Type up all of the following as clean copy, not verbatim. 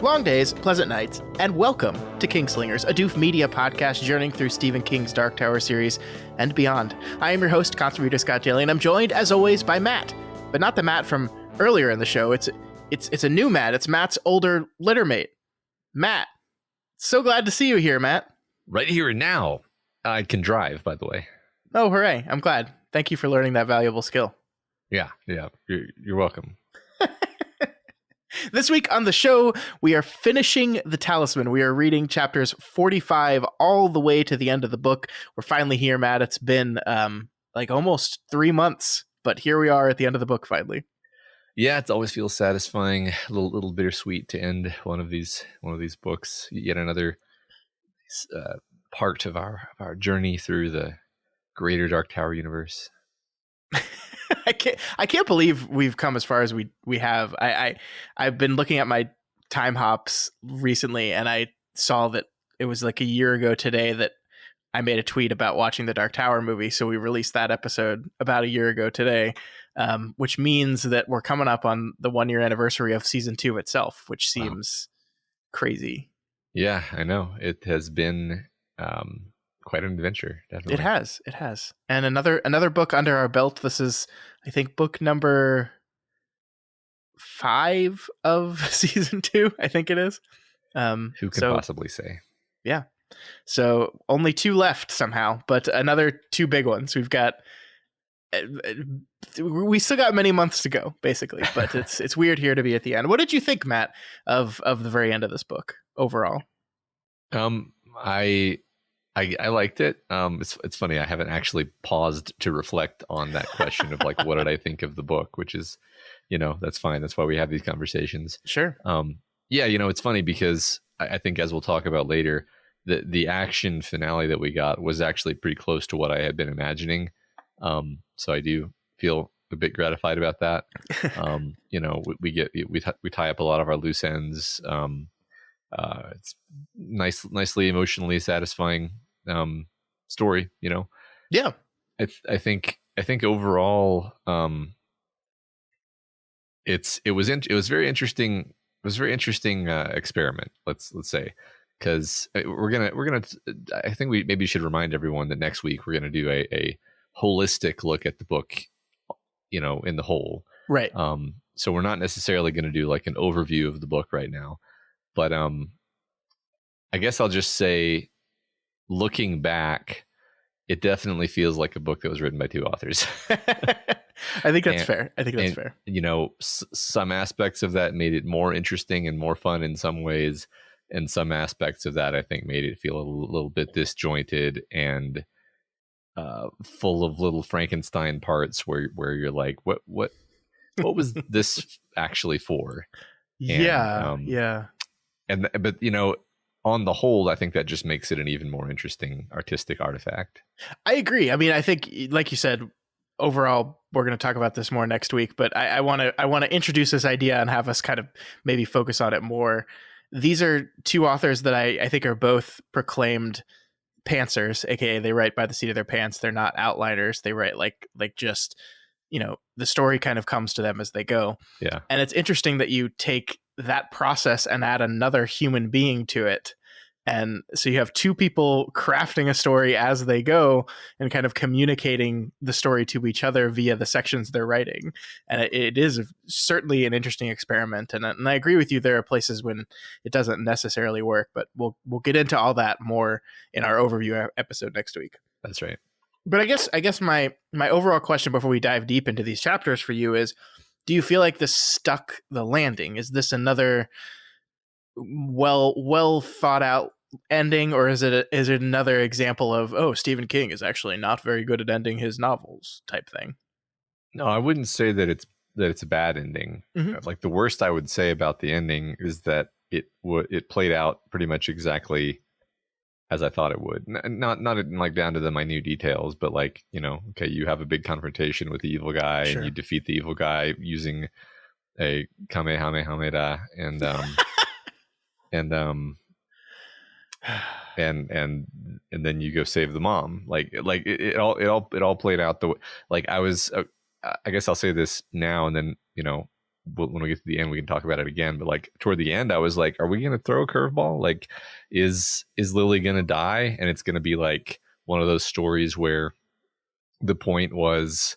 Long days, pleasant nights, and welcome to Kingslingers, a Doof Media podcast journeying through Stephen King's Dark Tower series and beyond. I am your host, contributor Scott Daly, and I'm joined, as always, by Matt. But not the Matt from earlier in the show. It's a new Matt. It's Matt's older littermate. Matt, so glad to see you here, Matt. Right here and now. I can drive, by the way. Oh, hooray. I'm glad. Thank you for learning that valuable skill. Yeah. You're welcome. This week on the show, we are finishing the Talisman. We are reading chapters 45 all the way to the end of the book. We're finally here, Matt. It's been like almost 3 months, but here we are at the end of the book finally. Yeah, it always feels satisfying, a little bittersweet to end one of these books. Yet another part of our journey through the greater Dark Tower universe. I can't believe we've come as far as we have. I've been looking at my time hops recently, and I saw that it was like a year ago today that I made a tweet about watching the Dark Tower movie. So we released that episode about a year ago today, which means that we're coming up on the 1 year anniversary of season 2 itself, which seems crazy. Yeah, I know. It has been quite an adventure, definitely. It has. And another book under our belt. This is, I think, book number 5 of season 2. I think it is. Who can possibly say? Yeah. So only 2 left somehow, but another 2 big ones. We still got many months to go, basically, but it's weird here to be at the end. What did you think, Matt, of the very end of this book overall? I liked it. It's funny. I haven't actually paused to reflect on that question of like, what did I think of the book, which is, that's fine. That's why we have these conversations. Sure. Yeah. It's funny because I think, as we'll talk about later, the action finale that we got was actually pretty close to what I had been imagining. So I do feel a bit gratified about that. We tie up a lot of our loose ends. It's nicely emotionally satisfying story. Yeah. I think overall, it was very interesting. It was a very interesting experiment. Let's say, because we're gonna. I think we maybe should remind everyone that next week we're gonna do a holistic look at the book, in the whole. Right. So we're not necessarily going to do like an overview of the book right now, but I guess I'll just say, looking back, it definitely feels like a book that was written by 2 authors. I think that's fair. Fair. Some aspects of that made it more interesting and more fun in some ways, and some aspects of that I think made it feel a little bit disjointed and full of little Frankenstein parts where you're like, what was this actually for? Yeah. But on the whole, I think that just makes it an even more interesting artistic artifact. I agree. I mean, I think, like you said, overall, we're going to talk about this more next week, but I want to introduce this idea and have us kind of maybe focus on it more. These are 2 authors that I think are both proclaimed pantsers, aka they write by the seat of their pants. They're not outliners. They write like just, the story kind of comes to them as they go. Yeah. And it's interesting that you take that process and add another human being to it. And so you have 2 people crafting a story as they go and kind of communicating the story to each other via the sections they're writing. And it is certainly an interesting experiment. And I agree with you. There are places when it doesn't necessarily work, but we'll get into all that more in our overview episode next week. That's right. But I guess my overall question before we dive deep into these chapters for you is, do you feel like this stuck the landing? Is this another well thought out ending, or is it another example of, Stephen King is actually not very good at ending his novels type thing? No, I wouldn't say that it's a bad ending. Mm-hmm. Like, the worst I would say about the ending is that it played out pretty much exactly as I thought it would. Not like down to the minute details, but like, okay, you have a big confrontation with the evil guy. Sure. And you defeat the evil guy using a Kamehameha and and then you go save the mom. Like it all played out the way. Like, I guess I'll say this now, and then when we get to the end, we can talk about it again. But like toward the end, I was like, are we going to throw a curveball? Like, is Lily going to die? And it's going to be like one of those stories where the point was,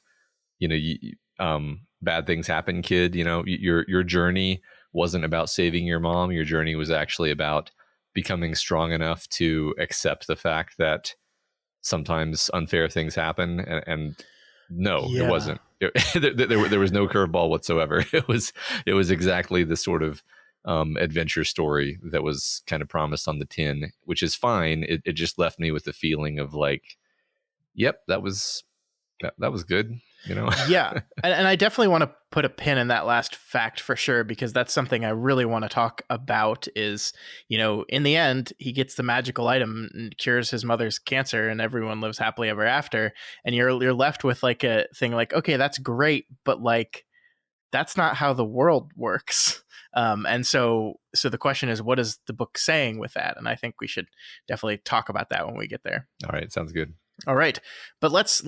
bad things happen, kid. Your journey wasn't about saving your mom. Your journey was actually about becoming strong enough to accept the fact that sometimes unfair things happen. And no, it wasn't. There was no curveball whatsoever. It was exactly the sort of adventure story that was kind of promised on the tin, which is fine. It just left me with the feeling of like, yep, that was good. Yeah. And I definitely want to put a pin in that last fact for sure, because that's something I really want to talk about is, in the end, he gets the magical item and cures his mother's cancer and everyone lives happily ever after. And you're left with like a thing like, okay, that's great, but like, that's not how the world works. And so the question is, what is the book saying with that? And I think we should definitely talk about that when we get there. All right. Sounds good. All right, but let's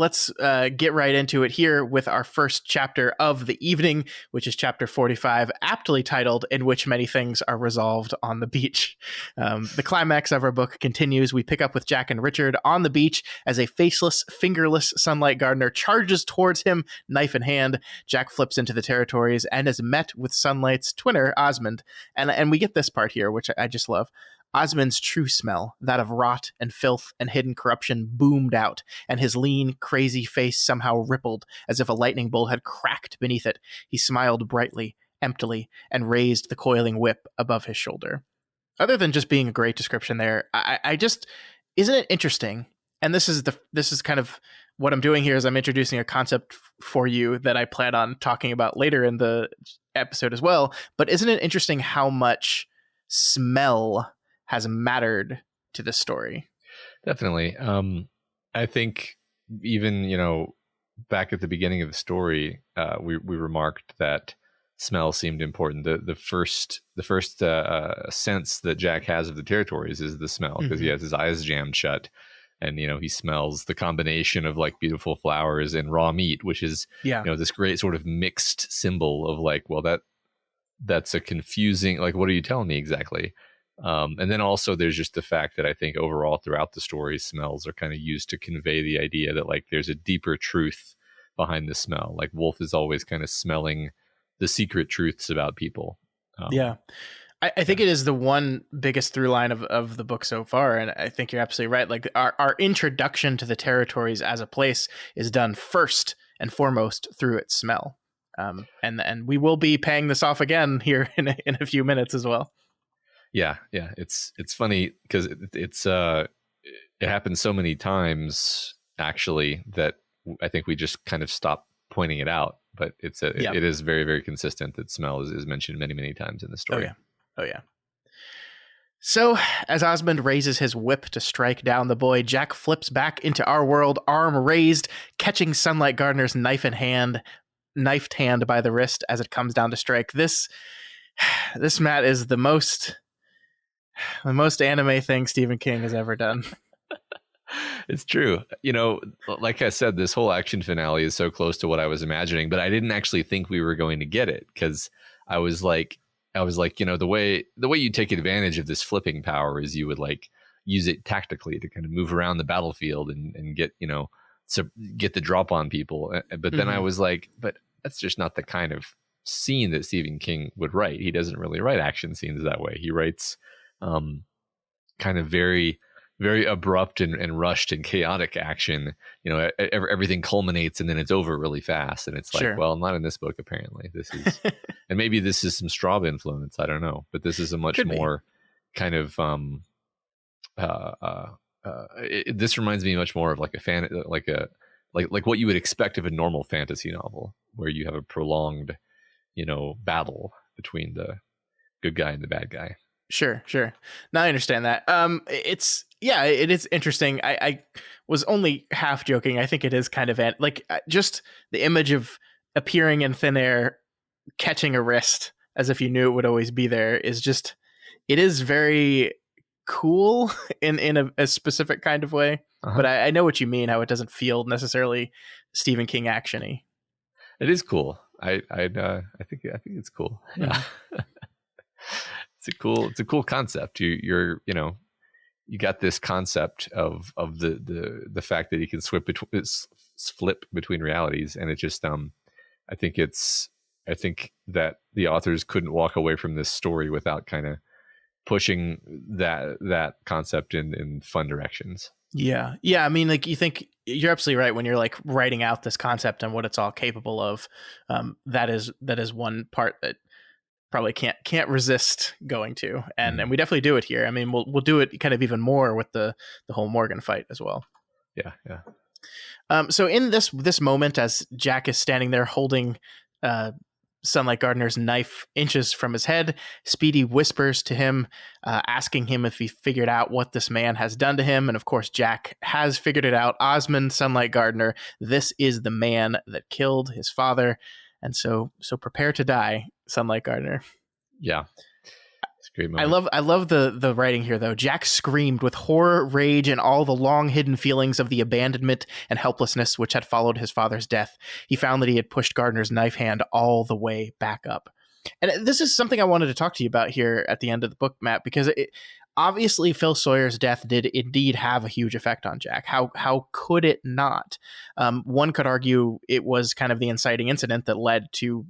get right into it here with our first chapter of the evening, which is chapter 45, aptly titled "In Which Many Things Are Resolved on the Beach." The climax of our book continues. We pick up with Jack and Richard on the beach as a faceless, fingerless sunlight gardener charges towards him, knife in hand. Jack flips into the territories and is met with Sunlight's twinner, Osmond. And we get this part here, which I just love. Osmond's true smell, that of rot and filth and hidden corruption, boomed out, and his lean, crazy face somehow rippled as if a lightning bolt had cracked beneath it. He smiled brightly, emptily, and raised the coiling whip above his shoulder. Other than just being a great description there, I just, isn't it interesting? And this is kind of what I'm doing here is I'm introducing a concept for you that I plan on talking about later in the episode as well. But isn't it interesting how much smell has mattered to the story? Definitely. I think even, back at the beginning of the story, we remarked that smell seemed important. The first sense that Jack has of the territories is the smell, because he has his eyes jammed shut, and he smells the combination of like beautiful flowers and raw meat, which is this great sort of mixed symbol of like, well, that's a confusing, like, what are you telling me exactly? And then also there's just the fact that I think overall throughout the story, smells are kind of used to convey the idea that like there's a deeper truth behind the smell. Like Wolf is always kind of smelling the secret truths about people. I think it is the one biggest through line of the book so far. And I think you're absolutely right. Like our introduction to the territories as a place is done first and foremost through its smell. And we will be paying this off again here in a few minutes as well. Yeah. It's funny because it happens so many times actually that I think we just kind of stop pointing it out. But it is very, very consistent that smell is mentioned many, many times in the story. Oh yeah. So as Osmond raises his whip to strike down the boy, Jack flips back into our world, arm raised, catching Sunlight Gardener's knifed hand by the wrist as it comes down to strike. This Matt is the most anime thing Stephen King has ever done. It's true. Like I said, this whole action finale is so close to what I was imagining, but I didn't actually think we were going to get it, because I was like, the way you take advantage of this flipping power is you would like use it tactically to kind of move around the battlefield and get the drop on people. But then I was like, but that's just not the kind of scene that Stephen King would write. He doesn't really write action scenes that way. He writes kind of very, very abrupt and rushed and chaotic action. Everything culminates and then it's over really fast. And it's like, well, not in this book, apparently. This is, and maybe this is some Straub influence. I don't know. But this is a much more kind of, this reminds me much more of like like what you would expect of a normal fantasy novel, where you have a prolonged, battle between the good guy and the bad guy. Sure. Now I understand that. It is interesting. I was only half joking. I think it is kind of like just the image of appearing in thin air, catching a wrist as if you knew it would always be there is just, it is very cool in a specific kind of way. But I know what you mean, how it doesn't feel necessarily Stephen King action-y. It is cool. I think it's cool. Yeah. It's a cool concept. You got this concept of the fact that you can flip between realities, and it just I think that the authors couldn't walk away from this story without kind of pushing that concept in fun directions. Yeah. Yeah. I mean, like, you think you're absolutely right when you're like writing out this concept and what it's all capable of. That is one part that probably can't resist going to. And we definitely do it here. I mean, we'll do it kind of even more with the whole Morgan fight as well. Yeah. Yeah. So in this moment, as Jack is standing there holding Sunlight Gardener's knife inches from his head, Speedy whispers to him, asking him if he figured out what this man has done to him. And of course, Jack has figured it out. Osmond Sunlight Gardener, this is the man that killed his father. And so prepare to die, Sunlight Gardener. Yeah. It's a great moment. I love the writing here, though. Jack screamed with horror, rage, and all the long hidden feelings of the abandonment and helplessness which had followed his father's death. He found that he had pushed Gardner's knife hand all the way back up. And this is something I wanted to talk to you about here at the end of the book, Matt, because obviously Phil Sawyer's death did indeed have a huge effect on Jack. How could it not? One could argue it was kind of the inciting incident that led to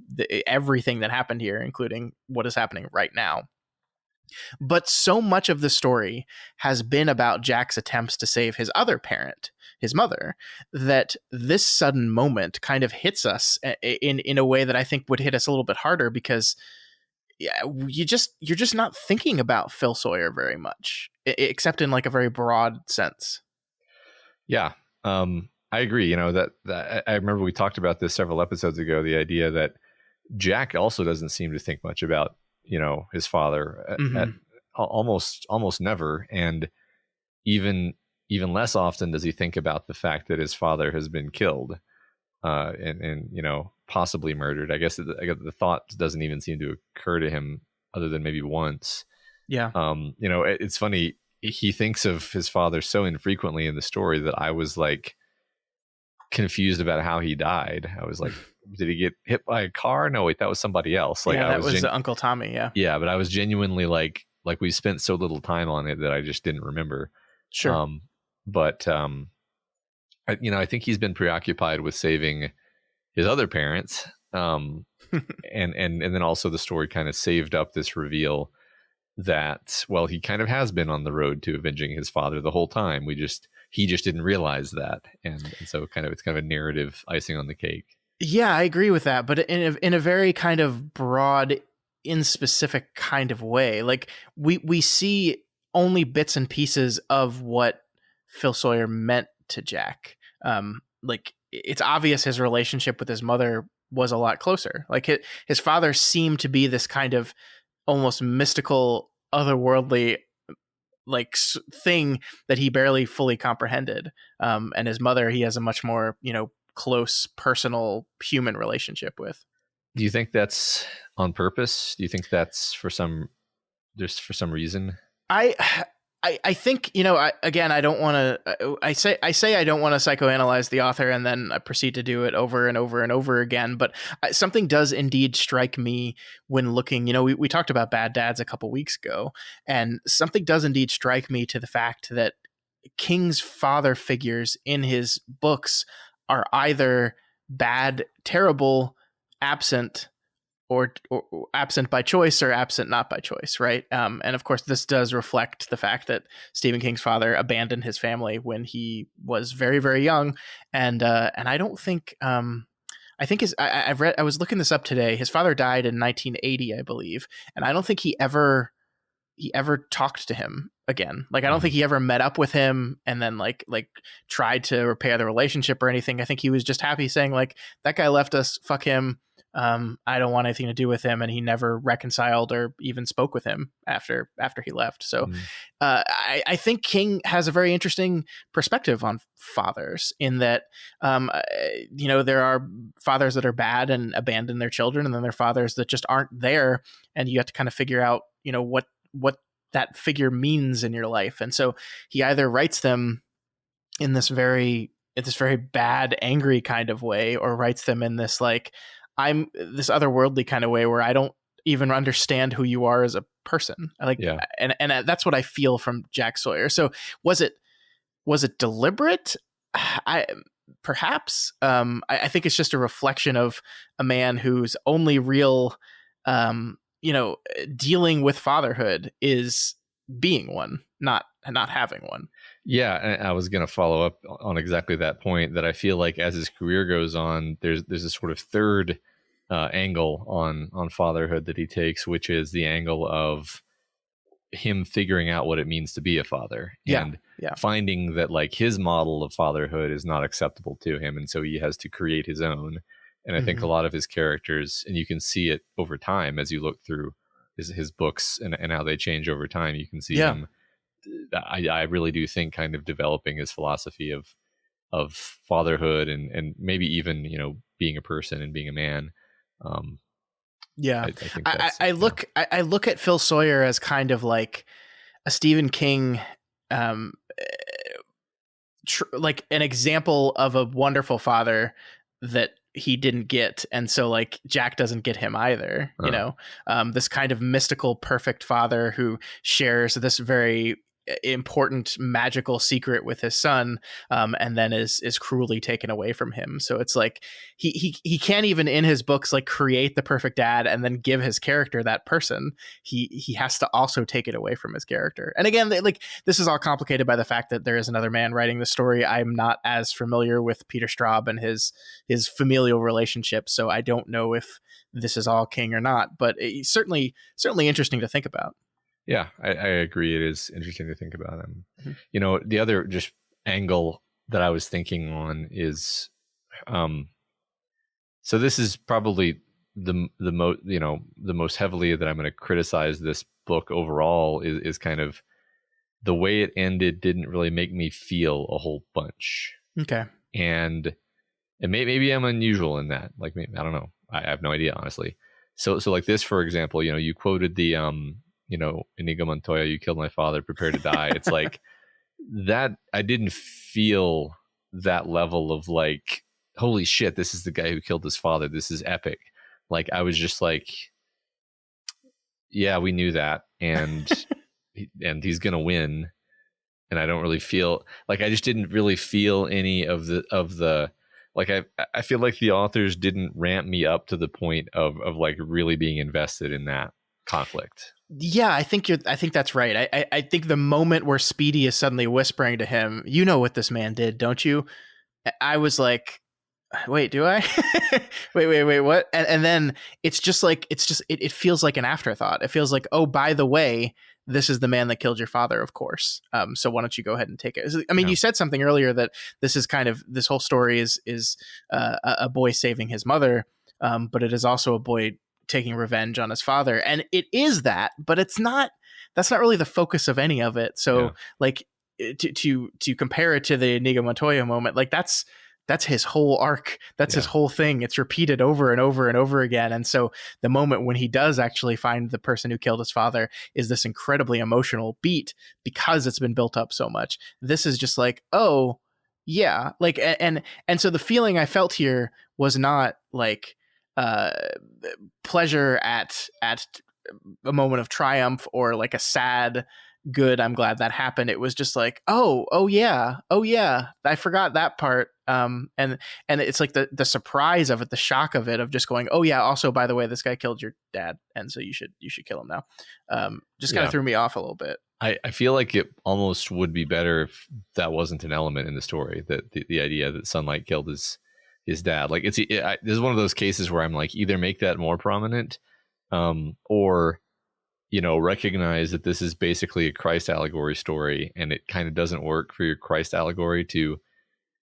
everything that happened here, including what is happening right now. But so much of the story has been about Jack's attempts to save his other parent, his mother, that this sudden moment kind of hits us in a way that I think would hit us a little bit harder, because you're just not thinking about Phil Sawyer very much, except in like a very broad sense. Yeah. I agree. That I remember we talked about this several episodes ago, the idea that Jack also doesn't seem to think much about his father at almost never, and even less often does he think about the fact that his father has been killed and possibly murdered. I guess the thought doesn't even seem to occur to him other than maybe once. Yeah. It's funny, he thinks of his father so infrequently in the story that I was like confused about how he died. I was like, did he get hit by a car? No, wait, that was somebody else. Like, that was Uncle Tommy. Yeah. Yeah. But I was genuinely like we spent so little time on it that I just didn't remember. Sure. I think he's been preoccupied with saving his other parents. And then also the story kind of saved up this reveal that, well, he kind of has been on the road to avenging his father the whole time. He just didn't realize that. And so it's kind of a narrative icing on the cake. Yeah, I agree with that, but in a very kind of broad, inspecific kind of way. Like we see only bits and pieces of what Phil Sawyer meant to Jack. Like, it's obvious his relationship with his mother was a lot closer. Like his father seemed to be this kind of almost mystical, otherworldly like thing that he barely fully comprehended. And his mother, he has a much more, close, personal, human relationship with. Do you think that's on purpose? Do you think that's for some reason? I think, I don't want to, I say I don't want to psychoanalyze the author, and then I proceed to do it over and over and over again. But something does indeed strike me when looking, we talked about Bad Dads a couple weeks ago, and something does indeed strike me to the fact that King's father figures in his books are either bad, terrible, absent, or absent by choice, or absent not by choice, right? And of course, this does reflect the fact that Stephen King's father abandoned his family when he was very, very young, and I don't think I think I was looking this up today. His father died in 1980, I believe, and I don't think he ever talked to him again. Like, I don't think he ever met up with him and then like tried to repair the relationship or anything. I think he was just happy saying like, that guy left us, fuck him. I don't want anything to do with him. And he never reconciled or even spoke with him after he left. So I think King has a very interesting perspective on fathers in that, there are fathers that are bad and abandon their children, and then there are fathers that just aren't there. And you have to kind of figure out, what that figure means in your life. And so he either writes them in this very bad, angry kind of way, or writes them in this like, I'm this otherworldly kind of way where I don't even understand who you are as a person. Like, Yeah. and that's what I feel from Jack Sawyer. So was it deliberate? I perhaps. I think it's just a reflection of a man whose only real, dealing with fatherhood is being one, not having one. Yeah, and I was going to follow up on exactly that point, that I feel like as his career goes on, there's a sort of third angle on fatherhood that he takes, which is the angle of him figuring out what it means to be a father, and finding that like his model of fatherhood is not acceptable to him, and so he has to create his own. And I think a lot of his characters, and you can see it over time as you look through his books and how they change over time, you can see him. I really do think kind of developing his philosophy of fatherhood and maybe even, you know, being a person and being a man. I think I look at Phil Sawyer as kind of like a Stephen King, like an example of a wonderful father that he didn't get, and so like Jack doesn't get him either. You know, this kind of mystical, perfect father who shares this very important magical secret with his son, and then is cruelly taken away from him. So it's like he can't even in his books like create the perfect dad and then give his character that person. He has to also take it away from his character. And again, like this is all complicated by the fact that there is another man writing the story. I'm not as familiar with Peter Straub and his familial relationship, so I don't know if this is all King or not, but it's certainly interesting to think about. Yeah, I agree. It is interesting to think about him. You know, the other just angle that I was thinking on is, so this is probably the most heavily that I'm going to criticize this book overall is kind of the way it ended didn't really make me feel a whole bunch. Okay. And maybe I'm unusual in that. Like, maybe, I don't know. I have no idea, honestly. So like this, for example, you know, you quoted the, Inigo Montoya, you killed my father, prepare to die. It's like that. I didn't feel that level of like, holy shit, this is the guy who killed his father. This is epic. Like, I was just like, yeah, we knew that. And, and he's going to win. And I don't really feel like, I just didn't really feel any of the, like, I feel like the authors didn't ramp me up to the point of like really being invested in that conflict. Yeah, I think that's right. I think the moment where Speedy is suddenly whispering to him, "You know what this man did, don't you?" I was like, "Wait, do I?" wait, what? And then it feels like an afterthought. It feels like, "Oh, by the way, this is the man that killed your father, of course. So why don't you go ahead and take it?" I mean, You said something earlier that this is kind of, this whole story is a boy saving his mother, but it is also a boy taking revenge on his father, and it is that, but that's not really the focus of any of it. So like to compare it to the Inigo Montoya moment, like that's his whole arc. That's his whole thing. It's repeated over and over and over again. And so the moment when he does actually find the person who killed his father is this incredibly emotional beat because it's been built up so much. This is just like, oh yeah. Like, and so the feeling I felt here was not like, pleasure at a moment of triumph or like a sad, good, I'm glad that happened. It was just like, oh yeah, I forgot that part. And it's like the surprise of it, the shock of it, of just going, oh yeah, also by the way, this guy killed your dad, and so you should kill him now. Just kind of threw me off a little bit. I feel like it almost would be better if that wasn't an element in the story, that the idea that Sunlight killed his dad. Like, this is one of those cases where I'm like, either make that more prominent, or, you know, recognize that this is basically a Christ allegory story, and it kind of doesn't work for your Christ allegory to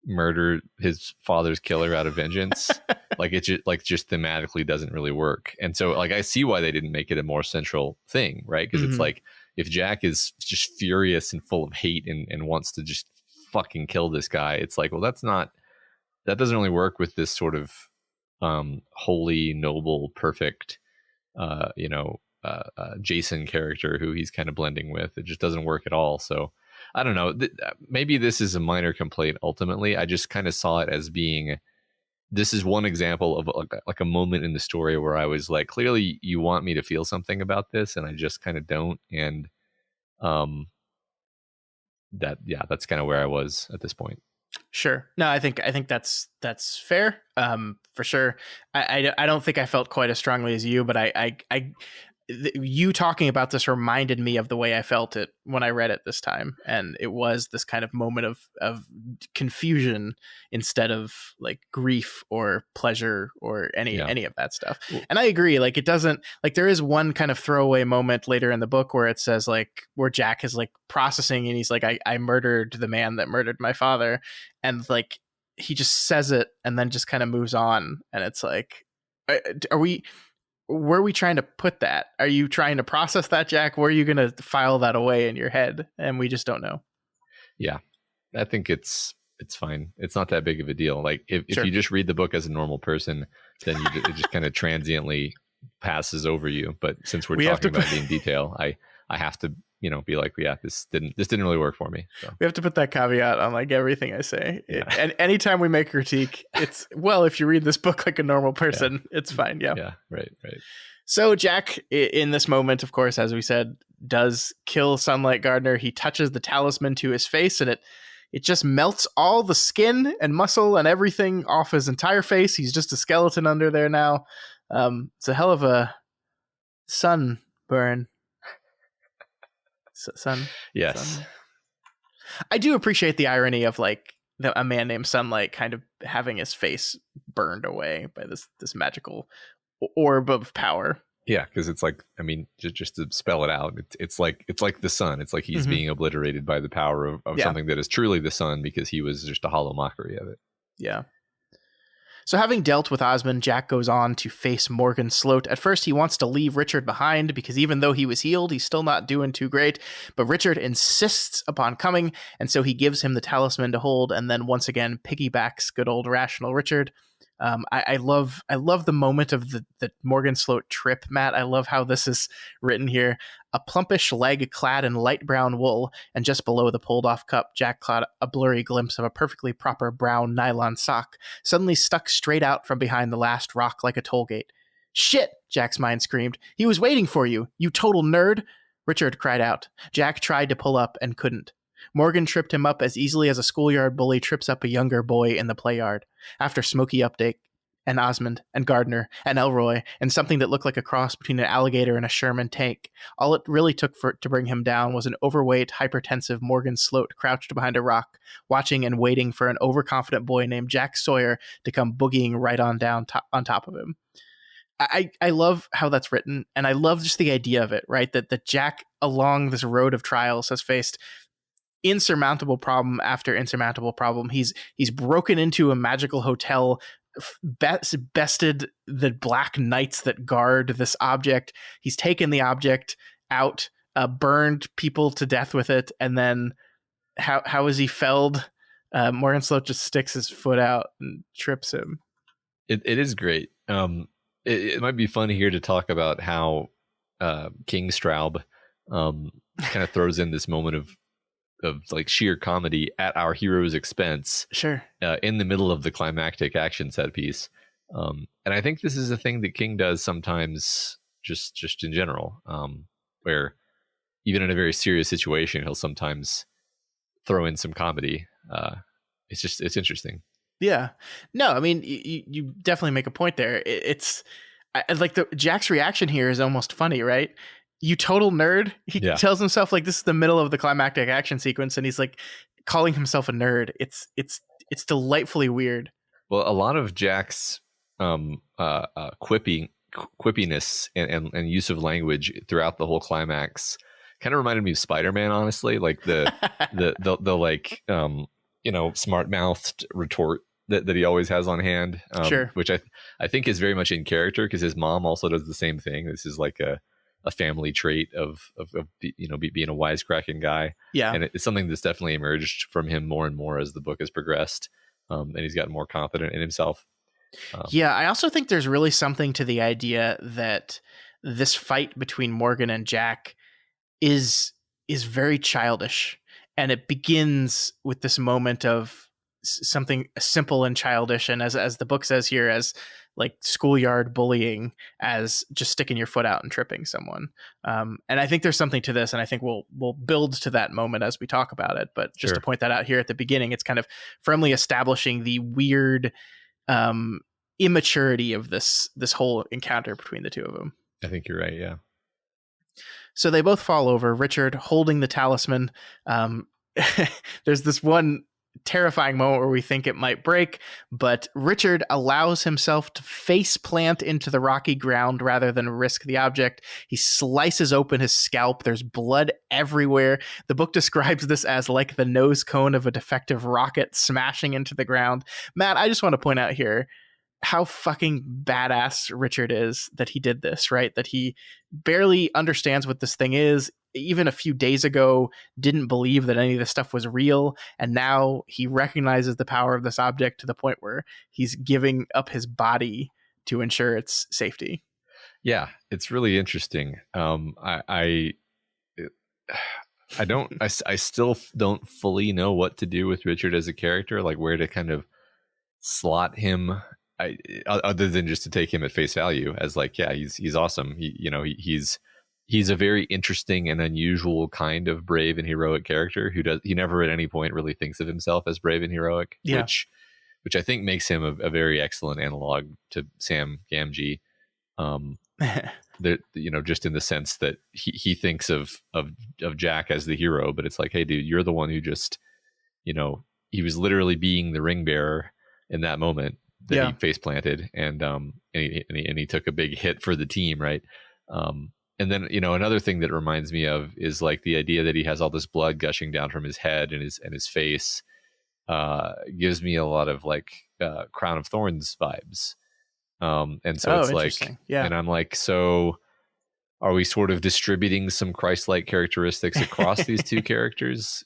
murder his father's killer out of vengeance. Like, it just thematically doesn't really work. And so like, I see why they didn't make it a more central thing, right? Because it's like, if Jack is just furious and full of hate and wants to just fucking kill this guy, it's like, well, that doesn't really work with this sort of holy, noble, perfect, Jason character who he's kind of blending with. It just doesn't work at all. So I don't know. Maybe this is a minor complaint ultimately. I just kind of saw it as being this is one example of like a moment in the story where I was like, clearly you want me to feel something about this, and I just kind of don't. And that's kind of where I was at this point. Sure. No, I think that's fair. For sure. I don't think I felt quite as strongly as you, but you talking about this reminded me of the way I felt it when I read it this time, and it was this kind of moment of confusion instead of like grief or pleasure or any of that stuff. And I agree, like it doesn't, like there is one kind of throwaway moment later in the book where it says like where Jack is like processing and he's like I murdered the man that murdered my father, and like he just says it and then just kind of moves on, and it's like where are we trying to put that? Are you trying to process that, Jack? Where are you going to file that away in your head? And we just don't know. Yeah, I think it's fine. It's not that big of a deal. Like if you just read the book as a normal person, then it just kind of transiently passes over you. But since we're talking about it in detail, I have to, be like, yeah, this didn't really work for me. So. We have to put that caveat on like everything I say. Yeah. And anytime we make critique, it's, well, if you read this book like a normal person, it's fine. Yeah. Yeah. Right. So Jack, in this moment, of course, as we said, does kill Sunlight Gardener. He touches the talisman to his face, and it just melts all the skin and muscle and everything off his entire face. He's just a skeleton under there now. It's a hell of a sunburn. Yes. Sun. I do appreciate the irony of like a man named Sunlight kind of having his face burned away by this magical orb of power. Yeah, because it's like, I mean, just to spell it out, it's like the sun. It's like he's being obliterated by the power of something that is truly the sun, because he was just a hollow mockery of it. Yeah. So having dealt with Osmond, Jack goes on to face Morgan Sloat. At first, he wants to leave Richard behind because even though he was healed, he's still not doing too great. But Richard insists upon coming, and so he gives him the talisman to hold, and then once again piggybacks good old rational Richard. I love the moment of the Morgan Sloat trip, Matt. I love how this is written here. A plumpish leg clad in light brown wool, and just below the pulled-off cup, Jack caught a blurry glimpse of a perfectly proper brown nylon sock, suddenly stuck straight out from behind the last rock like a toll gate. "Shit!" Jack's mind screamed. "He was waiting for you, you total nerd!" Richard cried out. Jack tried to pull up and couldn't. Morgan tripped him up as easily as a schoolyard bully trips up a younger boy in the play yard. After Smoky Update, and Osmond, and Gardner, and Elroy, and something that looked like a cross between an alligator and a Sherman tank, all it really took to bring him down was an overweight, hypertensive Morgan Sloat crouched behind a rock, watching and waiting for an overconfident boy named Jack Sawyer to come boogieing right on down on top of him. I love how that's written, and I love just the idea of it, right? That Jack, along this road of trials, has faced insurmountable problem after insurmountable problem. He's broken into a magical hotel, bested the black knights that guard this object. He's taken the object out, burned people to death with it, and then how is he felled? Morgan Sloat just sticks his foot out and trips him. It is great. It might be fun here to talk about how King Straub kind of throws in this moment of like sheer comedy at our hero's expense. Sure. In the middle of the climactic action set piece. And I think this is a thing that King does sometimes just in general, where even in a very serious situation, he'll sometimes throw in some comedy. It's interesting. Yeah. No, I mean, you definitely make a point there. It's like Jack's reaction here is almost funny, right? You total nerd. He tells himself like this is the middle of the climactic action sequence, and he's like calling himself a nerd. It's delightfully weird. Well, a lot of Jack's quippiness and use of language throughout the whole climax kind of reminded me of Spider-Man, honestly. Like the like smart mouthed retort that he always has on hand. Sure. Which I think is very much in character because his mom also does the same thing. This is like a family trait of being a wisecracking guy. Yeah. And it's something that's definitely emerged from him more and more as the book has progressed. And he's gotten more confident in himself. Yeah. I also think there's really something to the idea that this fight between Morgan and Jack is very childish. And it begins with this moment of something simple and childish, and as the book says here, as like schoolyard bullying, as just sticking your foot out and tripping someone. And I think there's something to this, and I think we'll build to that moment as we talk about it. But just Sure. to point that out here at the beginning, it's kind of firmly establishing the weird immaturity of this whole encounter between the two of them. I think you're right. Yeah. So they both fall over, Richard holding the talisman. There's this one terrifying moment where we think it might break, but Richard allows himself to face plant into the rocky ground rather than risk the object. He slices open his scalp. There's blood everywhere. The book describes this as like the nose cone of a defective rocket smashing into the ground. Matt, I just want to point out here how fucking badass Richard is that he did this, right? That he barely understands what this thing is. Even a few days ago, didn't believe that any of this stuff was real. And now he recognizes the power of this object to the point where he's giving up his body to ensure its safety. Yeah, it's really interesting. I still don't fully know what to do with Richard as a character, like where to kind of slot him. Other than just to take him at face value as like, yeah, he's awesome. He's a very interesting and unusual kind of brave and heroic character he never at any point really thinks of himself as brave and heroic, which I think makes him a very excellent analog to Sam Gamgee. Just in the sense that he thinks of Jack as the hero, but it's like, hey, dude, you're the one who just, he was literally being the ring bearer in that moment that he face planted, and he took a big hit for the team, right? And then another thing that reminds me of is like the idea that he has all this blood gushing down from his head and his face gives me a lot of like Crown of Thorns vibes, and so it's like, and I'm like, so are we sort of distributing some Christ-like characteristics across these two characters?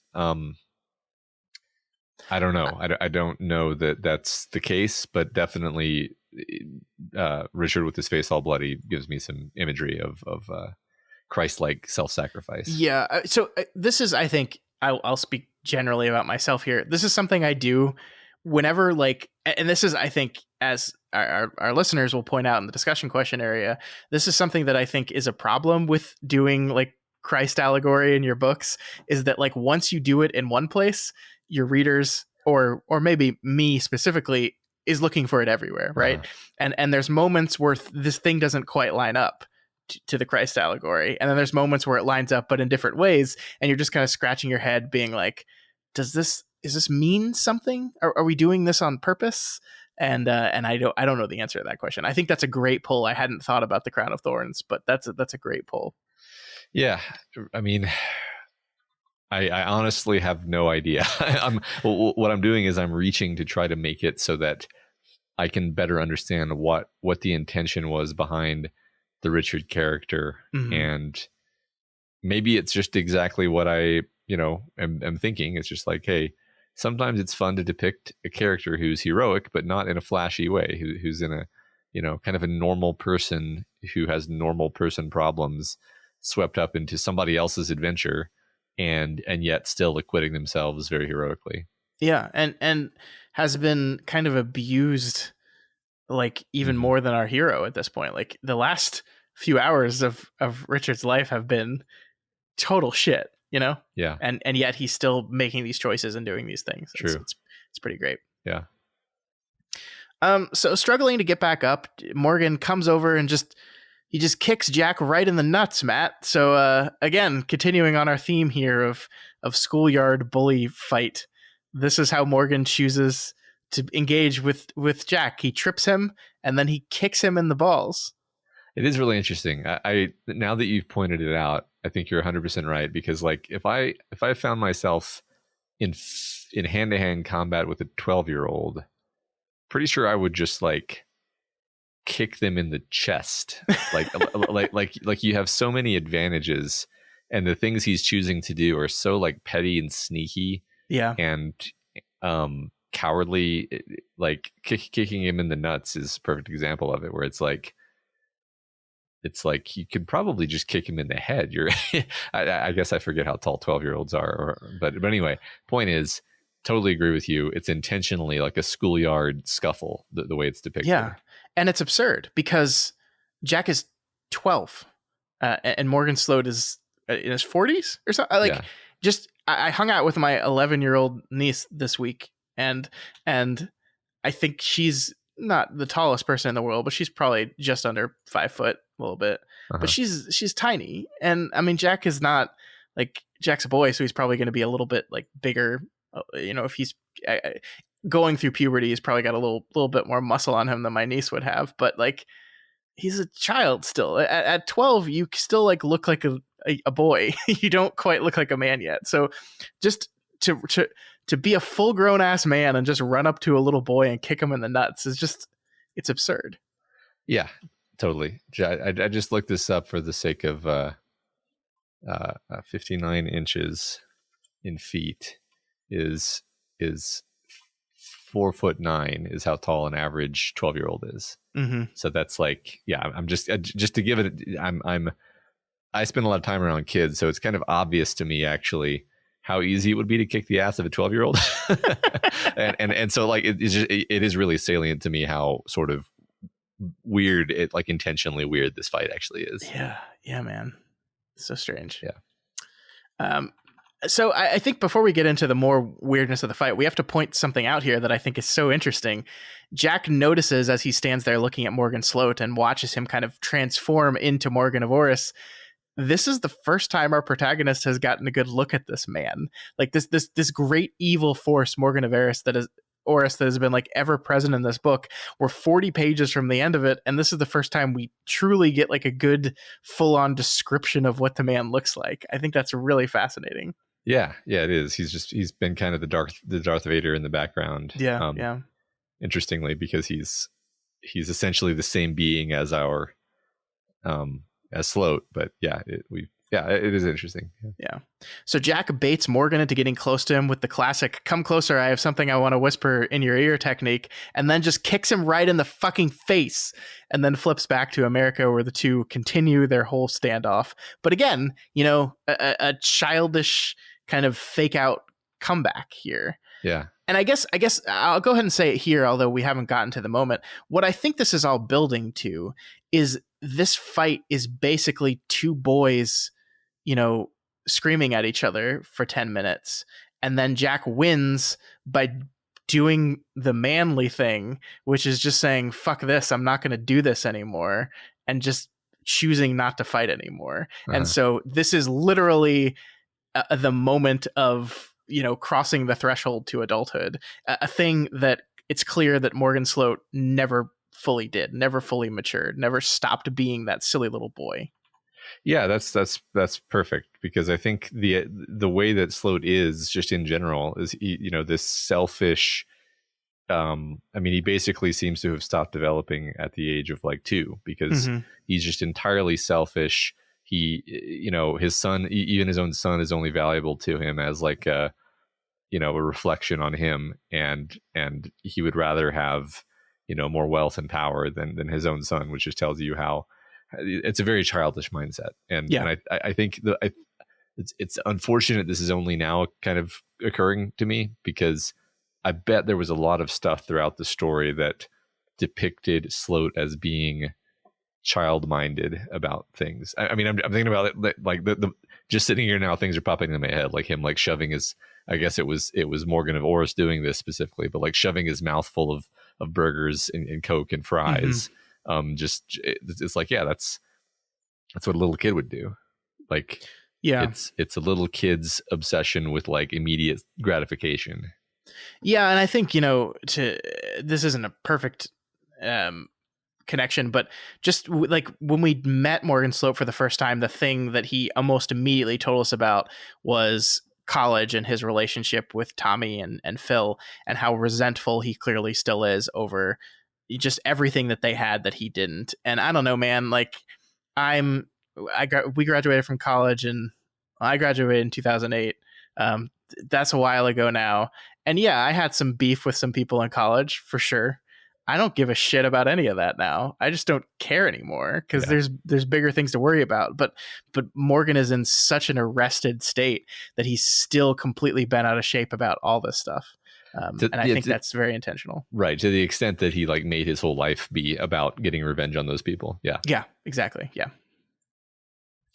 I don't know. I don't know that that's the case, but definitely Richard with his face all bloody gives me some imagery of Christ-like self-sacrifice. Yeah. So this is, I think, I'll speak generally about myself here. This is something I do whenever, like, and this is, I think, as our listeners will point out in the discussion question area, this is something that I think is a problem with doing like Christ allegory in your books, is that like once you do it in one place, your readers or maybe me specifically is looking for it everywhere, right? And there's moments where this thing doesn't quite line up to the Christ allegory, and then there's moments where it lines up but in different ways, and you're just kind of scratching your head being like, is this mean something? Are we doing this on purpose? And I don't know the answer to that question. I think that's a great pull. I hadn't thought about the Crown of Thorns, but that's a great pull. Yeah, I mean, I honestly have no idea. What I'm doing is I'm reaching to try to make it so that I can better understand what the intention was behind the Richard character, and maybe it's just exactly what I am thinking. It's just like, hey, sometimes it's fun to depict a character who's heroic, but not in a flashy way, who's in a kind of a normal person who has normal person problems swept up into somebody else's adventure, and yet still acquitting themselves very heroically. Yeah, and has been kind of abused, like even more than our hero at this point. Like the last few hours of Richard's life have been total shit, Yeah. And yet he's still making these choices and doing these things. True. It's pretty great. Yeah. So struggling to get back up, Morgan comes over and he just kicks Jack right in the nuts, Matt. So again, continuing on our theme here of schoolyard bully fight, this is how Morgan chooses to engage with Jack. He trips him and then he kicks him in the balls. It is really interesting. I now that you've pointed it out, I think you're 100% right, because like if I found myself in hand-to-hand combat with a 12-year-old, pretty sure I would just like kick them in the chest. like you have so many advantages, and the things he's choosing to do are so like petty and sneaky, and cowardly. Like kicking him in the nuts is a perfect example of it, where it's like you could probably just kick him in the head. I guess I forget how tall 12-year-olds are, but anyway, point is, totally agree with you. It's intentionally like a schoolyard scuffle, the way it's depicted. Yeah. And it's absurd because Jack is 12 and Morgan Sloat is in his 40s or something. Like, Yeah. just I hung out with my 11-year-old niece this week, and I think she's not the tallest person in the world, but she's probably just under 5 foot, a little bit. But she's tiny, and I mean, Jack is not like, Jack's a boy, so he's probably going to be a little bit like bigger. You know, if he's going through puberty, he's probably got a little bit more muscle on him than my niece would have. But like, he's a child still. At 12, you still like look like a boy. You don't quite look like a man yet. So just to be a full grown ass man and just run up to a little boy and kick him in the nuts is just, it's absurd. Yeah, totally. I just looked this up for the sake of 59 inches in feet is 4'9" is how tall an average 12-year-old is. Mm-hmm. So that's like, yeah, I'm just to give it, I spend a lot of time around kids, so it's kind of obvious to me actually how easy it would be to kick the ass of a 12-year-old. and so like it is really salient to me how sort of weird, it like intentionally weird this fight actually is. Yeah, man. So strange. Yeah. So I think before we get into the more weirdness of the fight, we have to point something out here that I think is so interesting. Jack notices as he stands there looking at Morgan Sloat and watches him kind of transform into Morgan of Orris. This is the first time our protagonist has gotten a good look at this man. Like this great evil force, Morgan of Orris, that has been like ever present in this book. We're 40 pages from the end of it, and this is the first time we truly get like a good full-on description of what the man looks like. I think that's really fascinating. Yeah, it is. He's been kind of the Darth Vader in the background. Yeah. Interestingly, because he's essentially the same being as our as Sloat, but it is interesting. Yeah. So Jack baits Morgan into getting close to him with the classic "come closer, I have something I want to whisper in your ear" technique, and then just kicks him right in the fucking face, and then flips back to America, where the two continue their whole standoff. But again, you know, a childish kind of fake out comeback here. Yeah. And I guess I'll go ahead and say it here, although we haven't gotten to the moment. What I think this is all building to is this fight is basically two boys, you know, screaming at each other for 10 minutes. And then Jack wins by doing the manly thing, which is just saying, fuck this, I'm not going to do this anymore. And just choosing not to fight anymore. And so this is literally the moment of, you know, crossing the threshold to adulthood, a thing that it's clear that Morgan Sloat never fully did, never fully matured, never stopped being that silly little boy. Yeah, that's perfect, because I think the way that Sloat is just in general is, you know, this selfish. I mean, he basically seems to have stopped developing at the age of like 2, because he's just entirely selfish. He, you know, his son, even his own son, is only valuable to him as like a, you know, a reflection on him, and he would rather have, you know, more wealth and power than his own son, which just tells you how it's a very childish mindset. And I think it's unfortunate this is only now kind of occurring to me, because I bet there was a lot of stuff throughout the story that depicted Sloat as being child-minded about things. I mean, I'm thinking about it like the just sitting here now, things are popping in my head, like him like shoving his, I guess it was Morgan of Orris doing this specifically, but like shoving his mouth full of burgers and Coke and fries. It's like, yeah, that's what a little kid would do. Like, yeah, it's a little kid's obsession with like immediate gratification. Yeah, and I think, you know, this isn't a perfect connection, but just like when we met Morgan Sloat for the first time, the thing that he almost immediately told us about was college and his relationship with Tommy and Phil, and how resentful he clearly still is over just everything that they had that he didn't. And I don't know, man, like we graduated from college, and I graduated in 2008. That's a while ago now. And yeah, I had some beef with some people in college for sure. I don't give a shit about any of that now. I just don't care anymore because Yeah. there's bigger things to worry about. But Morgan is in such an arrested state that he's still completely bent out of shape about all this stuff. And I think that's very intentional. Right, to the extent that he like made his whole life be about getting revenge on those people. Yeah. Yeah, exactly. Yeah.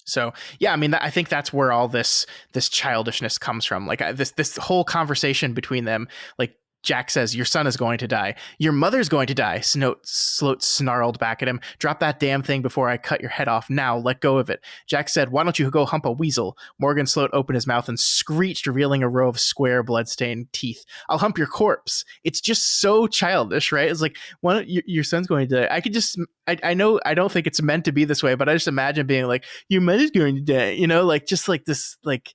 So yeah, I mean, I think that's where all this childishness comes from. Like this whole conversation between them, like Jack says, "Your son is going to die. Your mother's going to die." Sloat snarled back at him. "Drop that damn thing before I cut your head off. Now, let go of it." Jack said, "Why don't you go hump a weasel?" Morgan Sloat opened his mouth and screeched, revealing a row of square, blood-stained teeth. "I'll hump your corpse." It's just so childish, right? It's like, why don't your son's going to die? I could just, I know, I don't think it's meant to be this way, but I just imagine being like, "Your mother's going to die," you know, like just like this, like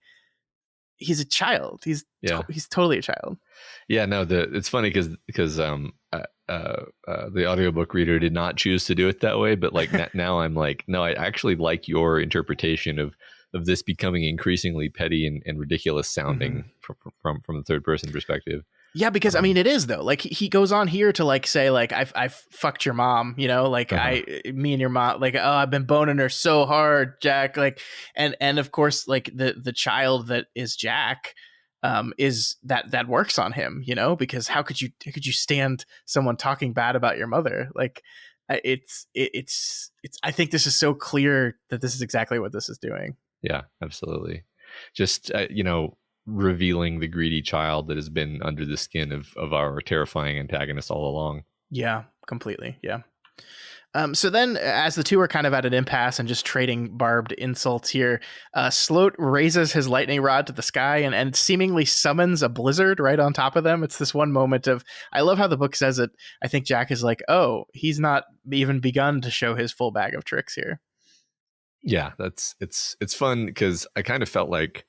he's a child. He's totally a child. Yeah, no, it's funny because the audiobook reader did not choose to do it that way, but like now I'm like, no, I actually like your interpretation of this becoming increasingly petty and ridiculous sounding from the third person perspective. Yeah, because I mean, it is though. Like he goes on here to like say like I've fucked your mom, you know, like me and your mom, like, oh, I've been boning her so hard, Jack. Like, and of course, like the child that is Jack, is that works on him, you know, because how could you stand someone talking bad about your mother? Like, it's I think this is so clear that this is exactly what this is doing. Yeah, absolutely. Just revealing the greedy child that has been under the skin of our terrifying antagonist all along. Yeah, completely. Yeah. So then, as the two are kind of at an impasse and just trading barbed insults here, Sloat raises his lightning rod to the sky and seemingly summons a blizzard right on top of them. It's this one moment of, I love how the book says it. I think Jack is like, oh, he's not even begun to show his full bag of tricks here. Yeah, it's fun because I kind of felt like,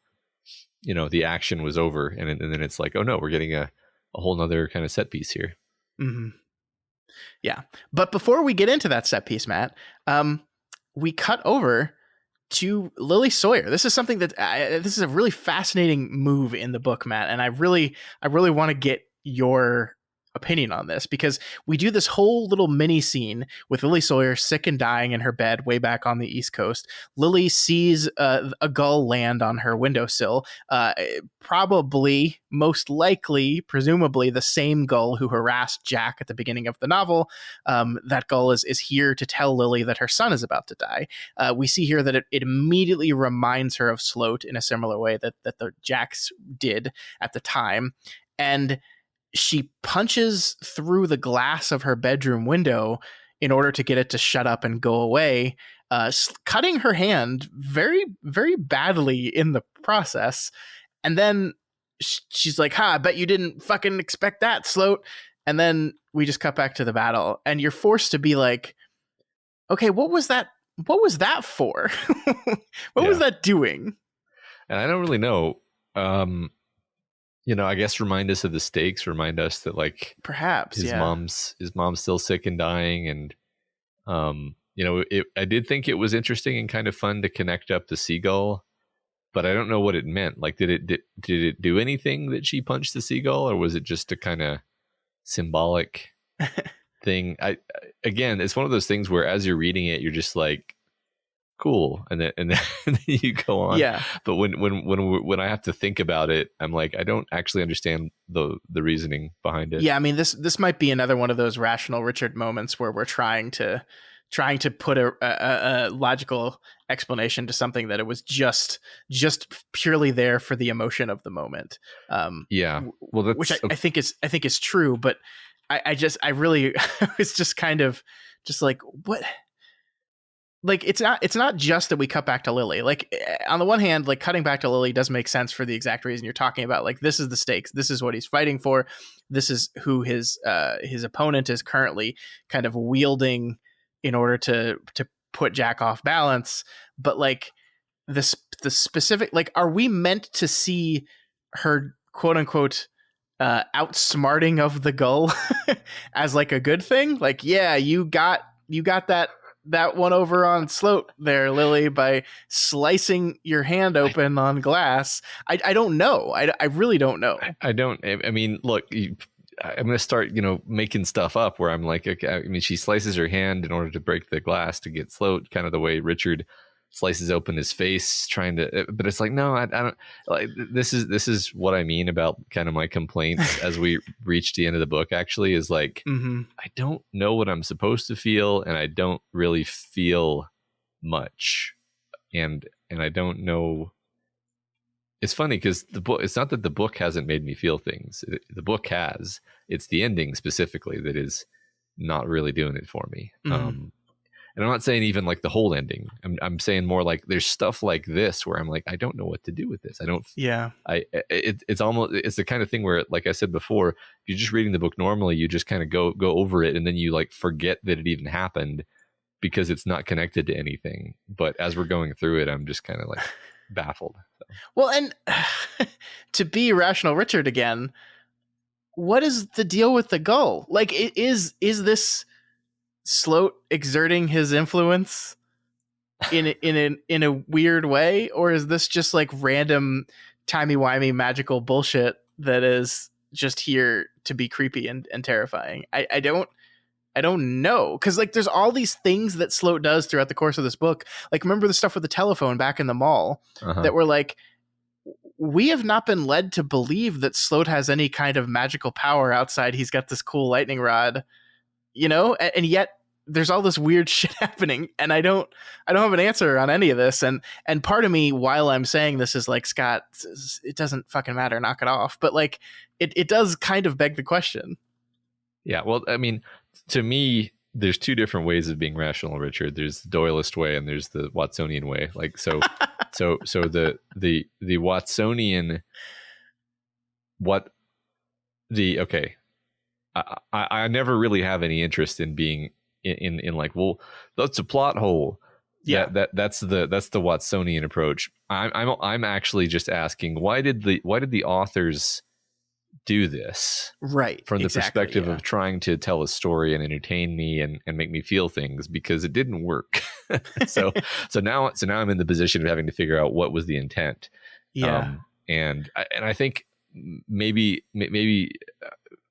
the action was over, and then it's like, oh no, we're getting a whole nother kind of set piece here. Mm-hmm. Yeah. But before we get into that set piece, Matt, we cut over to Lily Sawyer. This is something that this is a really fascinating move in the book, Matt. And I really want to get your opinion on this, because we do this whole little mini scene with Lily Sawyer sick and dying in her bed way back on the East Coast. Lily sees a gull land on her windowsill, probably, most likely, presumably the same gull who harassed Jack at the beginning of the novel. That gull is here to tell Lily that her son is about to die. We see here that it immediately reminds her of Sloat in a similar way that the Jacks did at the time. And she punches through the glass of her bedroom window in order to get it to shut up and go away, cutting her hand very, very badly in the process. And then she's like, I bet you didn't fucking expect that, Sloat. And then we just cut back to the battle, and you're forced to be like, okay, what was that? What was that for? What was that doing? And I don't really know. I guess remind us of the stakes, remind us that like perhaps his mom's still sick and dying. And, I did think it was interesting and kind of fun to connect up the seagull, but I don't know what it meant. Like, did it do anything that she punched the seagull, or was it just a kind of symbolic thing? Again, it's one of those things where as you're reading it, you're just like, cool, and then you go on. Yeah. But when I have to think about it, I'm like, I don't actually understand the reasoning behind it. Yeah, I mean, this might be another one of those rational Richard moments where we're trying to put a logical explanation to something that it was just purely there for the emotion of the moment. Yeah. Well, that's, which I think is true, but I really it's just kind of just like, what? Like, it's not just that we cut back to Lily. Like, on the one hand, like, cutting back to Lily does make sense for the exact reason you're talking about. Like, this is the stakes. This is what he's fighting for. This is who his opponent is currently kind of wielding in order to put Jack off balance. But like the specific, like, are we meant to see her quote unquote outsmarting of the gull as like a good thing? Like, yeah, you got that one over on Sloat there, Lily, by slicing your hand open on glass. I don't know. I really don't know. I don't. I mean, look, I'm going to start, making stuff up where I'm like, okay, I mean, she slices her hand in order to break the glass to get Sloat, kind of the way Richard slices open his face trying to, but it's like, no, I don't like, this is what I mean about kind of my complaints as we reach the end of the book, actually, is like, I don't know what I'm supposed to feel. And I don't really feel much. And I don't know. It's funny because the book, it's not that the book hasn't made me feel things. The book has. It's the ending specifically that is not really doing it for me. And I'm not saying even like the whole ending. I'm saying more like there's stuff like this where I'm like, I don't know what to do with this. I don't. Yeah. It's almost, it's the kind of thing where, like I said before, if you're just reading the book normally, you just kind of go over it and then you like forget that it even happened because it's not connected to anything. But as we're going through it, I'm just kind of like baffled. So. Well, and to be Rational Richard again, what is the deal with the gull? Like, is this Sloat exerting his influence in a weird way, or is this just like random timey-wimey magical bullshit that is just here to be creepy and terrifying? I don't know, because like there's all these things that Sloat does throughout the course of this book. Like, remember the stuff with the telephone back in the mall that were like, we have not been led to believe that Sloat has any kind of magical power outside he's got this cool lightning rod, and yet there's all this weird shit happening, and I don't have an answer on any of this. And part of me, while I'm saying this, is like, Scott, it doesn't fucking matter, knock it off. But like, it does kind of beg the question. Yeah. Well, I mean, to me, there's two different ways of being Rational Richard. There's the Doyleist way and there's the Watsonian way. Like, so the Watsonian, I never really have any interest in being in like, well, that's a plot hole. Yeah, that's the Watsonian approach. I'm actually just asking, why did the authors do this, right, from the perspective of trying to tell a story and entertain me and make me feel things, because it didn't work. so now I'm in the position of having to figure out what was the intent. And I think maybe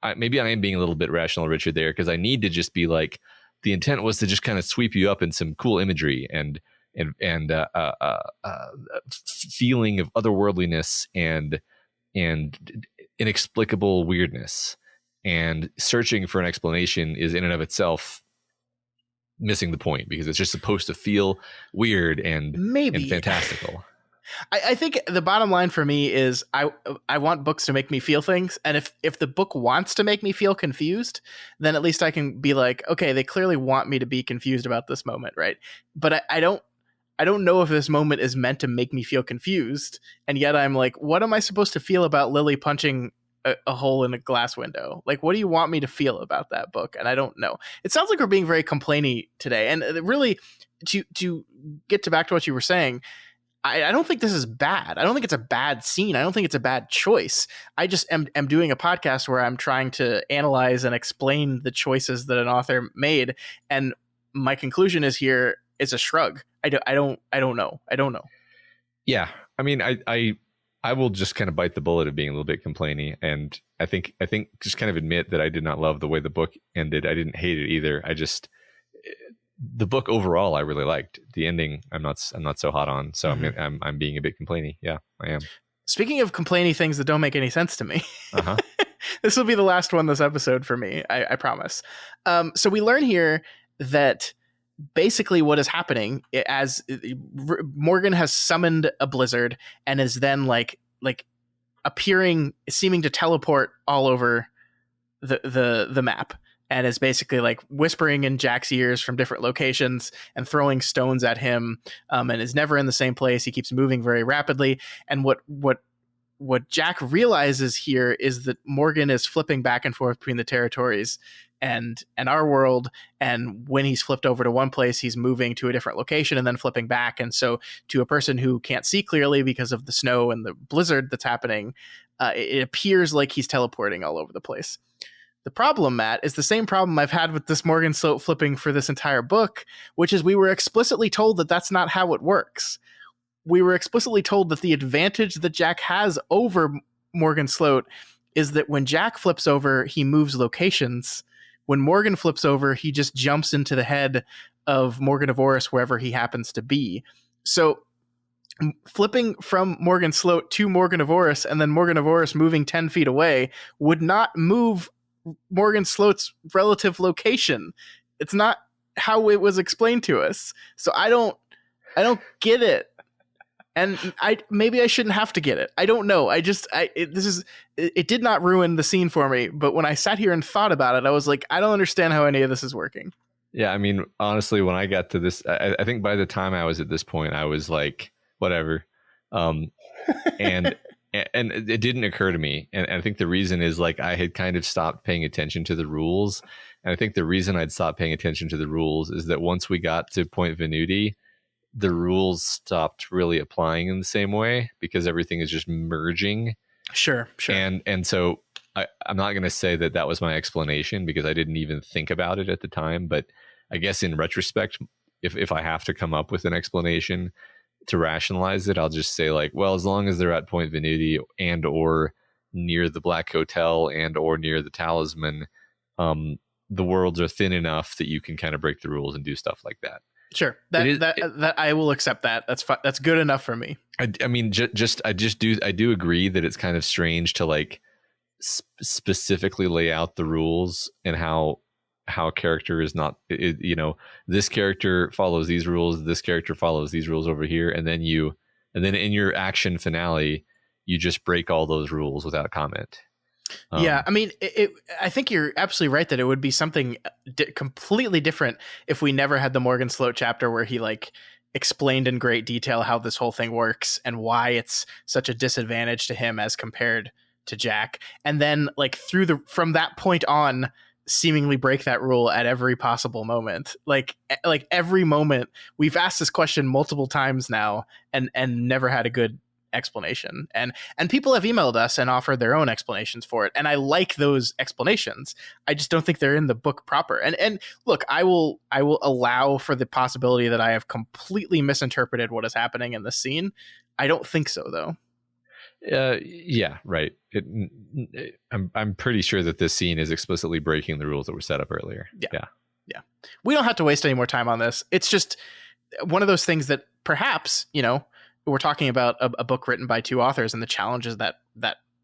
I am being a little bit Rational Richard there, because I need to just be like, the intent was to just kind of sweep you up in some cool imagery and feeling of otherworldliness and inexplicable weirdness, and searching for an explanation is in and of itself missing the point, because it's just supposed to feel weird and fantastical. I think the bottom line for me is I want books to make me feel things, and if the book wants to make me feel confused, then at least I can be like, okay, they clearly want me to be confused about this moment, right? But I don't know if this moment is meant to make me feel confused, and yet I'm like, what am I supposed to feel about Lily punching a hole in a glass window? Like, what do you want me to feel about that book? And I don't know. It sounds like we're being very complainy today, and really, to get back to what you were saying, I don't think this is bad. I don't think it's a bad scene. I don't think it's a bad choice. I just am doing a podcast where I'm trying to analyze and explain the choices that an author made, and my conclusion is here is a shrug. I don't know. Yeah, I mean, I will just kind of bite the bullet of being a little bit complainy, and I think just kind of admit that I did not love the way the book ended. I didn't hate it either. The book overall I really liked. The ending I'm not so hot on. So I'm being a bit complainy. Yeah, I am. Speaking of complainy things that don't make any sense to me, this will be the last one this episode for me. I promise. So we learn here that basically what is happening, as Morgan has summoned a blizzard and is then like appearing, seeming to teleport all over the map, and is basically like whispering in Jack's ears from different locations and throwing stones at him, and is never in the same place. He keeps moving very rapidly. And what Jack realizes here is that Morgan is flipping back and forth between the territories and our world. And when he's flipped over to one place, he's moving to a different location and then flipping back. And so to a person who can't see clearly because of the snow and the blizzard that's happening, it appears like he's teleporting all over the place. The problem, Matt, is the same problem I've had with this Morgan Sloat flipping for this entire book, which is we were explicitly told that that's not how it works. We were explicitly told that the advantage that Jack has over Morgan Sloat is that when Jack flips over, he moves locations. When Morgan flips over, he just jumps into the head of Morgan of Orris wherever he happens to be. So flipping from Morgan Sloat to Morgan of Orris and then Morgan of Orris moving 10 feet away would not move Morgan Sloat's relative location. It's not how it was explained to us. So I don't get it. And maybe I shouldn't have to get it. I don't know. It did not ruin the scene for me. But when I sat here and thought about it, I was like, I don't understand how any of this is working. Yeah, I mean, honestly, when I got to this, I think by the time I was at this point, I was like, whatever. And it didn't occur to me. And I think the reason is like I had kind of stopped paying attention to the rules. And I think the reason I'd stopped paying attention to the rules is that once we got to Point Venuti, the rules stopped really applying in the same way because everything is just merging. Sure. And so I'm not going to say that was my explanation because I didn't even think about it at the time. But I guess in retrospect, if I have to come up with an explanation to rationalize it, I'll just say like, well, as long as they're at Point Venuti and or near the Black Hotel and or near the Talisman, the worlds are thin enough that you can kind of break the rules and do stuff like that. Sure, that I will accept that. That's fine. That's good enough for me. I mean, I do agree that it's kind of strange to like specifically lay out the rules and how a character is not, this character follows these rules, this character follows these rules over here, and then in your action finale, you just break all those rules without comment. Yeah, I mean, I think you're absolutely right that it would be something completely different if we never had the Morgan Sloat chapter where he like explained in great detail how this whole thing works and why it's such a disadvantage to him as compared to Jack. And then like from that point on, seemingly break that rule at every possible moment. Like every moment. We've asked this question multiple times now and never had a good explanation. And people have emailed us and offered their own explanations for it. And I like those explanations. I just don't think they're in the book proper. And look, I will allow for the possibility that I have completely misinterpreted what is happening in this scene. I don't think so though. Yeah, right. I'm pretty sure that this scene is explicitly breaking the rules that were set up earlier. Yeah. We don't have to waste any more time on this. It's just one of those things that perhaps, we're talking about a book written by two authors and the challenges that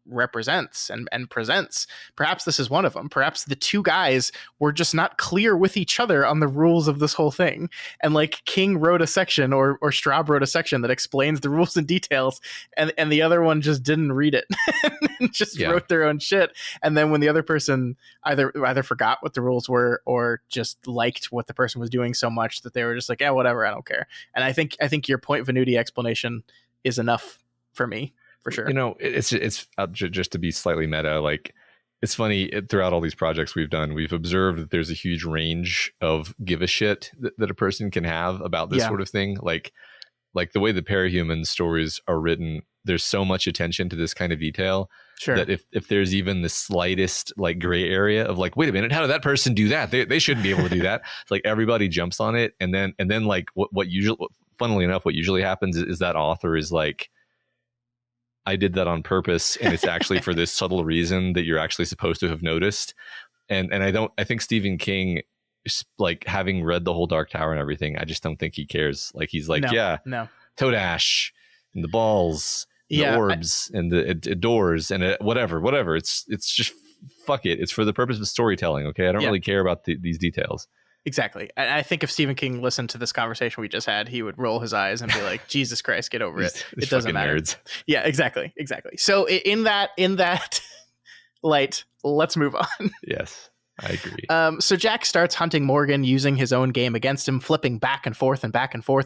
represents and presents. Perhaps this is one of them. Perhaps the two guys were just not clear with each other on the rules of this whole thing. And like King wrote a section or Straub wrote a section that explains the rules and details, and the other one just didn't read it and just wrote their own shit. And then when the other person either forgot what the rules were or just liked what the person was doing so much that they were just like, yeah, whatever, I don't care. And I think your Point Venuti explanation is enough for me. For sure. It's just to be slightly meta. Like, it's funny throughout all these projects we've done, we've observed that there's a huge range of give a shit that a person can have about this sort of thing. Like the way the Parahuman stories are written, there's so much attention to this kind of detail that if there's even the slightest like gray area of like, wait a minute, how did that person do that? They shouldn't be able to do that. It's like everybody jumps on it, and then like what usually, funnily enough, what usually happens is that author is like, I did that on purpose, and it's actually for this subtle reason that you're actually supposed to have noticed. And I think Stephen King, like having read the whole Dark Tower and everything, I just don't think he cares. Like he's like, no. Toad Ash and the balls, and the orbs and the doors and whatever. It's just fuck it. It's for the purpose of storytelling. Okay. I don't really care about these details. Exactly. I think if Stephen King listened to this conversation we just had, he would roll his eyes and be like, Jesus Christ, get over it. It doesn't matter. Nerds. Yeah, exactly. So in that light, let's move on. Yes, I agree. So Jack starts hunting Morgan using his own game against him, flipping back and forth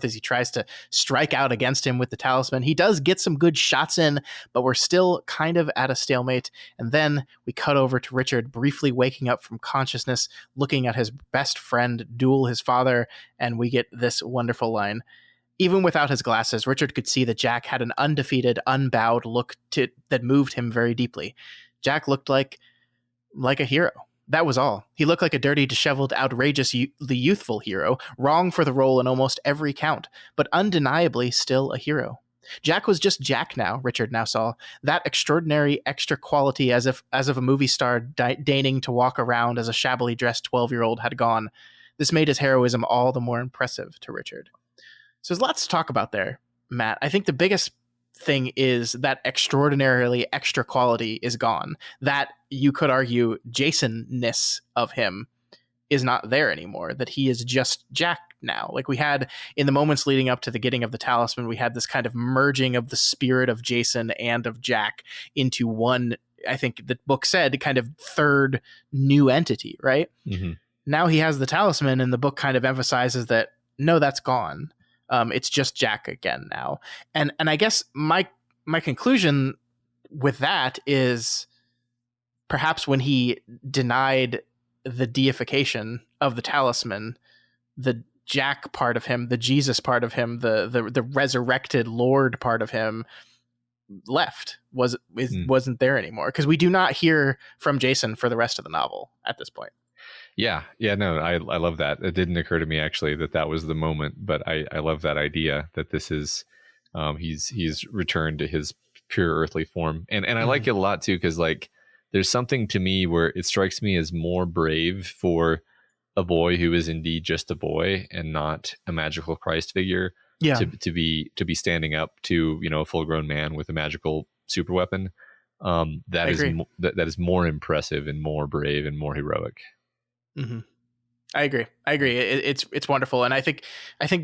as he tries to strike out against him with the talisman. He does get some good shots in, but we're still kind of at a stalemate. And then we cut over to Richard briefly waking up from consciousness, looking at his best friend duel his father, and we get this wonderful line. Even without his glasses, Richard could see that Jack had an undefeated, unbowed look that moved him very deeply. Jack looked like a hero. That was all. He looked like a dirty, disheveled, outrageously youthful hero, wrong for the role in almost every count, but undeniably still a hero. Jack was just Jack now, Richard now saw. That extraordinary extra quality as of a movie star deigning to walk around as a shabbily dressed 12-year-old had gone. This made his heroism all the more impressive to Richard. So there's lots to talk about there, Matt. I think the biggest thing is that extraordinarily extra quality is gone. That, you could argue, Jason-ness of him is not there anymore, that he is just Jack now. Like we had in the moments leading up to the getting of the talisman, we had this kind of merging of the spirit of Jason and of Jack into one, I think the book said, kind of third new entity, right? Mm-hmm. Now he has the talisman, and the book kind of emphasizes that, no, that's gone. It's just Jack again now. And I guess my conclusion with that is perhaps when he denied the deification of the talisman, the Jack part of him, the Jesus part of him, the resurrected Lord part of him left, wasn't there anymore, because we do not hear from Jason for the rest of the novel at this point. No, I love that. It didn't occur to me actually that was the moment, but I love that idea that this is he's returned to his pure earthly form, and I like it a lot too, because like there's something to me where it strikes me as more brave for a boy who is indeed just a boy and not a magical Christ figure, to be standing up to, you know, a full grown man with a magical super weapon. That is more impressive and more brave and more heroic. Mm-hmm. I agree. It's wonderful, and I think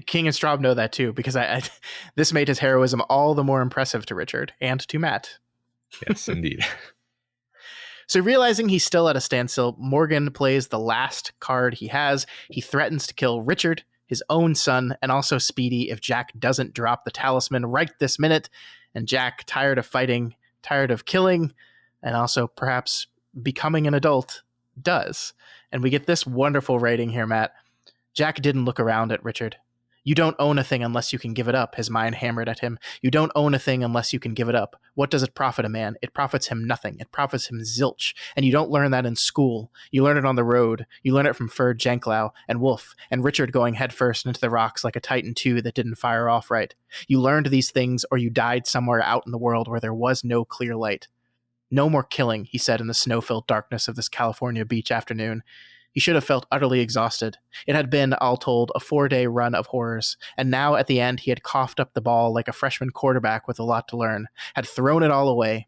King and Straub know that too, because this made his heroism all the more impressive to Richard and to Matt. Yes, indeed. So realizing he's still at a standstill, Morgan plays the last card he has. He threatens to kill Richard, his own son, and also Speedy if Jack doesn't drop the talisman right this minute. And Jack, tired of fighting, tired of killing, and also perhaps becoming an adult, does. And we get this wonderful writing here, Matt. Jack didn't look around at Richard. You don't own a thing unless you can give it up, his mind hammered at him. You don't own a thing unless you can give it up. What does it profit a man? It profits him nothing. It profits him zilch. And you don't learn that in school. You learn it on the road. You learn it from Ferd Janklow and Wolf and Richard going headfirst into the rocks like a Titan II that didn't fire off right. You learned these things, or you died somewhere out in the world where there was no clear light. No more killing, he said in the snow-filled darkness of this California beach afternoon. He should have felt utterly exhausted. It had been, all told, a 4-day run of horrors, and now at the end he had coughed up the ball like a freshman quarterback with a lot to learn, had thrown it all away.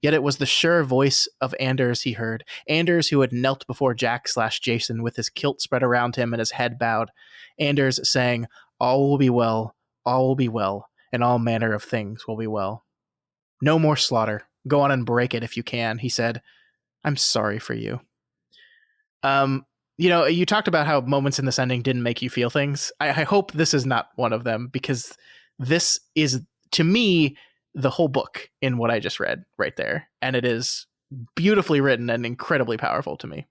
Yet it was the sure voice of Anders he heard, Anders who had knelt before Jack/Jason with his kilt spread around him and his head bowed. Anders saying, all will be well, and all manner of things will be well. No more slaughter. Go on and break it if you can, he said. I'm sorry for you. You know, you talked about how moments in this ending didn't make you feel things. I hope this is not one of them, because this is, to me, the whole book in what I just read right there. And it is beautifully written and incredibly powerful to me.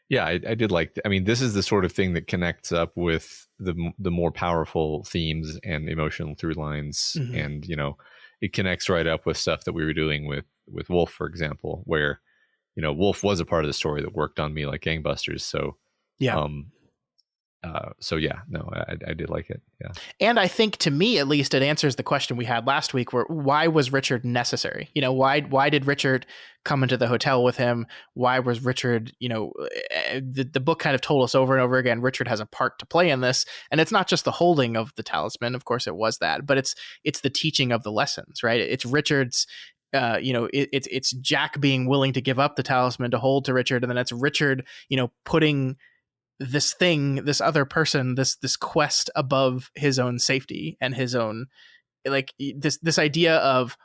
Yeah, I did like, I mean, this is the sort of thing that connects up with the more powerful themes and emotional through lines. Mm-hmm. And, you know, it connects right up with stuff that we were doing with Wolf, for example, where, you know, Wolf was a part of the story that worked on me like gangbusters. So, yeah. I did like it. Yeah. And I think, to me, at least, it answers the question we had last week, where why was Richard necessary? You know, why did Richard come into the hotel with him? Why was Richard, you know, the book kind of told us over and over again, Richard has a part to play in this. And it's not just the holding of the talisman. Of course it was that, but it's the teaching of the lessons, right? It's Richard's, it's Jack being willing to give up the talisman to hold to Richard. And then it's Richard, you know, putting this thing, this other person, this quest above his own safety and his own, like, this idea of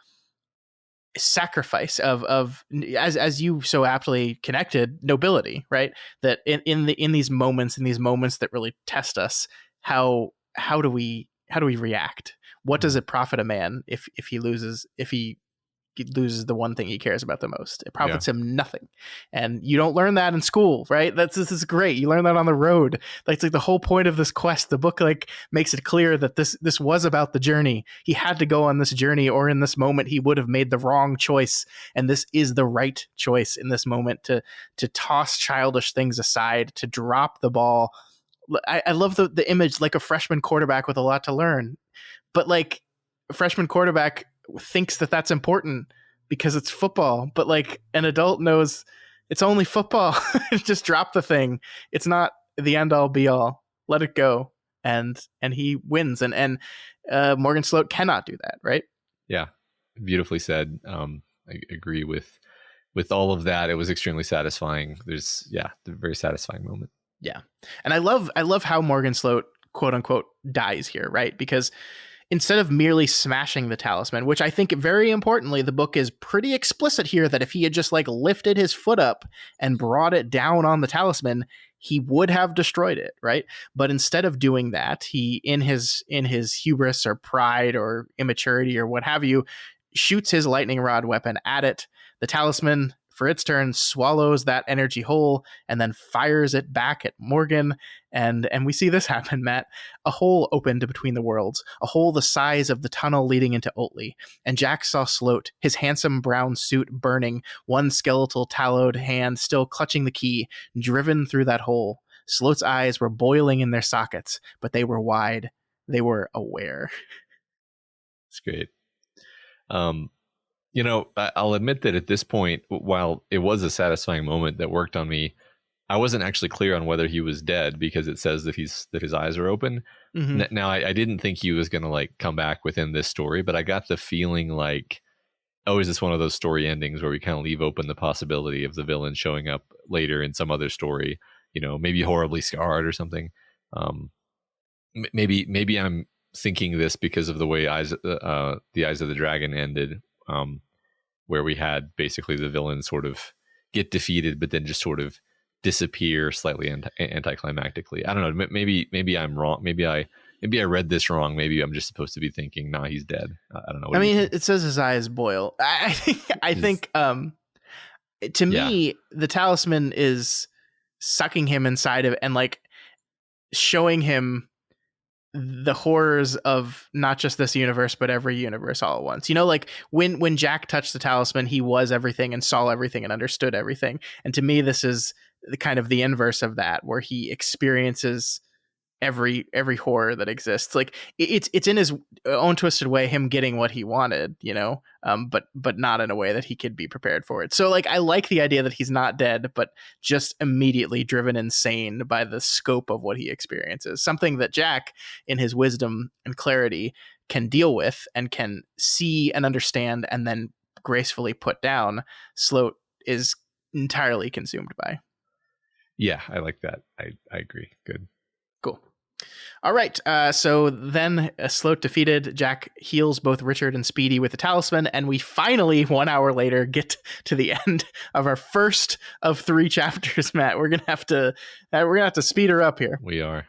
sacrifice, of as you so aptly connected, nobility, right? That in these moments that really test us, how do we react? What does it profit a man if he loses the one thing he cares about the most? It profits him nothing. And you don't learn that in school, right? This is great. You learn that on the road. It's like the whole point of this quest. The book like makes it clear that this was about the journey. He had to go on this journey, or in this moment he would have made the wrong choice. And this is the right choice in this moment, to toss childish things aside, to drop the ball. I love the image, like a freshman quarterback with a lot to learn. But like, freshman quarterback thinks that that's important because it's football, but like an adult knows it's only football. Just drop the thing. It's not the end all be all. Let it go. And he wins. And Morgan Sloat cannot do that, right? Yeah, beautifully said. I agree with all of that. It was extremely satisfying. There's a very satisfying moment. Yeah. And I love how Morgan Sloat, quote unquote, dies here, right? Because instead of merely smashing the talisman, which I think very importantly, the book is pretty explicit here that if he had just like lifted his foot up and brought it down on the talisman, he would have destroyed it, right? But instead of doing that, he, in his hubris or pride or immaturity or what have you, shoots his lightning rod weapon at it. The talisman, for its turn, swallows that energy whole and then fires it back at Morgan. And we see this happen, Matt. A hole opened between the worlds, a hole the size of the tunnel leading into Oatley. And Jack saw Sloat, his handsome brown suit burning, one skeletal tallowed hand still clutching the key, driven through that hole. Sloat's eyes were boiling in their sockets, but they were wide. They were aware. It's great. I'll admit that at this point, while it was a satisfying moment that worked on me, I wasn't actually clear on whether he was dead because it says that his eyes are open. Mm-hmm. Now, I didn't think he was going to like come back within this story, but I got the feeling like, oh, is this one of those story endings where we kind of leave open the possibility of the villain showing up later in some other story, maybe horribly scarred or something. Maybe I'm thinking this because of the way the Eyes of the Dragon ended, where we had basically the villain sort of get defeated, but then just sort of disappear slightly anticlimactically. I don't know. Maybe I'm wrong. Maybe I read this wrong. Maybe I'm just supposed to be thinking, nah, he's dead. I don't know. I mean, it says his eyes boil. I think to me, the talisman is sucking him inside of and like showing him the horrors of not just this universe, but every universe all at once. Like when Jack touched the talisman, he was everything and saw everything and understood everything. And to me, this is the kind of the inverse of that, where he experiences every horror that exists. Like it's in his own twisted way, him getting what he wanted, but not in a way that he could be prepared for it. So like, I like the idea that he's not dead, but just immediately driven insane by the scope of what he experiences. Something that Jack, in his wisdom and clarity, can deal with and can see and understand and then gracefully put down. Sloat is entirely consumed by. Yeah, I like that. I agree. Good. Cool. All right, so then Sloat defeated, Jack heals both Richard and Speedy with the talisman, and we finally, 1 hour later, get to the end of our first of 3 chapters. Matt, we're gonna have to speed her up here. We are.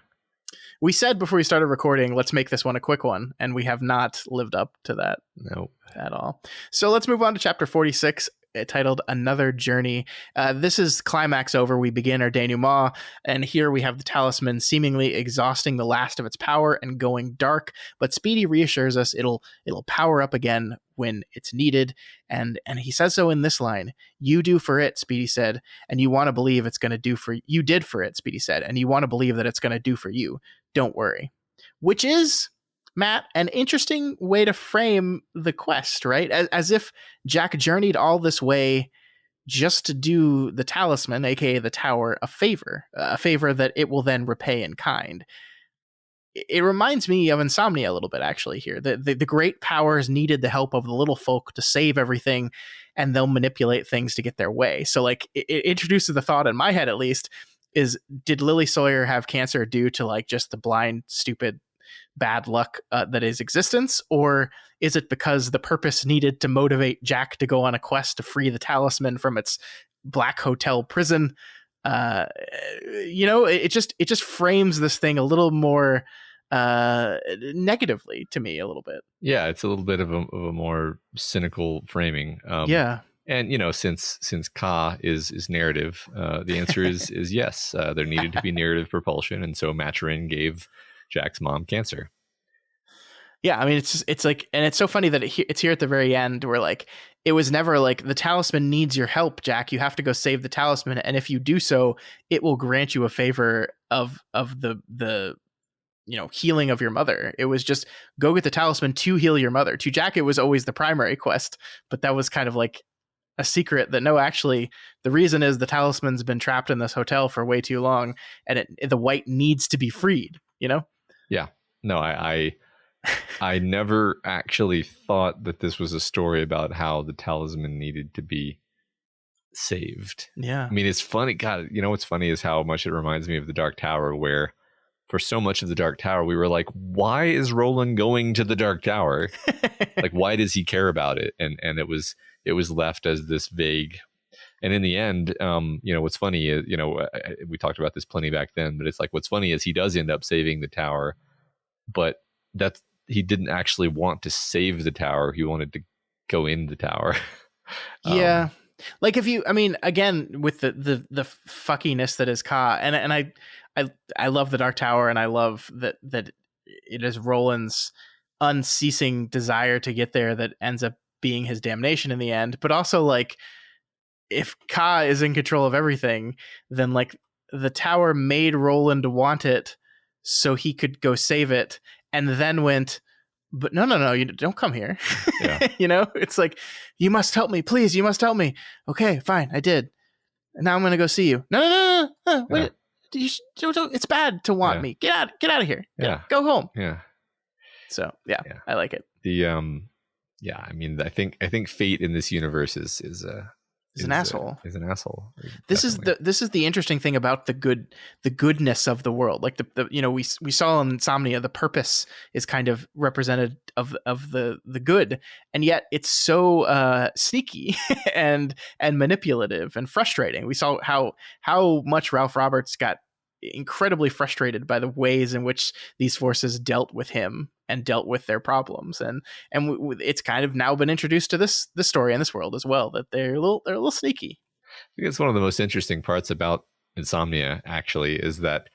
We said before we started recording, let's make this one a quick one, and we have not lived up to that. Nope. At all. So let's move on to chapter 46. Titled Another Journey. This is climax over. We begin our denouement, and here we have the talisman seemingly exhausting the last of its power and going dark, but Speedy reassures us it'll power up again when it's needed, and he says so in this line: "You do for it," Speedy said, "and you want to believe it's going to do for you did for it," Speedy said, "and you want to believe that it's going to do for you. Don't worry." Which is, Matt, an interesting way to frame the quest, right? As if Jack journeyed all this way just to do the talisman, aka the tower, a favor that it will then repay in kind. It reminds me of Insomnia a little bit, actually, here. The great powers needed the help of the little folk to save everything, and they'll manipulate things to get their way. So, like, it introduces the thought in my head, at least, is, did Lily Sawyer have cancer due to, like, just the blind, stupid bad luck that is existence, or is it because the purpose needed to motivate Jack to go on a quest to free the talisman from its black hotel prison? It just frames this thing a little more negatively to me, a little bit. Yeah, it's a little bit of a more cynical framing. And since Ka is narrative, the answer is yes. There needed to be narrative propulsion, and so Maturin gave Jack's mom cancer. Yeah, I mean, it's like, and it's so funny that it's here at the very end where, like, it was never like, the talisman needs your help, Jack. You have to go save the talisman, and if you do so, it will grant you a favor of the healing of your mother. It was just go get the talisman to heal your mother. To Jack, it was always the primary quest, but that was kind of like a secret that no, actually, the reason is the talisman's been trapped in this hotel for way too long, and the white needs to be freed. Yeah. No, I never actually thought that this was a story about how the talisman needed to be saved. Yeah. I mean, it's funny. God, what's funny is how much it reminds me of the Dark Tower, where for so much of the Dark Tower, we were like, why is Roland going to the Dark Tower? Like, why does he care about it? And it was left as this vague. And in the end, what's funny is, we talked about this plenty back then, but it's like, what's funny is he does end up saving the tower, but he didn't actually want to save the tower. He wanted to go in the tower. Yeah. Like again, with the fuckiness that is Ka, and I love the Dark Tower, and I love that it is Roland's unceasing desire to get there that ends up being his damnation in the end. But also, like, if Ka is in control of everything, then like the tower made Roland want it so he could go save it, and then went, but no, you don't come here. Yeah. It's like, you must help me, please. You must help me. Okay, fine, I did. And now I'm gonna go see you. No. Wait, it's bad to want me. Get out of here. Yeah. Go home. Yeah. So I like it. I mean, I think fate in this universe is an asshole. Is an asshole. This is the interesting thing about the goodness of the world. Like we saw in Insomnia, the purpose is kind of represented of the good, and yet it's so sneaky and manipulative and frustrating. We saw how much Ralph Roberts got incredibly frustrated by the ways in which these forces dealt with him and dealt with their problems, and it's kind of now been introduced to this story in this world as well, that they're a little sneaky. I think it's one of the most interesting parts about Insomnia, actually, is that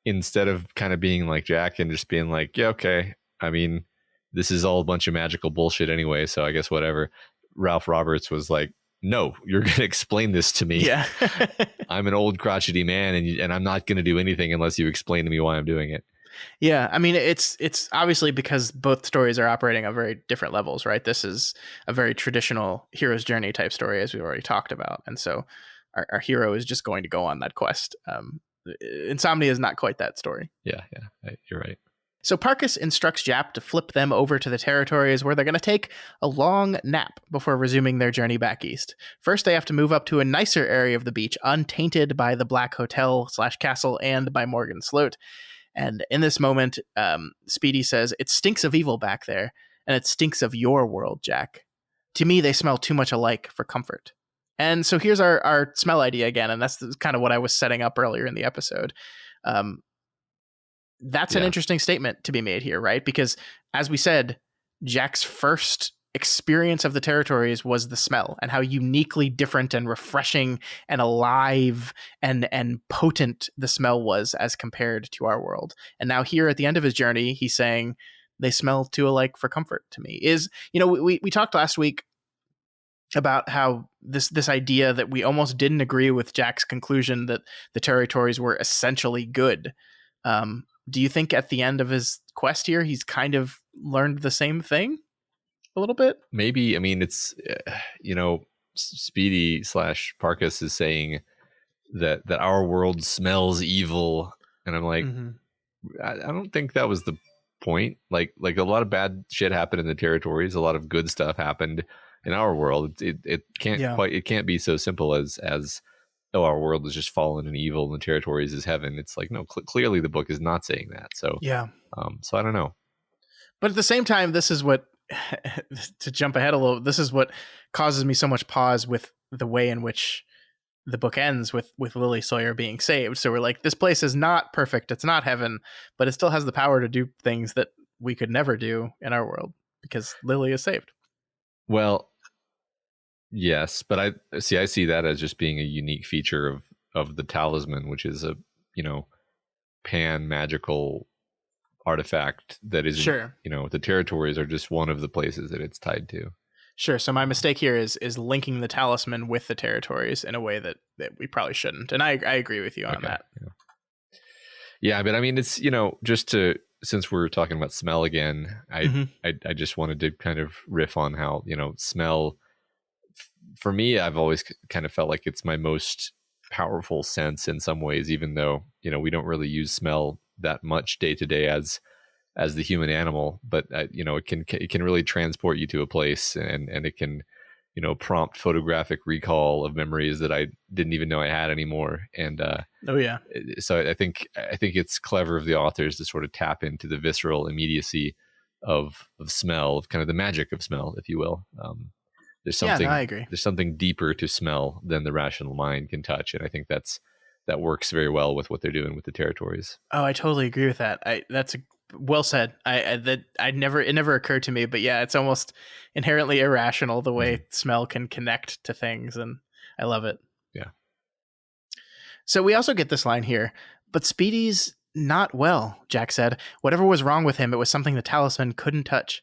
instead of kind of being like Jack and just being like, yeah, okay, I mean, this is all a bunch of magical bullshit anyway, so I guess whatever, Ralph Roberts was like, no, you're going to explain this to me. Yeah. I'm an old crotchety man, and I'm not going to do anything unless you explain to me why I'm doing it. Yeah, I mean, it's obviously because both stories are operating on very different levels, right? This is a very traditional hero's journey type story, as we've already talked about, and so our hero is just going to go on that quest. Insomnia is not quite that story. Yeah, you're right. So Parkas instructs Jap to flip them over to the territories where they're going to take a long nap before resuming their journey back east. First, they have to move up to a nicer area of the beach, untainted by the Black Hotel/castle and by Morgan Sloat. And in this moment, Speedy says, "It stinks of evil back there, and it stinks of your world, Jack. To me, they smell too much alike for comfort." And so here's our smell idea again, and that's kind of what I was setting up earlier in the episode. That's an interesting statement to be made here, right? Because as we said, Jack's first experience of the territories was the smell, and how uniquely different and refreshing and alive and potent the smell was as compared to our world. And now here at the end of his journey, he's saying they smell too alike for comfort to me. We talked last week about how this idea that we almost didn't agree with Jack's conclusion that the territories were essentially good. Do you think at the end of his quest here, he's kind of learned the same thing a little bit? Maybe. I mean, it's, Speedy / Parkas is saying that our world smells evil. And I'm like, I don't think that was the point. Like a lot of bad shit happened in the territories. A lot of good stuff happened in our world. It can't be so simple as our world is just fallen and evil and the territories is heaven. It's like, no, clearly the book is not saying that. So so I don't know. But at the same time, this is what, to jump ahead a little, this is what causes me so much pause with the way in which the book ends with Lily Sawyer being saved. So we're like, this place is not perfect, it's not heaven, but it still has the power to do things that we could never do in our world because Lily is saved. Well, yes, but I see that as just being a unique feature of the Talisman, which is a pan magical artifact that is the territories are just one of the places that it's tied to. Sure. So my mistake here is linking the Talisman with the territories in a way that we probably shouldn't, and I agree with you on that. Yeah, but I mean, it's just to since we're talking about smell again, I just wanted to kind of riff on how, smell, for me, I've always kind of felt like it's my most powerful sense in some ways, even though, we don't really use smell that much day to day as the human animal, but it can really transport you to a place, and it can, prompt photographic recall of memories that I didn't even know I had anymore. And oh yeah, so I think it's clever of the authors to sort of tap into the visceral immediacy of smell, of kind of the magic of smell, if you will. There's something, I agree. There's something deeper to smell than the rational mind can touch, and I think that works very well with what they're doing with the territories. Oh, I totally agree with that. That's well said. It never occurred to me, but yeah, it's almost inherently irrational the way smell can connect to things, and I love it. Yeah. So we also get this line here, but Speedy's not well, Jack said. Whatever was wrong with him, it was something the Talisman couldn't touch.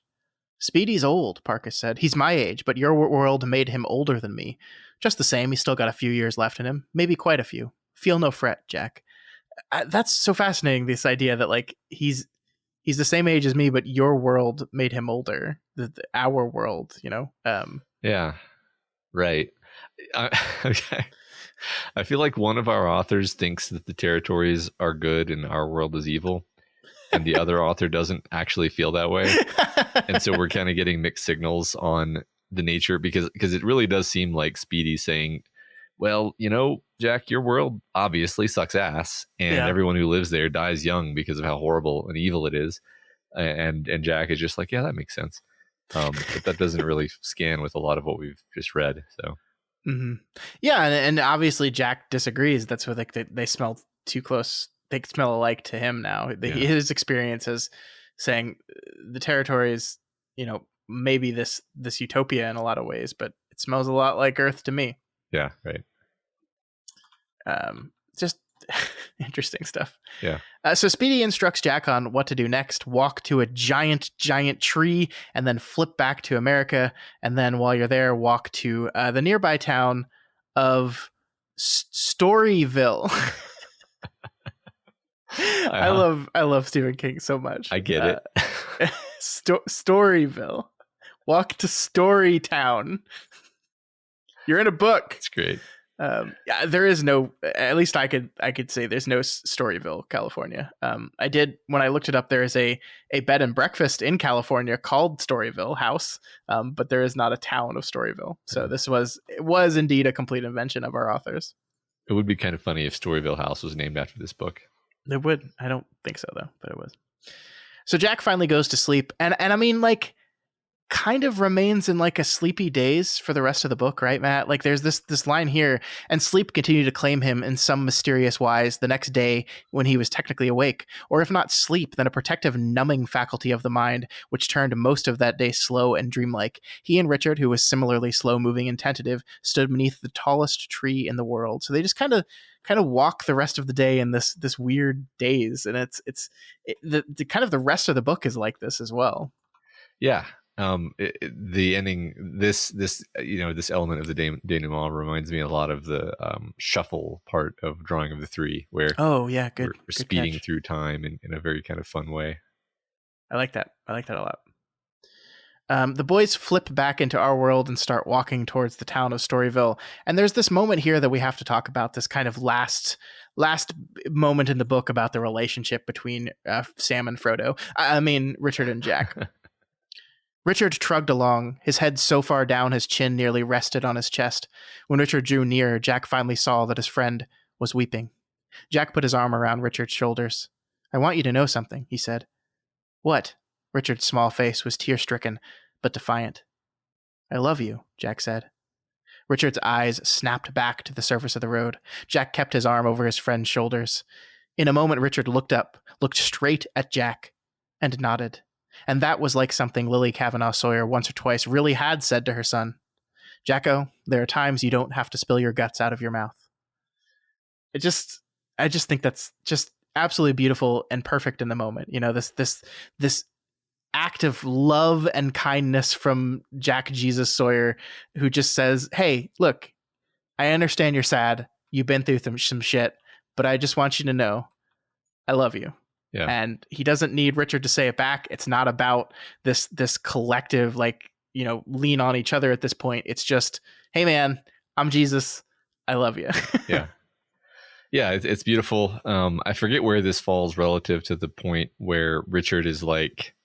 Speedy's old, Parkus said. He's my age, but your world made him older than me. Just the same, he's still got a few years left in him. Maybe quite a few. Feel no fret, Jack. That's so fascinating, this idea that, like, he's the same age as me, but your world made him older. Our world, Yeah, right. Okay. I feel like one of our authors thinks that the territories are good and our world is evil, and the other author doesn't actually feel that way. And so we're kind of getting mixed signals on the nature, because it really does seem like Speedy saying, well, Jack, your world obviously sucks ass, and everyone who lives there dies young because of how horrible and evil it is. And Jack is just like, yeah, that makes sense. But that doesn't really scan with a lot of what we've just read. So, yeah, and obviously Jack disagrees. That's what they smell too close. They smell alike to him now. His experience is saying the territory is, maybe this utopia in a lot of ways, but it smells a lot like Earth to me. Yeah, right. Just interesting stuff. Yeah. So Speedy instructs Jack on what to do next. Walk to a giant tree and then flip back to America. And then while you're there, walk to the nearby town of Storyville. I love Stephen King so much. I get it. Storyville. Walk to Storytown. You're in a book. It's great. There is no, at least I could say there's no Storyville, California. I did, when I looked it up, there is a bed and breakfast in California called Storyville House, but there is not a town of Storyville. So it was indeed a complete invention of our authors. It would be kind of funny if Storyville House was named after this book. It would. I don't think so though, but it was. So Jack finally goes to sleep, and I mean, like, kind of remains in like a sleepy daze for the rest of the book, right, Matt? Like, there's this line here, and sleep continued to claim him in some mysterious wise the next day when he was technically awake, or if not sleep, then a protective numbing faculty of the mind which turned most of that day slow and dreamlike. He and Richard, who was similarly slow moving and tentative, stood beneath the tallest tree in the world. So they just kind of walk the rest of the day in this weird daze, and it's the kind of the rest of the book is like this as well. Yeah. The ending, this element of the denouement reminds me a lot of the shuffle part of Drawing of the Three, where we're speeding catch. through time in a very kind of fun way. I like that a lot. The boys flip back into our world and start walking towards the town of Storyville. And there's this moment here that we have to talk about, this kind of last moment in the book about the relationship between Sam and Frodo. I mean, Richard and Jack. Richard trudged along, his head so far down his chin nearly rested on his chest. When Richard drew near, Jack finally saw that his friend was weeping. Jack put his arm around Richard's shoulders. "I want you to know something," he said. "What?" Richard's small face was tear-stricken, but defiant. "I love you," Jack said. Richard's eyes snapped back to the surface of the road. Jack kept his arm over his friend's shoulders. In a moment, Richard looked up, looked straight at Jack, and nodded. And that was like something Lily Kavanaugh Sawyer once or twice really had said to her son. "Jacko, there are times you don't have to spill your guts out of your mouth." I just think that's just absolutely beautiful and perfect in the moment. This act of love and kindness from Jack Jesus Sawyer, who just says, "Hey, look, I understand you're sad. You've been through some shit, but I just want you to know I love you." Yeah. And he doesn't need Richard to say it back. It's not about this collective, like, lean on each other at this point. It's just, hey man, I'm Jesus. I love you. Yeah. Yeah, it's beautiful. I forget where this falls relative to the point where Richard is like,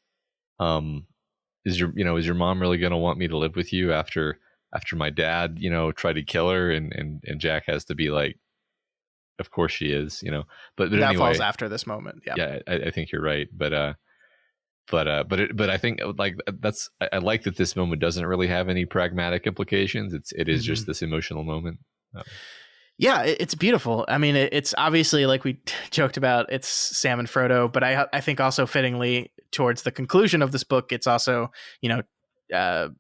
is your mom really going to want me to live with you after my dad, tried to kill her, and Jack has to be like, of course she is, but that anyway, falls after this moment. Yeah. I think you're right. But I think like I like that this moment doesn't really have any pragmatic implications. It is just this emotional moment. Yeah, it's beautiful. I mean, it's obviously, like we joked about, it's Sam and Frodo, but I think also fittingly towards the conclusion of this book, it's also, Huck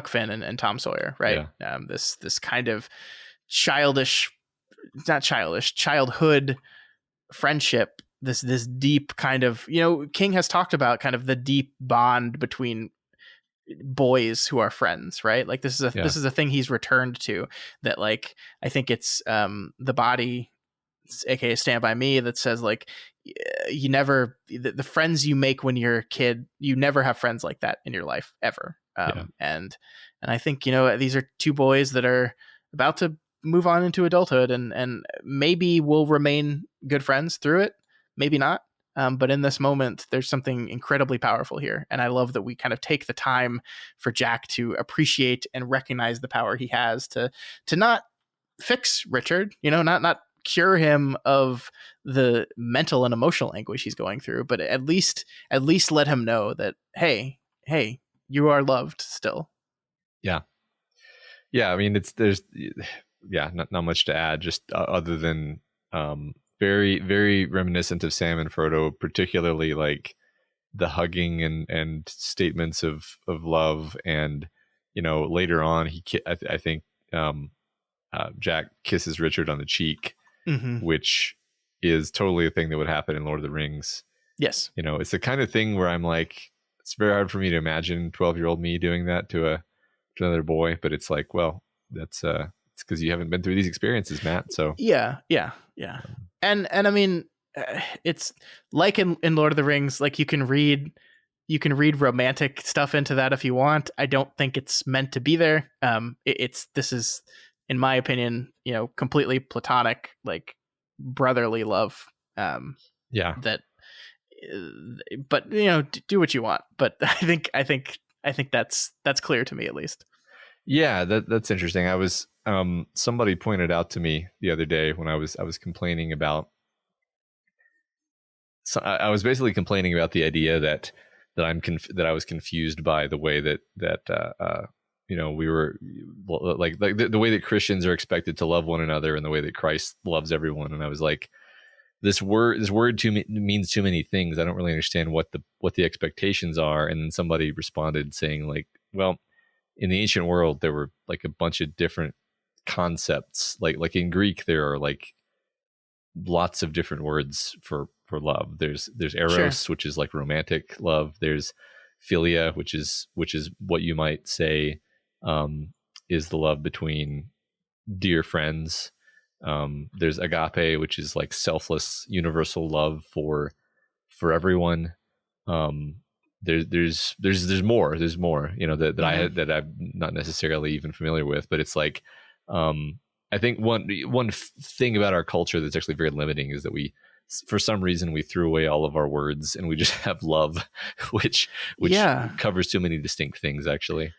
Finn and Tom Sawyer, right? Yeah. This kind of childhood friendship, this deep kind of, King has talked about kind of the deep bond between boys who are friends, right? Like this is a thing he's returned to, that like I think it's the body, aka Stand By Me, that says like you never, the friends you make when you're a kid, you never have friends like that in your life ever. And I think these are two boys that are about to move on into adulthood, and maybe will remain good friends through it, maybe not. But in this moment, there's something incredibly powerful here. And I love that we kind of take the time for Jack to appreciate and recognize the power he has to not fix Richard, not cure him of the mental and emotional anguish he's going through, but at least let him know that, hey, you are loved still. Yeah. Yeah. I mean, there's not much to add, just other than, very, very reminiscent of Sam and Frodo, particularly like the hugging and statements of love. And, later on, I think Jack kisses Richard on the cheek, which is totally a thing that would happen in Lord of the Rings. Yes. It's the kind of thing where I'm like, it's very hard for me to imagine 12-year-old me doing that to another boy, but it's like, well, it's because you haven't been through these experiences, Matt. So yeah. And I mean, it's like in Lord of the Rings, like you can read romantic stuff into that if you want. I don't think it's meant to be there. This is, in my opinion, completely platonic, like brotherly love. That, but do what you want. But I think that's clear to me, at least. Yeah, that's interesting. I was somebody pointed out to me the other day when I was complaining about. So I was basically complaining about the idea that I was confused by the way that we were like the way that Christians are expected to love one another and the way that Christ loves everyone. And I was like, this word means too many things. I don't really understand what the expectations are. And then somebody responded saying like, well, in the ancient world, there were like a bunch of different concepts. Like in Greek, there are like lots of different words for love. There's eros, sure, which is like romantic love. There's philia, which is what you might say is the love between dear friends. There's agape, which is like selfless, universal love for everyone. There's more that I'm not necessarily even familiar with, but it's like I think one thing about our culture that's actually very limiting is that we, for some reason, we threw away all of our words and we just have love, which covers too many distinct things. Actually,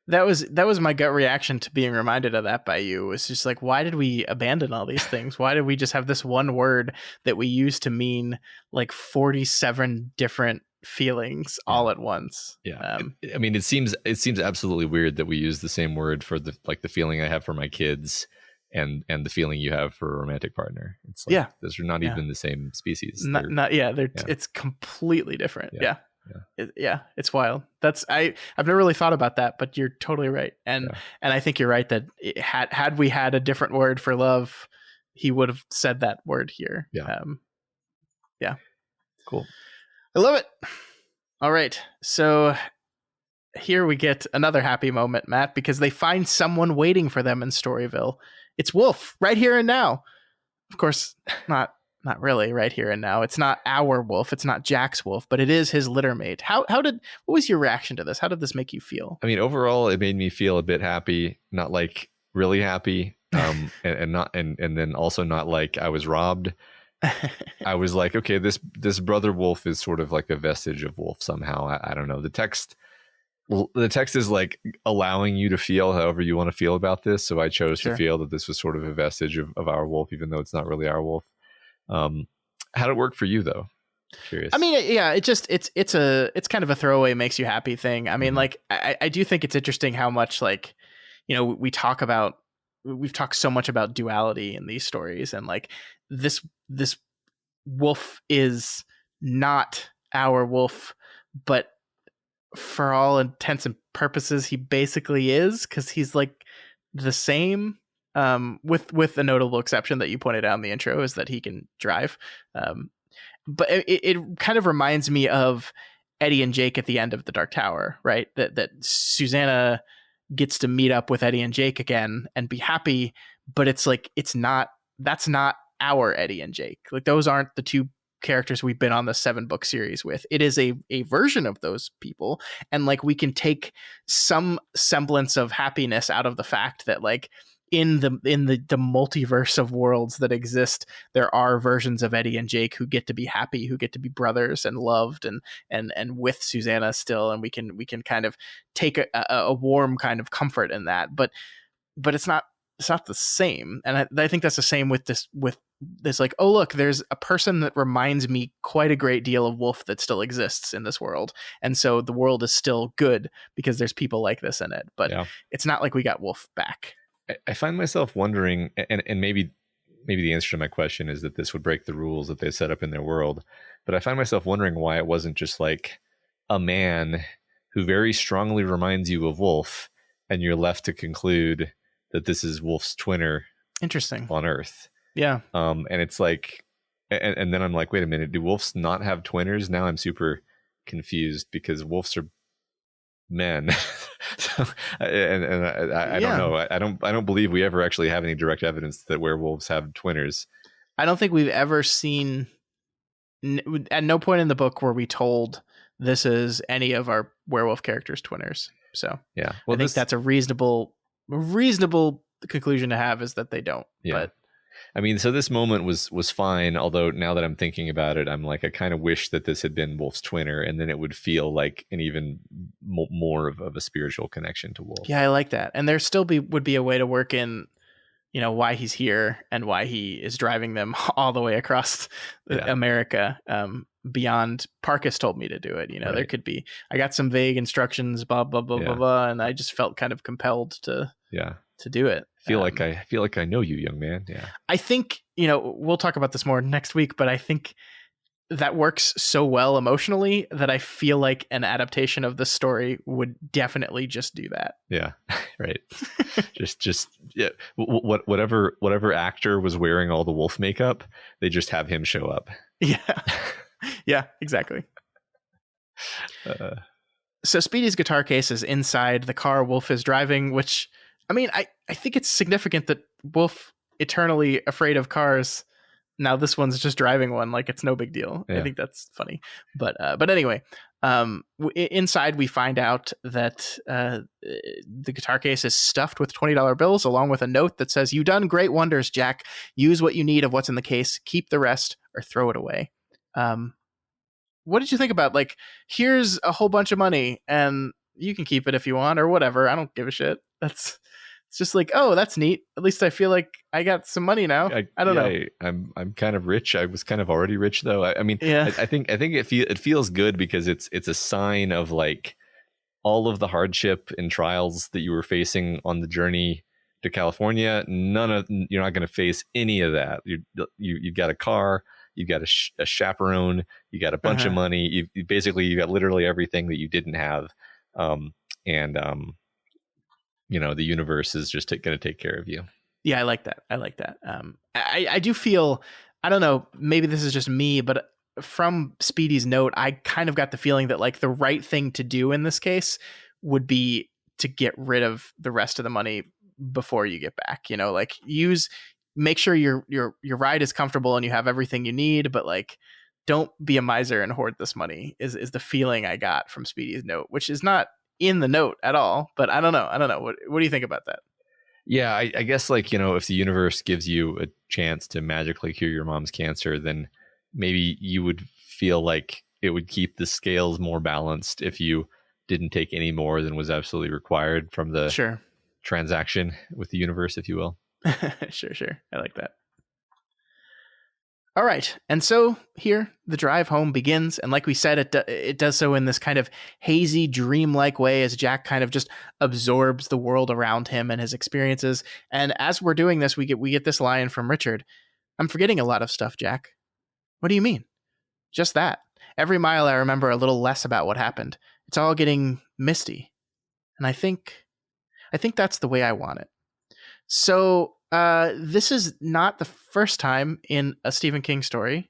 that was my gut reaction to being reminded of that by you. It's just like, why did we abandon all these things? Why did we just have this one word that we use to mean like 47 different feelings all at once? Yeah. I mean, it seems absolutely weird that we use the same word for the feeling I have for my kids and the feeling you have for a romantic partner. It's like, those are not even the same species. It's completely different. It's wild. I've never really thought about that, but you're totally right. And I think you're right that had we had a different word for love, he would have said that word here. Cool. I love it. All right. So here we get another happy moment, Matt, because they find someone waiting for them in Storyville. It's Wolf right here and now. Of course, not not really right here and now. It's not our wolf. It's not Jack's wolf, but it is his littermate. What was your reaction to this? How did this make you feel? I mean, overall, it made me feel a bit happy, not like really happy, and then also not like I was robbed. I was like, okay, this brother wolf is sort of like a vestige of wolf somehow. I don't know. The text is like allowing you to feel however you want to feel about this. So I chose to feel that this was sort of a vestige of our wolf, even though it's not really our wolf. How did it work for you though? Curious. I mean, yeah, it's kind of a throwaway makes you happy thing. I mean, like I do think it's interesting how much like, we've talked so much about duality in these stories, and like this wolf is not our wolf, but for all intents and purposes, he basically is, because he's like the same, with a notable exception that you pointed out in the intro, is that he can drive. But it kind of reminds me of Eddie and Jake at the end of The Dark Tower, right? That Susanna gets to meet up with Eddie and Jake again and be happy, but it's like, that's not our Eddie and Jake. Like, those aren't the two characters we've been on the 7-book series with. It is a version of those people, and like we can take some semblance of happiness out of the fact that like in the multiverse of worlds that exist, there are versions of Eddie and Jake who get to be happy, who get to be brothers and loved and with Susanna still, and we can kind of take a warm kind of comfort in that, but it's not the same. And I think that's the same with this like, oh look, there's a person that reminds me quite a great deal of Wolf that still exists in this world, and so the world is still good because there's people like this in it. But It's not like we got Wolf back. I find myself wondering, and maybe the answer to my question is that this would break the rules that they set up in their world, but I find myself wondering why it wasn't just like a man who very strongly reminds you of Wolf, and you're left to conclude that this is Wolf's twinner. Interesting. On Earth. Yeah. And it's like, and then I'm like, wait a minute, do wolves not have twinners? Now I'm super confused because wolves are men. So, I don't know. I don't believe we ever actually have any direct evidence that werewolves have twinners. I don't think we've ever seen, at no point in the book were we told this is any of our werewolf characters' twinners. So yeah, well, I think that's a reasonable conclusion to have, is that they don't. Yeah. But I mean, so this moment was fine, although now that I'm thinking about it, I'm like, I kind of wish that this had been Wolf's twinner, and then it would feel like an even more of a spiritual connection to Wolf. Yeah, I like that. And there still would be a way to work in, why he's here and why he is driving them all the way across America, beyond Parkus told me to do it. Right. There could be, I got some vague instructions, blah, blah, blah, blah, blah, and I just felt kind of compelled to do it. I feel like I know you, young man. Yeah. I think, we'll talk about this more next week, but I think that works so well emotionally that I feel like an adaptation of the story would definitely just do that. Yeah. Right. just yeah. Whatever actor was wearing all the wolf makeup, they just have him show up. Yeah. Yeah, exactly. So Speedy's guitar case is inside the car Wolf is driving, which, I mean, I think it's significant that Wolf, eternally afraid of cars, now this one's just driving one like it's no big deal. Yeah. I think that's funny. But anyway, inside we find out that the guitar case is stuffed with $20 bills, along with a note that says, "You done great wonders, Jack. Use what you need of what's in the case. Keep the rest or throw it away." What did you think about, like, here's a whole bunch of money and you can keep it if you want or whatever. I don't give a shit. It's just like, oh, that's neat. At least I feel like I got some money now. I don't know. I'm kind of rich. I was kind of already rich though. I mean, yeah. I think it feels good because it's a sign of like all of the hardship and trials that you were facing on the journey to California. You're not going to face any of that. You've got a car. You got a chaperone, you got a bunch of money. You basically got literally everything that you didn't have. The universe is just going to take care of you. Yeah, I like that. I do feel, I don't know, maybe this is just me, but from Speedy's note, I kind of got the feeling that like the right thing to do in this case would be to get rid of the rest of the money before you get back, like use make sure your ride is comfortable and you have everything you need, but like don't be a miser and hoard this money is the feeling I got from Speedy's note, which is not in the note at all. But I don't know. What do you think about that? Yeah, I guess like, if the universe gives you a chance to magically cure your mom's cancer, then maybe you would feel like it would keep the scales more balanced if you didn't take any more than was absolutely required from the Sure. transaction with the universe, if you will. Sure. I like that. All right. And so here the drive home begins. And like we said, it does so in this kind of hazy, dreamlike way as Jack kind of just absorbs the world around him and his experiences. And as we're doing this, we get this line from Richard. I'm forgetting a lot of stuff, Jack. What do you mean? Just that. Every mile I remember a little less about what happened. It's all getting misty. And I think that's the way I want it. So this is not the first time in a Stephen King story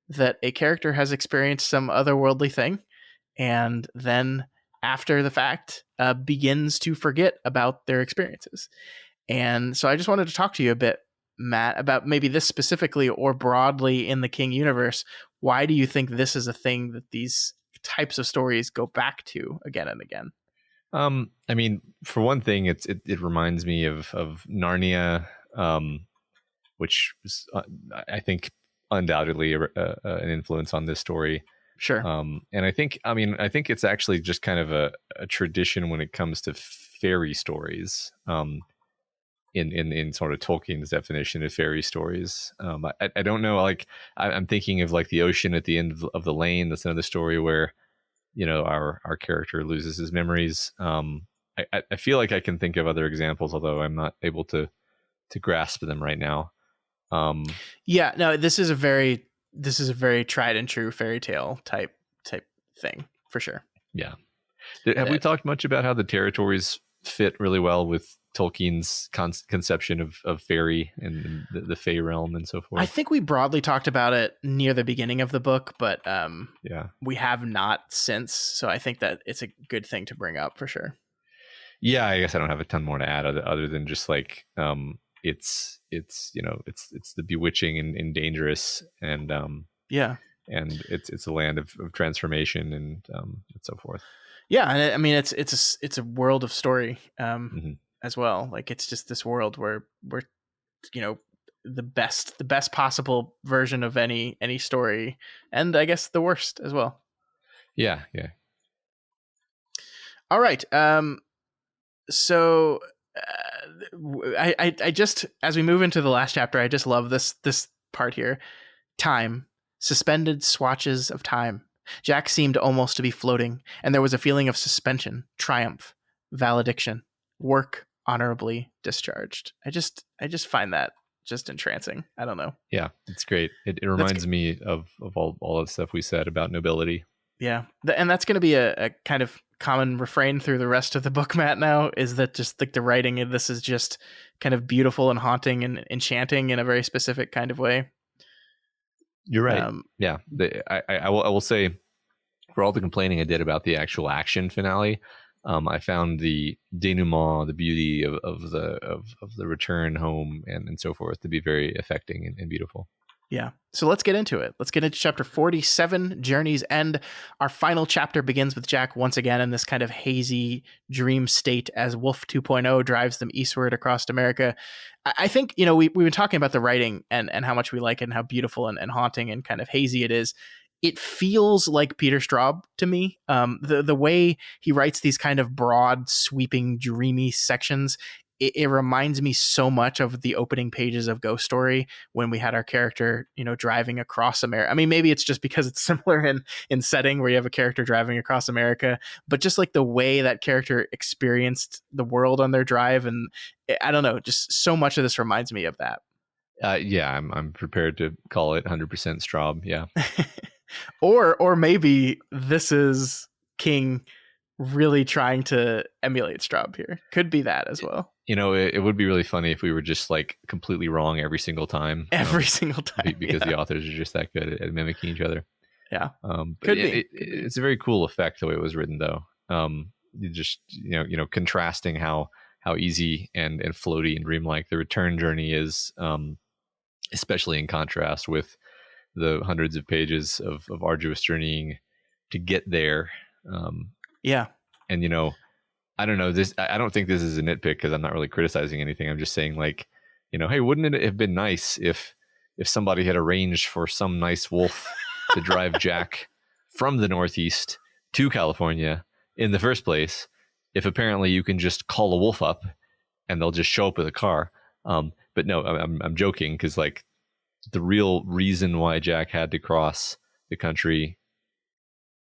that a character has experienced some otherworldly thing and then after the fact begins to forget about their experiences. And so I just wanted to talk to you a bit, Matt, about maybe this specifically or broadly in the King universe. Why do you think this is a thing that these types of stories go back to again and again? I mean, for one thing, it reminds me of Narnia, which is, I think, undoubtedly an influence on this story. Sure. And I think it's actually just kind of a tradition when it comes to fairy stories. In sort of Tolkien's definition of fairy stories, I don't know. Like I'm thinking of like the ocean at the end of the lane. That's another story where our character loses his memories. I feel like I can think of other examples, although I'm not able to grasp them right now. Yeah, no, this is a very tried and true fairy tale type thing for sure. Yeah. Have we talked much about how the territories fit really well with Tolkien's conception of fairy and the Fey realm and so forth? I think we broadly talked about it near the beginning of the book, but we have not since. So I think that it's a good thing to bring up for sure. Yeah, I guess I don't have a ton more to add other than just like it's the bewitching and dangerous and and it's a land of transformation and so forth. Yeah, and I mean it's a world of story as well. Like it's just this world where we're the best possible version of any story, and I guess the worst as well. Yeah. All right. So I just, as we move into the last chapter, I just love this part here. Time, suspended swatches of time. Jack seemed almost to be floating, and there was a feeling of suspension, triumph, valediction, work honorably discharged. I just find that just entrancing. I don't know. Yeah, it's great. It reminds me of all the stuff we said about nobility. Yeah, and that's going to be a kind of common refrain through the rest of the book, Matt, now, is that just like the writing in this is just kind of beautiful and haunting and enchanting in a very specific kind of way. You're right. Yeah. I will say, for all the complaining I did about the actual action finale, I found the denouement, the beauty of the return home and so forth to be very affecting and beautiful. Yeah. So let's get into it. Let's get into chapter 47, Journey's End. Our final chapter begins with Jack once again in this kind of hazy dream state as Wolf 2.0 drives them eastward across America. I think, we've been talking about the writing and how much we like it and how beautiful and haunting and kind of hazy it is. It feels like Peter Straub to me. The way he writes these kind of broad, sweeping, dreamy sections, it reminds me so much of the opening pages of Ghost Story when we had our character, driving across America. I mean, maybe it's just because it's similar in setting where you have a character driving across America, but just like the way that character experienced the world on their drive. And I don't know, just so much of this reminds me of that. Yeah, I'm prepared to call it 100% Straub. Yeah. Or maybe this is King really trying to emulate Straub here. Could be that as well. It would be really funny if we were just like completely wrong every single time. Single time. Because the authors are just that good at mimicking each other. Yeah. Could be. It's a very cool effect the way it was written though. You just, contrasting how easy and floaty and dreamlike the return journey is. especially in contrast with the hundreds of pages of arduous journeying to get there. Yeah. And, you know, I don't know this. I don't think this is a nitpick because I'm not really criticizing anything. I'm just saying, like, you know, hey, wouldn't it have been nice if somebody had arranged for some nice wolf to drive Jack from the Northeast to California in the first place? If apparently you can just call a wolf up and they'll just show up with a car. But no, I'm joking, because like the real reason why Jack had to cross the country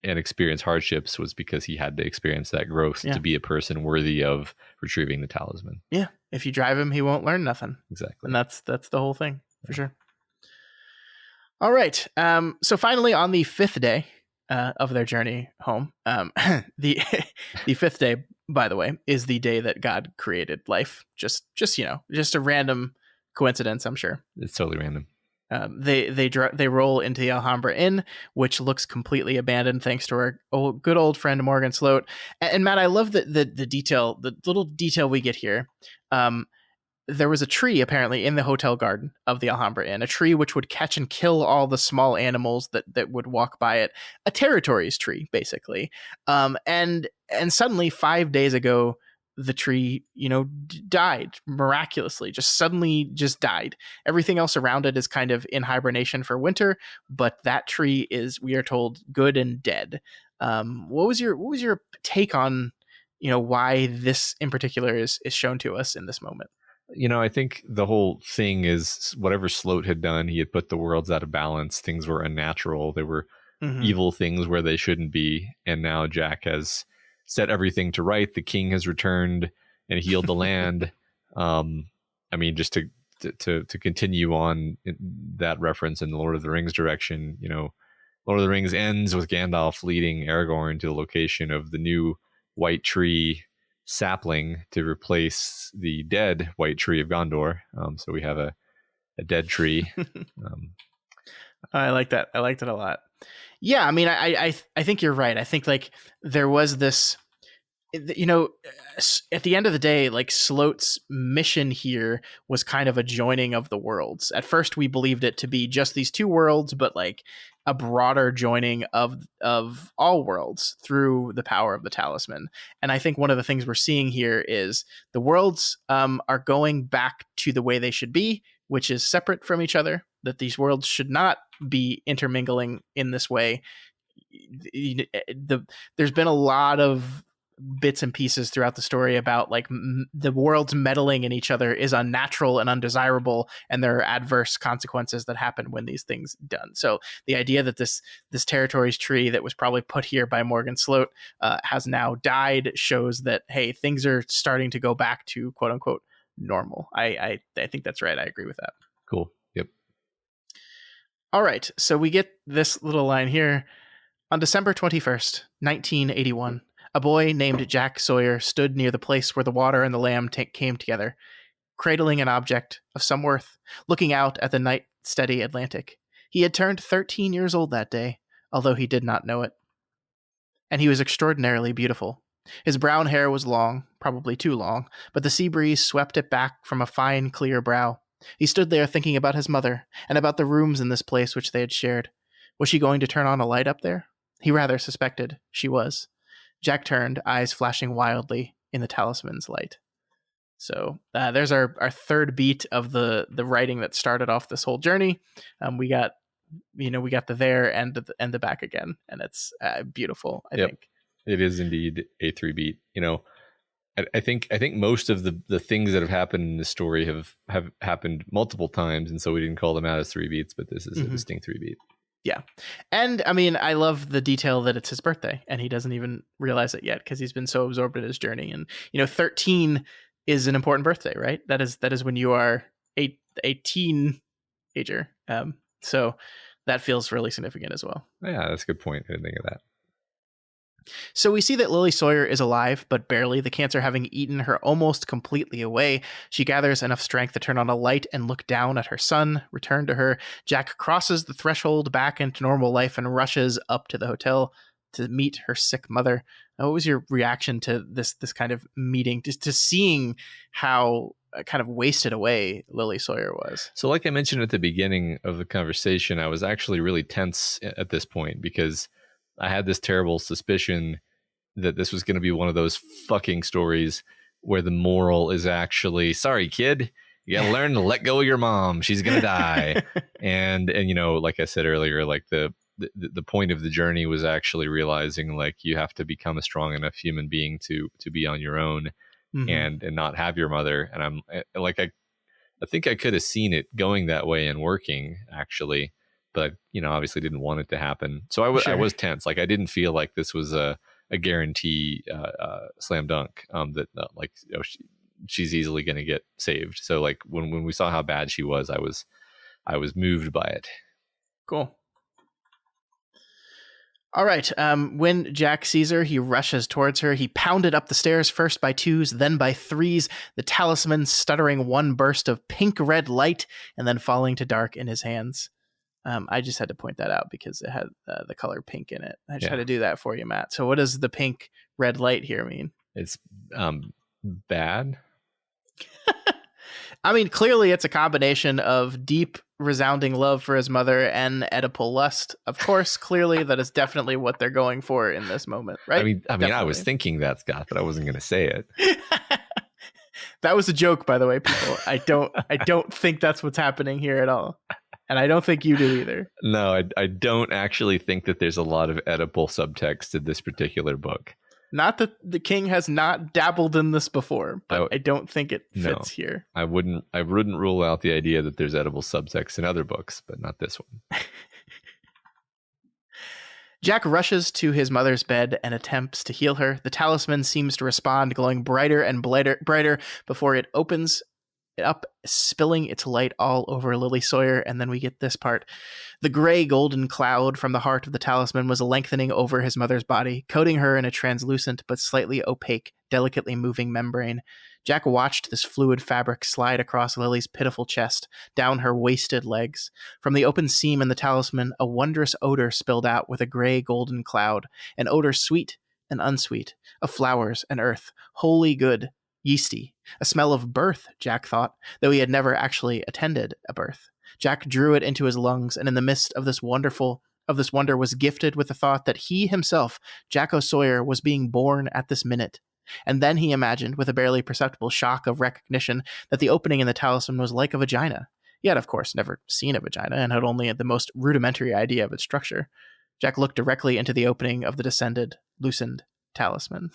and experience hardships was because he had to experience that growth to be a person worthy of retrieving the talisman. Yeah. If you drive him, he won't learn nothing. Exactly. And that's the whole thing, for sure. All right. So finally, on the 5th day of their journey home, the fifth day, by the way, is the day that God created life. Just a random coincidence, I'm sure. It's totally random. They roll into the Alhambra Inn, which looks completely abandoned thanks to our good old friend Morgan Sloat. And Matt, I love the detail, the little detail we get here. There was a tree apparently in the hotel garden of the Alhambra Inn, a tree which would catch and kill all the small animals that would walk by it. A territories tree, basically. And suddenly 5 days ago, the tree, died miraculously, suddenly died. Everything else around it is kind of in hibernation for winter, but that tree is, we are told, good and dead. What was your take on, why this in particular is shown to us in this moment? I think the whole thing is whatever Sloat had done, he had put the worlds out of balance. Things were unnatural. There were evil things where they shouldn't be. And now Jack has set everything to right. The king has returned and healed the land. Just to continue on that reference in the Lord of the Rings direction, Lord of the Rings ends with Gandalf leading Aragorn to the location of the new white tree sapling to replace the dead white tree of Gondor. So we have a dead tree. I like that. I liked it a lot. Yeah, I mean, I think you're right. I think like there was this, at the end of the day, like Sloat's mission here was kind of a joining of the worlds. At first, we believed it to be just these two worlds, but like a broader joining of all worlds through the power of the talisman. And I think one of the things we're seeing here is the worlds are going back to the way they should be, which is separate from each other, that these worlds should not be intermingling in this way. There's been a lot of bits and pieces throughout the story about like the worlds meddling in each other is unnatural and undesirable, and there are adverse consequences that happen when these things done. So the idea that this territories tree that was probably put here by Morgan Sloat has now died shows that, hey, things are starting to go back to quote unquote normal. I think that's right. I agree with that. Cool. Yep. All right. So we get this little line here. On December 21st, 1981, a boy named Jack Sawyer stood near the place where the water and the lamb came together, cradling an object of some worth, looking out at the night steady Atlantic. He had turned 13 years old that day, although he did not know it. And he was extraordinarily beautiful. His brown hair was long, probably too long, but the sea breeze swept it back from a fine, clear brow. He stood there thinking about his mother, and about the rooms in this place which they had shared. Was she going to turn on a light up there? He rather suspected she was. Jack turned, eyes flashing wildly in the talisman's light. So there's our third beat of the writing that started off this whole journey. We got the there and the back again, and it's beautiful. I think it is indeed a 3 beat. I think most of the things that have happened in the story have happened multiple times, and so we didn't call them out as 3 beats, but this is a distinct 3 beat. Yeah. And I mean, I love the detail that it's his birthday and he doesn't even realize it yet because he's been so absorbed in his journey. And, 13 is an important birthday, right? That is when you are a teenager. So that feels really significant as well. Yeah, that's a good point. I didn't think of that. So we see that Lily Sawyer is alive, but barely, the cancer having eaten her almost completely away. She gathers enough strength to turn on a light and look down at her son, return to her. Jack crosses the threshold back into normal life and rushes up to the hotel to meet her sick mother. What was your reaction to this kind of meeting, just to seeing how kind of wasted away Lily Sawyer was. So like I mentioned at the beginning of the conversation, I was actually really tense at this point because I had this terrible suspicion that this was going to be one of those fucking stories where the moral is actually, sorry, kid, you got to learn to let go of your mom. She's going to die. and, you know, like I said earlier, like the point of the journey was actually realizing like you have to become a strong enough human being to be on your own and not have your mother. And I'm like, I think I could have seen it going that way and working actually, but you know, obviously didn't want it to happen. So I was tense. Like I didn't feel like this was a guarantee slam dunk that like you know, she's easily going to get saved. So like when we saw how bad she was, I was moved by it. Cool. All right. When Jack sees her, he rushes towards her. He pounded up the stairs, first by twos, then by threes, the talisman stuttering one burst of pink-red light and then falling to dark in his hands. I just had to point that out because it had the color pink in it. I just had to do that for you, Matt. So what does the pink-red light here mean? It's bad. I mean, clearly it's a combination of deep, resounding love for his mother and Oedipal lust. Of course, clearly that is definitely what they're going for in this moment, right? I mean, I was thinking that, Scott, but I wasn't going to say it. That was a joke, by the way, people. I don't think that's what's happening here at all. And I don't think you do either. No, I don't actually think that there's a lot of Oedipal subtext in this particular book. Not that the king has not dabbled in this before, but I don't think it fits here. I wouldn't rule out the idea that there's edible subtext in other books, but not this one. Jack rushes to his mother's bed and attempts to heal her. The talisman seems to respond, glowing brighter and brighter before it opens up, spilling its light all over Lily Sawyer. And then we get this part. The gray golden cloud from the heart of the talisman was lengthening over his mother's body, coating her in a translucent but slightly opaque, delicately moving membrane. Jack watched this fluid fabric slide across Lily's pitiful chest, down her wasted legs. From the open seam in the talisman, a wondrous odor spilled out with a gray golden cloud, an odor sweet and unsweet, of flowers and earth, wholly good, yeasty, a smell of birth, Jack thought, though he had never actually attended a birth. Jack drew it into his lungs, and in the midst of this wonder was gifted with the thought that he himself, Jack O'Sawyer, was being born at this minute. And then he imagined, with a barely perceptible shock of recognition, that the opening in the talisman was like a vagina. He had, of course, never seen a vagina, and had only the most rudimentary idea of its structure. Jack looked directly into the opening of the loosened talisman.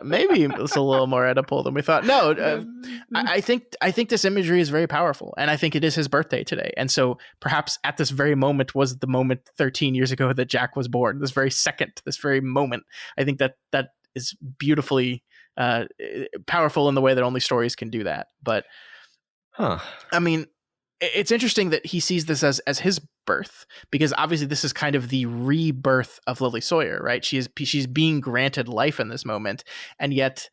Maybe it's a little more Oedipal than we thought. No, I think this imagery is very powerful, and I think it is his birthday today. And so perhaps at this very moment was the moment 13 years ago that Jack was born. This very second, this very moment. I think that is beautifully powerful in the way that only stories can do that. But I mean, it's interesting that he sees this as his birth, because obviously this is kind of the rebirth of Lily Sawyer, right? She's being granted life in this moment, and yet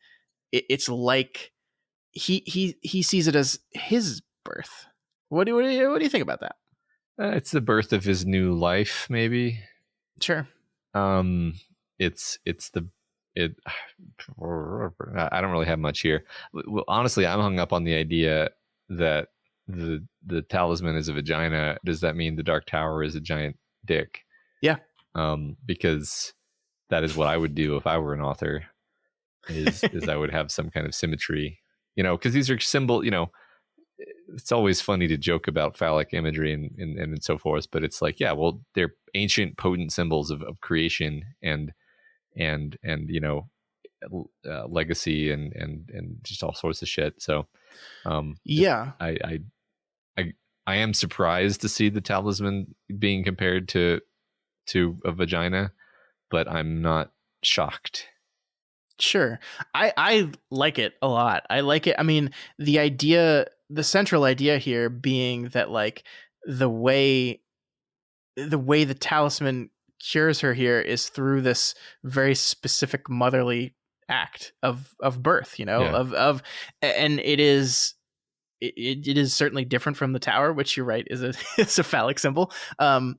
it's like he sees it as his birth. What do you think about that? It's the birth of his new life, maybe. Sure. I don't really have much here. Well, honestly, I'm hung up on the idea that the talisman is a vagina. Does that mean the Dark Tower is a giant dick? Yeah. Because that is what I would do if I were an author. Is I would have some kind of symmetry, because these are symbol. It's always funny to joke about phallic imagery and so forth, but it's like, yeah, well, they're ancient, potent symbols of creation and legacy and just all sorts of shit. So, yeah, I am surprised to see the talisman being compared to a vagina, but I'm not shocked. Sure. I like it a lot. I like it. I mean, the central idea here being that like the way the talisman cures her here is through this very specific motherly act of birth, and it is certainly different from the tower, which you're right is a phallic symbol. And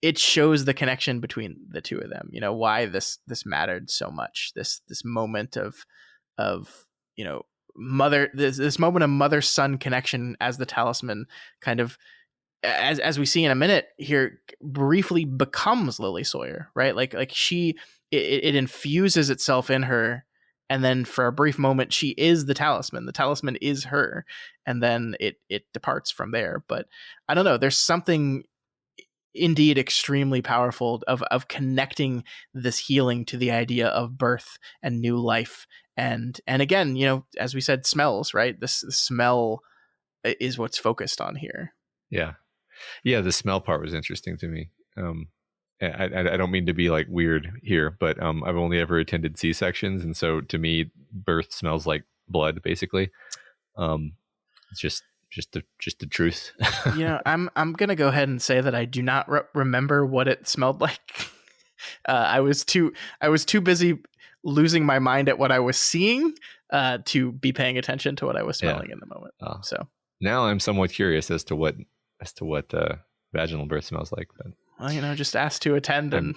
it shows the connection between the two of them, why this mattered so much, this moment of mother, this moment of mother-son connection as the talisman kind of, as we see in a minute here, briefly becomes Lily Sawyer, right? Like it infuses itself in her, and then for a brief moment she is the talisman. The talisman is her, and then it departs from there. But I don't know, there's something indeed extremely powerful of connecting this healing to the idea of birth and new life. And again, as we said, smells, right? This smell is what's focused on here. Yeah, the smell part was interesting to me. I don't mean to be like weird here, but I've only ever attended C-sections, and so to me, birth smells like blood, basically. It's just the truth. I'm gonna go ahead and say that I do not remember what it smelled like. I was too busy losing my mind at what I was seeing to be paying attention to what I was smelling in the moment. So now I'm somewhat curious as to what vaginal birth smells like. But well, just ask to attend and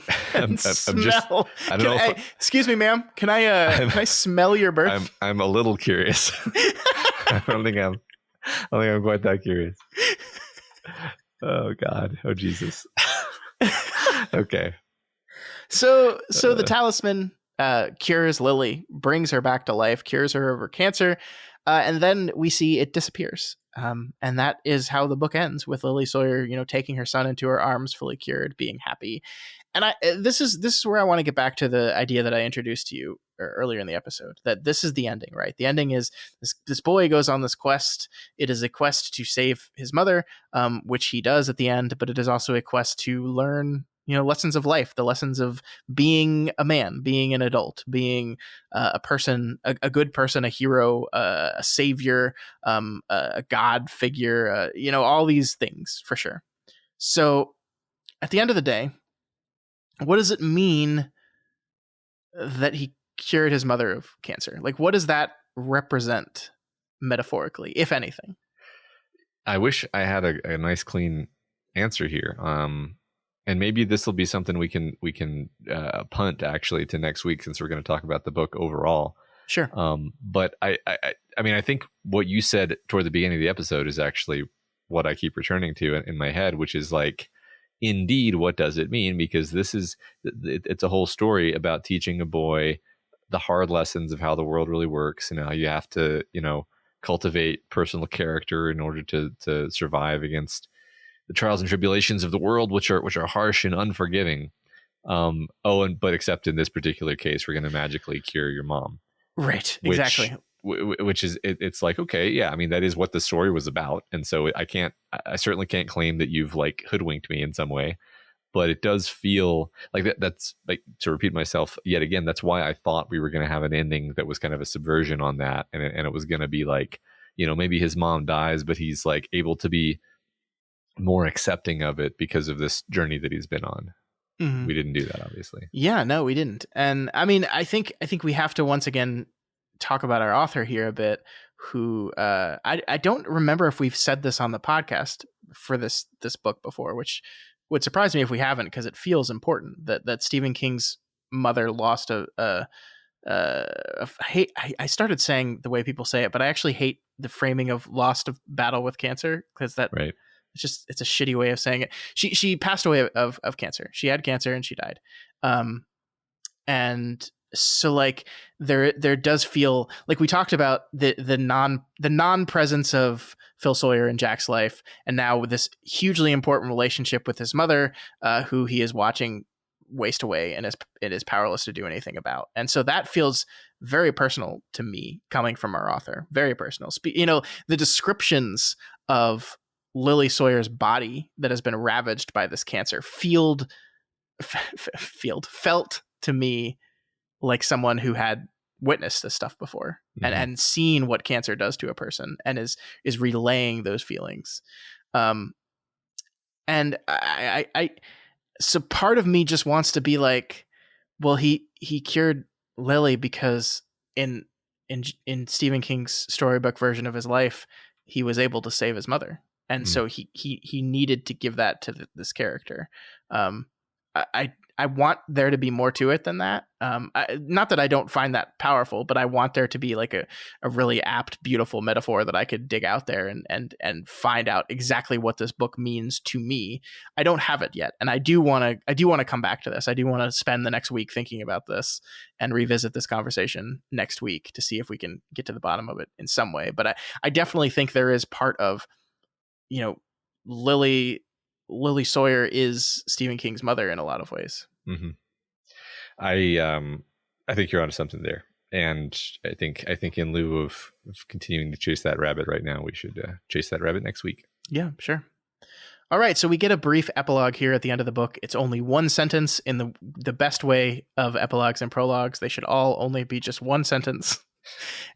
smell. I don't know. Excuse me, ma'am. Can I smell your birth? I'm a little curious. I don't think I'm quite that curious. Oh God. Oh Jesus. Okay. So the talisman cures Lily, brings her back to life, cures her of her cancer, and then we see it disappears. And that is how the book ends, with Lily Sawyer, taking her son into her arms, fully cured, being happy. And this is where I want to get back to the idea that I introduced to you earlier in the episode, that this is the ending, right? The ending is this boy goes on this quest. It is a quest to save his mother, which he does at the end, but it is also a quest to learn, lessons of life, the lessons of being a man, being an adult, being a person, a good person, a hero, a savior, a god figure, all these things for sure. So at the end of the day, what does it mean that he cured his mother of cancer? Like, what does that represent metaphorically, if anything? I wish I had a nice clean answer here. And maybe this will be something we can punt actually to next week, since we're going to talk about the book overall. Sure. But I mean, I think what you said toward the beginning of the episode is actually what I keep returning to in my head, which is like, indeed, what does it mean? Because it's a whole story about teaching a boy the hard lessons of how the world really works, and how you have to, cultivate personal character in order to survive against the trials and tribulations of the world, which are harsh and unforgiving. But except in this particular case, we're going to magically cure your mom. Right. Exactly. Which is, it's like, okay, yeah, I mean, that is what the story was about. And so I certainly can't claim that you've like hoodwinked me in some way, but it does feel like that's like, to repeat myself yet again, that's why I thought we were going to have an ending that was kind of a subversion on that. And it was going to be like, maybe his mom dies, but he's like able to be more accepting of it because of this journey that he's been on. Mm-hmm. We didn't do that, obviously. Yeah, no, we didn't. And I mean, I think we have to once again talk about our author here a bit, who I don't remember if we've said this on the podcast for this book before, which would surprise me if we haven't, because it feels important that Stephen King's mother lost I started saying the way people say it, but I actually hate the framing of lost of battle with cancer, because that right. It's a shitty way of saying it. She passed away of cancer. She had cancer and she died. And so like there does feel like, we talked about the non-presence of Phil Sawyer in Jack's life, and now with this hugely important relationship with his mother, who he is watching waste away and is powerless to do anything about. And so that feels very personal to me, coming from our author. Very personal. The descriptions of Lily Sawyer's body that has been ravaged by this cancer felt to me like someone who had witnessed this stuff before, mm-hmm. and seen what cancer does to a person, and is relaying those feelings. And I so part of me just wants to be like, well, he cured Lily because in Stephen King's storybook version of his life, he was able to save his mother. And so he needed to give that to this character. I I want there to be more to it than that. Not that I don't find that powerful, but I want there to be like a really apt, beautiful metaphor that I could dig out there and find out exactly what this book means to me. I don't have it yet, and I do want to come back to this. I do want to spend the next week thinking about this and revisit this conversation next week to see if we can get to the bottom of it in some way. But I definitely think there is part of, you know, Lily Sawyer is Stephen King's mother in a lot of ways. Mm-hmm. I think you're onto something there, and I think in lieu of continuing to chase that rabbit right now, we should chase that rabbit next week. Yeah, sure. All right, so we get a brief epilogue here at the end of the book. It's only one sentence in the best way of epilogues and prologues. They should all only be just one sentence.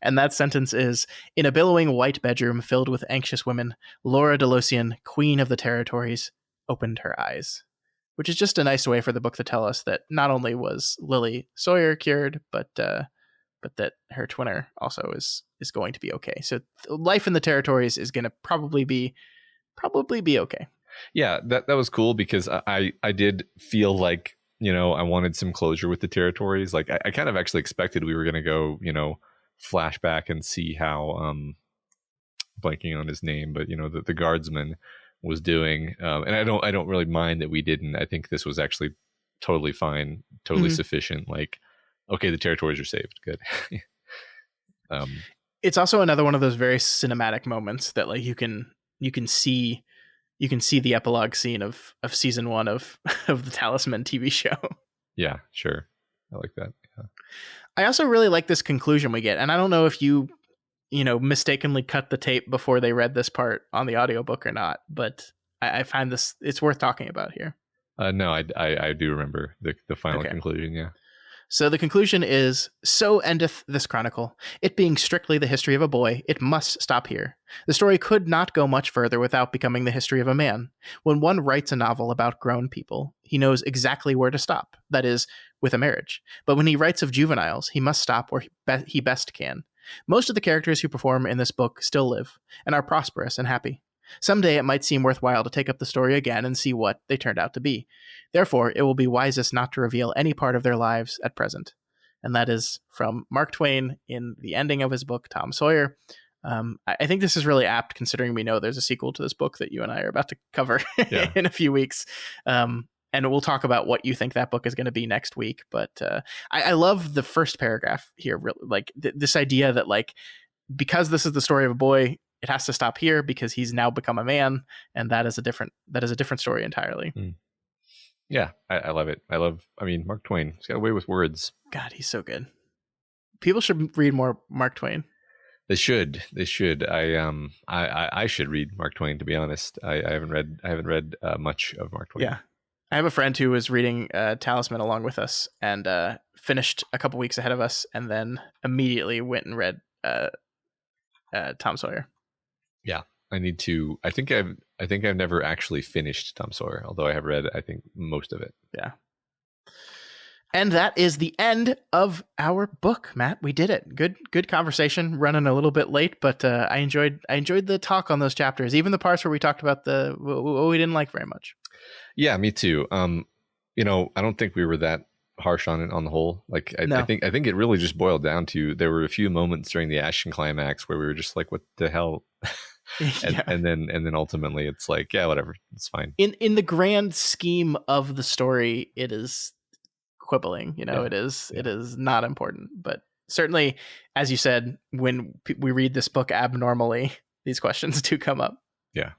And that sentence is, in a billowing white bedroom filled with anxious women, Laura Delosian, queen of the territories, opened her eyes. Which is just a nice way for the book to tell us that not only was Lily Sawyer cured, but that her twinner also is going to be okay. So life in the territories is going to probably be okay. Yeah, that was cool, because I did feel like, you know, I wanted some closure with the territories. Like I kind of actually expected we were going to go, you know, flashback and see how blanking on his name, but you know, the guardsman was doing, and I don't really mind that we didn't. I think this was actually totally fine, totally sufficient. Like, okay, the territories are saved, good. It's also another one of those very cinematic moments that like you can see the epilogue scene of season 1 of the Talisman TV show. Yeah, sure, I like that. Yeah. I also really like this conclusion we get, and I don't know if you mistakenly cut the tape before they read this part on the audiobook or not, but I find this, it's worth talking about here. No, I do remember the final conclusion. Yeah. So the conclusion is, so endeth this chronicle. It being strictly the history of a boy, it must stop here. The story could not go much further without becoming the history of a man. When one writes a novel about grown people, he knows exactly where to stop, that is, with a marriage. But when he writes of juveniles, he must stop where he best can. Most of the characters who perform in this book still live, and are prosperous and happy. Someday it might seem worthwhile to take up the story again and see what they turned out to be. Therefore, it will be wisest not to reveal any part of their lives at present. And that is from Mark Twain in the ending of his book, Tom Sawyer. I think this is really apt, considering we know there's a sequel to this book that you and I are about to cover in a few weeks. And we'll talk about what you think that book is going to be next week. But I love the first paragraph here. Like this idea that, like, because this is the story of a boy, it has to stop here because he's now become a man, and that is a different story entirely. Yeah, I love it. I mean, Mark Twain, he's got a way with words. God, he's so good. People should read more Mark Twain. They should. I should read Mark Twain, to be honest. I haven't read much of Mark Twain. Yeah. I have a friend who was reading Talisman along with us, and finished a couple weeks ahead of us, and then immediately went and read Tom Sawyer. Yeah, I need to. I think I've never actually finished Tom Sawyer, although I have read, I think, most of it. Yeah. And that is the end of our book, Matt. We did it. Good conversation. Running a little bit late, but I enjoyed the talk on those chapters, even the parts where we talked about what we didn't like very much. Yeah, me too. You know, I don't think we were that harsh on it on the whole. Like I think it really just boiled down to, there were a few moments during the action climax where we were just like, what the hell? and then ultimately it's like, yeah, whatever, it's fine. In the grand scheme of the story, it is quibbling, it is not important, but certainly, as you said, when we read this book abnormally, these questions do come up. Yeah.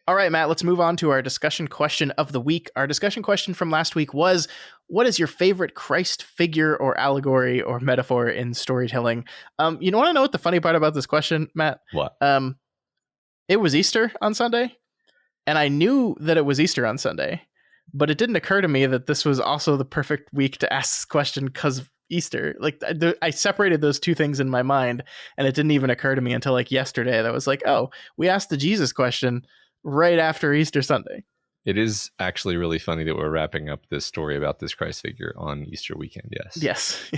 All right, Matt, let's move on to our discussion question of the week. Our discussion question from last week was, what is your favorite Christ figure or allegory or metaphor in storytelling? You want to know what the funny part about this question, Matt? What? It was Easter on Sunday, and I knew that it was Easter on Sunday, but it didn't occur to me that this was also the perfect week to ask this question because of Easter. Like, I separated those two things in my mind, and it didn't even occur to me until like yesterday. That was like, oh, we asked the Jesus question right after Easter Sunday. It is actually really funny that we're wrapping up this story about this Christ figure on Easter weekend. Yes.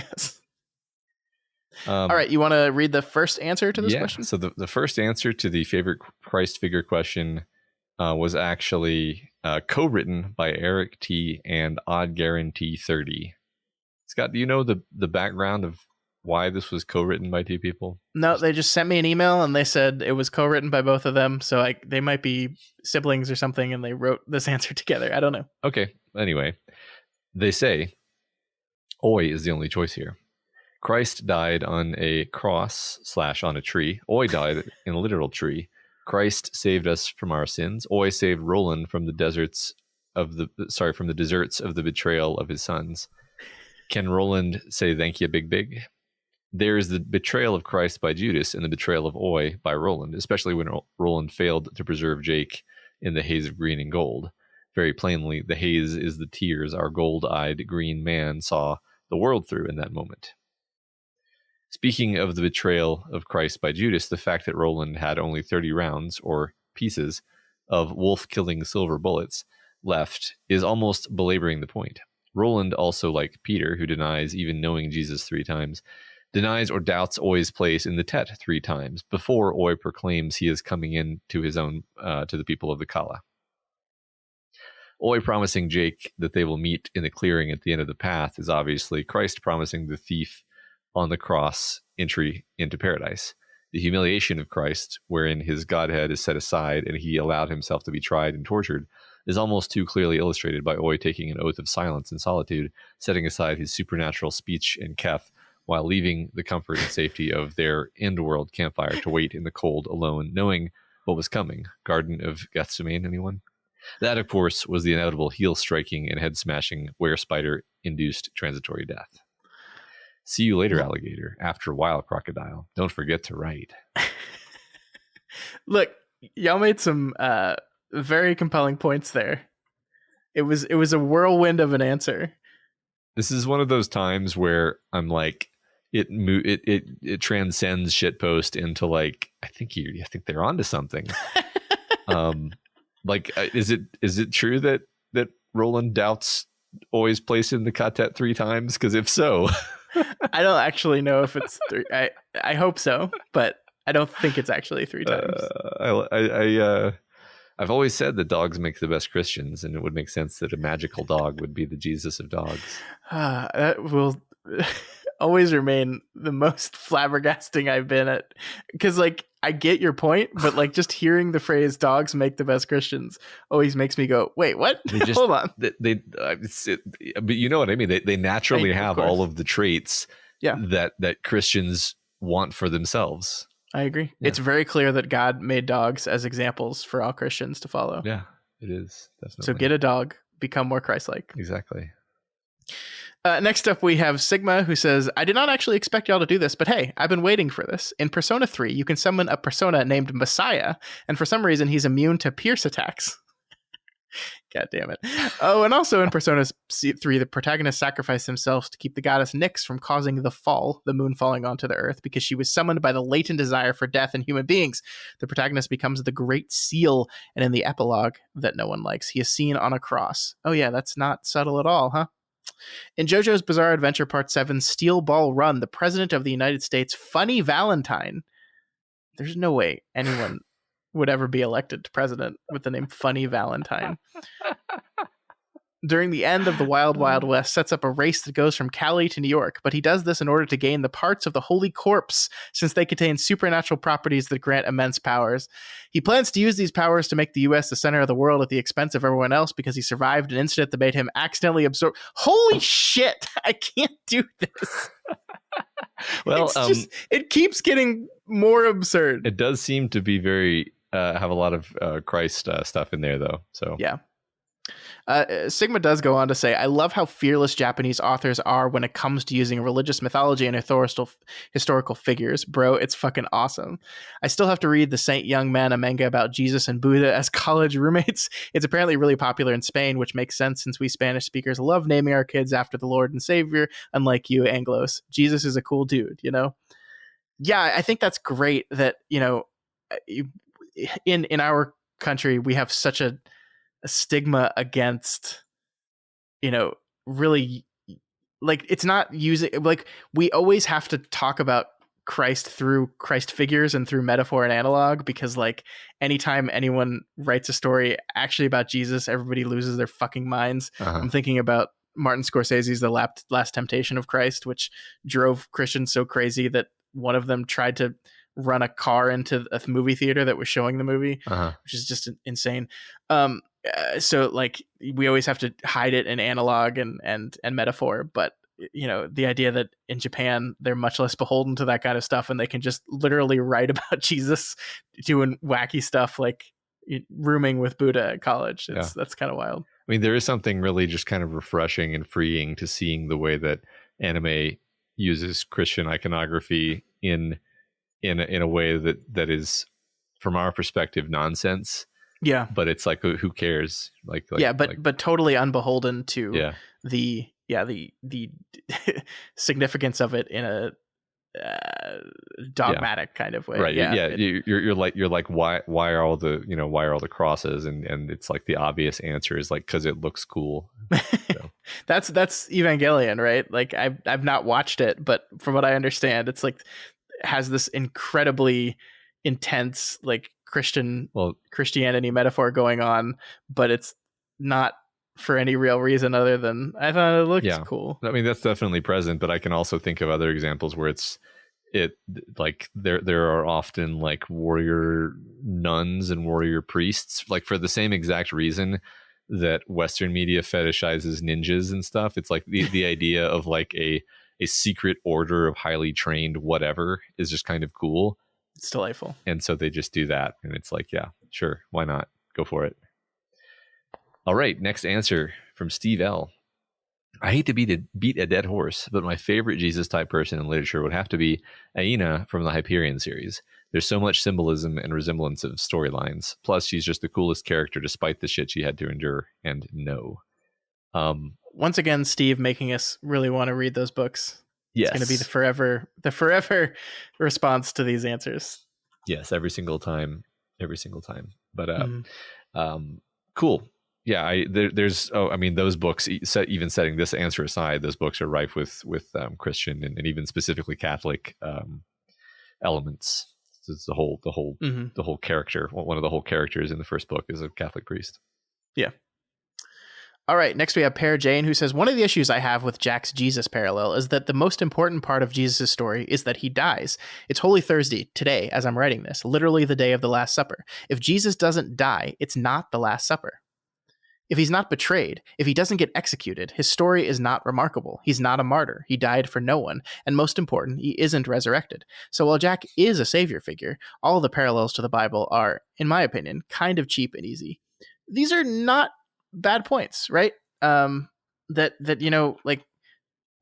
All right, you want to read the first answer to this question? So the first answer to the favorite Christ figure question was actually co-written by Eric T. and Odd Guarantee 30. Scott, do you know the background of why this was co-written by two people? No, they just sent me an email and they said it was co-written by both of them. So they might be siblings or something, and they wrote this answer together. I don't know. Okay. Anyway, they say Oi is the only choice here. Christ died on a cross / on a tree. Oi died in a literal tree. Christ saved us from our sins. Oi saved Roland from the deserts of the betrayal of his sons. Can Roland say thank you, big big? There is the betrayal of Christ by Judas and the betrayal of Oi by Roland, especially when Roland failed to preserve Jake in the haze of green and gold. Very plainly, the haze is the tears our gold-eyed green man saw the world through in that moment. Speaking of the betrayal of Christ by Judas, the fact that Roland had only 30 rounds, or pieces, of wolf-killing silver bullets left is almost belaboring the point. Roland, also like Peter, who denies even knowing Jesus 3 times, denies or doubts Oi's place in the Tet 3 times before Oi proclaims he is coming in to his own, to the people of the Kala. Oi promising Jake that they will meet in the clearing at the end of the path is obviously Christ promising the thief on the cross entry into paradise. The humiliation of Christ, wherein his godhead is set aside and he allowed himself to be tried and tortured, is almost too clearly illustrated by Oi taking an oath of silence and solitude, setting aside his supernatural speech and keth, while leaving the comfort and safety of their end-world campfire to wait in the cold alone, knowing what was coming. Garden of Gethsemane, anyone? That, of course, was the inevitable heel-striking and head-smashing were-spider-induced transitory death. See you later, alligator. After a while, crocodile. Don't forget to write. Look, y'all made some very compelling points there. It was a whirlwind of an answer. This is one of those times where I'm like, it transcends shitpost into like, I think they're onto something. Is it true that Roland doubts Oi's place in the Katet 3 times? Because if so, I don't actually know if it's 3. I hope so, but I don't think it's actually 3 times. I've always said that dogs make the best Christians, and it would make sense that a magical dog would be the Jesus of dogs. That will always remain the most flabbergasting I've been at, because like I get your point, but like just hearing the phrase "dogs make the best Christians" always makes me go, "Wait, what?" Hold on. But you know what I mean. They naturally have all of the traits, that Christians want for themselves. I agree. Yeah. It's very clear that God made dogs as examples for all Christians to follow. Yeah, it is. Definitely. So get a dog, become more Christ-like. Exactly. Next up, we have Sigma, who says, I did not actually expect y'all to do this, but hey, I've been waiting for this. In Persona 3, you can summon a persona named Messiah, and for some reason, he's immune to pierce attacks. God damn it. Oh, and also in Persona 3, the protagonist sacrificed himself to keep the goddess Nyx from causing the fall, the moon falling onto the earth, because she was summoned by the latent desire for death in human beings. The protagonist becomes the Great Seal, and in the epilogue that no one likes, he is seen on a cross. Oh yeah, that's not subtle at all, huh? In JoJo's Bizarre Adventure Part 7, Steel Ball Run, the President of the United States, Funny Valentine. There's no way anyone would ever be elected to president with the name Funny Valentine. During the end of the Wild Wild West, sets up a race that goes from Cali to New York, but he does this in order to gain the parts of the Holy Corpse, since they contain supernatural properties that grant immense powers. He plans to use these powers to make the U.S. the center of the world at the expense of everyone else because he survived an incident that made him accidentally absorb. Holy shit! I can't do this. Well, it keeps getting more absurd. It does seem to be very have a lot of Christ stuff in there, though. So yeah. Sigma does go on to say, I love how fearless Japanese authors are when it comes to using religious mythology and historical figures. Bro, it's fucking awesome. I still have to read the Saint Young Man, a manga about Jesus and Buddha as college roommates. It's apparently really popular in Spain, which makes sense since we Spanish speakers love naming our kids after the Lord and Savior, unlike you Anglos. Jesus is a cool dude, you know? Yeah, I think that's great that, you know, in our country, we have such a stigma against, you know, really, like, it's not using, like, we always have to talk about Christ through Christ figures and through metaphor and analog, because like anytime anyone writes a story actually about Jesus, everybody loses their fucking minds. I'm thinking about Martin Scorsese's The Last Temptation of Christ, which drove Christians so crazy that one of them tried to run a car into a movie theater that was showing the movie, which is just insane. So like we always have to hide it in analog and metaphor, but you know, the idea that in Japan they're much less beholden to that kind of stuff and they can just literally write about Jesus doing wacky stuff like rooming with Buddha at college. That's kind of wild. I mean, there is something really just kind of refreshing and freeing to seeing the way that anime uses Christian iconography in a way that is, from our perspective, nonsense. Yeah, but it's like, who cares? But totally unbeholden to the significance of it in a dogmatic kind of way. Right. You're like, why are all the crosses? And it's like the obvious answer is like, because it looks cool. So. That's Evangelion, right? Like I've not watched it, but from what I understand, it's like has this incredibly intense like Christianity metaphor going on, but it's not for any real reason other than I thought it looked cool. I mean, that's definitely present, but I can also think of other examples where like there are often like warrior nuns and warrior priests, like for the same exact reason that Western media fetishizes ninjas and stuff. It's like the idea of like a secret order of highly trained whatever is just kind of cool. It's delightful. And so they just do that. And it's like, yeah, sure. Why not? Go for it. All right. Next answer from Steve L. I hate to beat a dead horse, but my favorite Jesus type person in literature would have to be Aina from the Hyperion series. There's so much symbolism and resemblance of storylines. Plus, she's just the coolest character despite the shit she had to endure. And no. Once again, Steve making us really want to read those books. Yes. It's going to be the forever response to these answers. Yes, every single time. But cool. Yeah, there's those books, even setting this answer aside, those books are rife with Christian and even specifically Catholic elements. It's the whole character. One of the whole characters in the first book is a Catholic priest. Yeah. All right, next we have Pear Jane, who says, one of the issues I have with Jack's Jesus parallel is that the most important part of Jesus' story is that he dies. It's Holy Thursday, today, as I'm writing this, literally the day of the Last Supper. If Jesus doesn't die, it's not the Last Supper. If he's not betrayed, if he doesn't get executed, his story is not remarkable. He's not a martyr. He died for no one. And most important, he isn't resurrected. So while Jack is a savior figure, all the parallels to the Bible are, in my opinion, kind of cheap and easy. These are not bad points, right? That you know, like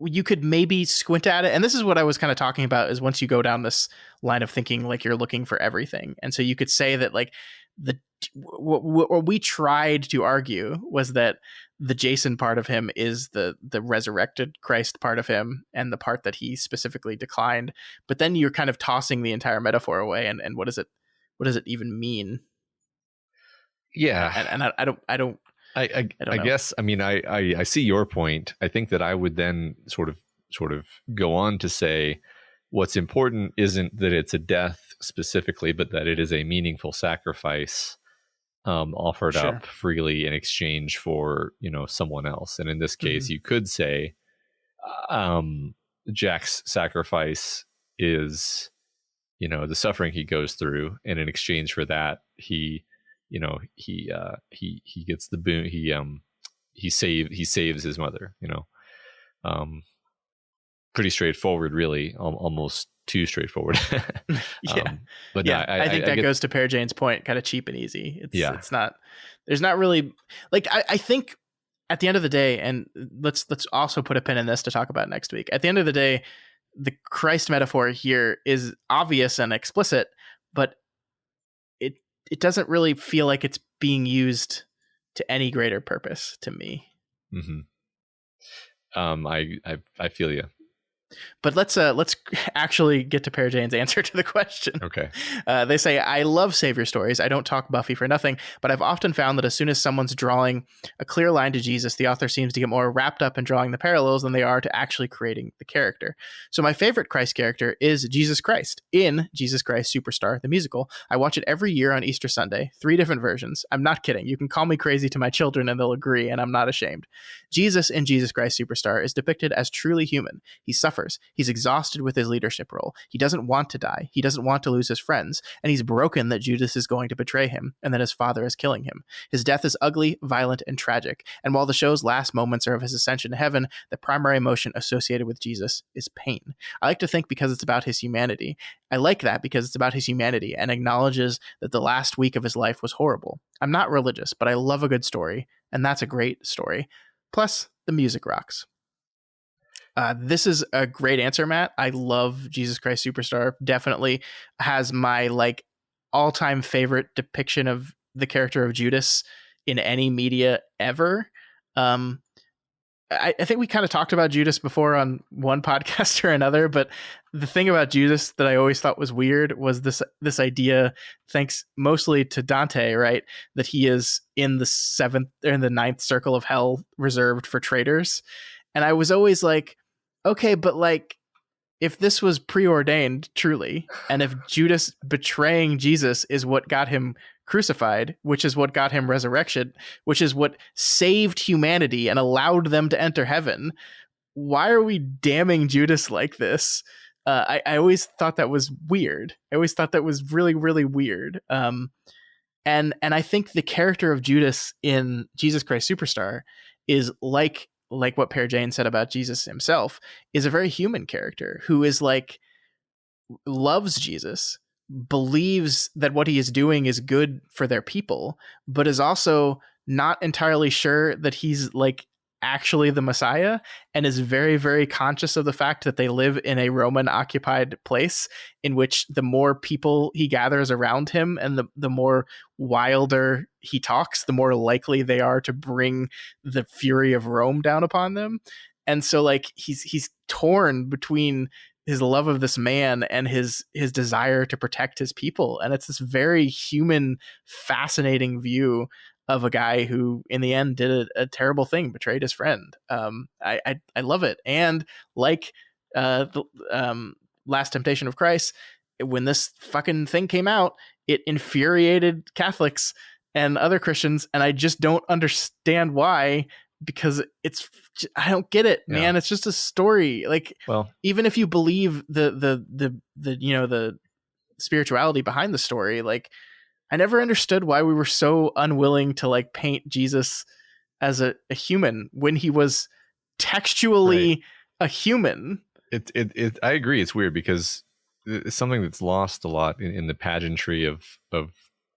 you could maybe squint at it, and this is what I was kind of talking about, is once you go down this line of thinking, like you're looking for everything, and so you could say that like what we tried to argue was that the Jason part of him is the resurrected Christ part of him, and the part that he specifically declined. But then you're kind of tossing the entire metaphor away, and what does it even mean? Yeah, and I don't. I guess, I mean, I see your point. I think that I would then sort of go on to say what's important isn't that it's a death specifically, but that it is a meaningful sacrifice offered up freely in exchange for, someone else. And in this case, you could say Jack's sacrifice is, the suffering he goes through. And in exchange for that, he gets the boon. He saves his mother. Pretty straightforward, really, almost too straightforward. But yeah, I think that goes to Pear Jane's point, kind of cheap and easy. It's not. There's not really like I think at the end of the day, and let's also put a pin in this to talk about next week. At the end of the day, the Christ metaphor here is obvious and explicit, but it doesn't really feel like it's being used to any greater purpose to me. Mm-hmm. I feel you. But let's actually get to Pear Jane's answer to the question. Okay. They say, I love savior stories. I don't talk Buffy for nothing, but I've often found that as soon as someone's drawing a clear line to Jesus, the author seems to get more wrapped up in drawing the parallels than they are to actually creating the character. So my favorite Christ character is Jesus Christ in Jesus Christ Superstar, the musical. I watch it every year on Easter Sunday, 3 different versions. I'm not kidding. You can call me crazy to my children and they'll agree, and I'm not ashamed. Jesus in Jesus Christ Superstar is depicted as truly human. He suffers. He's exhausted with his leadership role. He doesn't want to die. He doesn't want to lose his friends. And he's broken that Judas is going to betray him and that his father is killing him. His death is ugly, violent, and tragic. And while the show's last moments are of his ascension to heaven, the primary emotion associated with Jesus is pain. I like to think because it's about his humanity. I like that because it's about his humanity and acknowledges that the last week of his life was horrible. I'm not religious, but I love a good story. And that's a great story. Plus, the music rocks. This is a great answer, Matt. I love Jesus Christ Superstar. Definitely has my like all-time favorite depiction of the character of Judas in any media ever. I think we kind of talked about Judas before on one podcast or another, but the thing about Judas that I always thought was weird was this idea, thanks mostly to Dante, right, that he is in the 7th or in the 9th circle of hell reserved for traitors. And I was always like, okay, but like, if this was preordained truly, and if Judas betraying Jesus is what got him crucified, which is what got him resurrection, which is what saved humanity and allowed them to enter heaven, why are we damning Judas like this? I always thought that was weird. I always thought that was really, really weird. And I think the character of Judas in Jesus Christ Superstar is like what Pear Jane said about Jesus himself, is a very human character who is like, loves Jesus, believes that what he is doing is good for their people, but is also not entirely sure that he's like actually the Messiah, and is very, very conscious of the fact that they live in a Roman occupied place in which the more people he gathers around him and the more wilder he talks, the more likely they are to bring the fury of Rome down upon them. And so like he's torn between his love of this man and his desire to protect his people. And it's this very human, fascinating view of a guy who in the end did a terrible thing, betrayed his friend. I love it. And like the Last Temptation of Christ, when this fucking thing came out, it infuriated Catholics and other Christians. And I just don't understand why, because I don't get it, man. It's just a story. Like, well, even if you believe the spirituality behind the story, like, I never understood why we were so unwilling to like paint Jesus as a human when he was textually a human. I agree. It's weird because it's something that's lost a lot in the pageantry of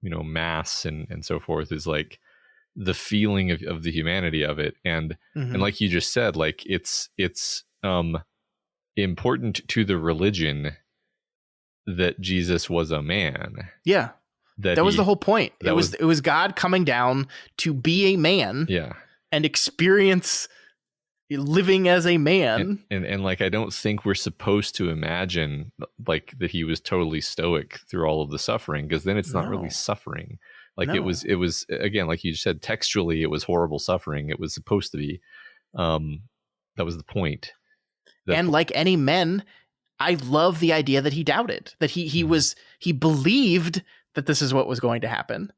mass and so forth, is like the feeling of the humanity of it. And like you just said, like it's important to the religion that Jesus was a man. Yeah. That was the whole point. It was God coming down to be a man, and experience living as a man. And like, I don't think we're supposed to imagine like that he was totally stoic through all of the suffering, because then it's not really suffering. Like it was again, like you said, textually, it was horrible suffering. It was supposed to be. That was the point. And like any men, I love the idea that he doubted, that he believed that this is what was going to happen,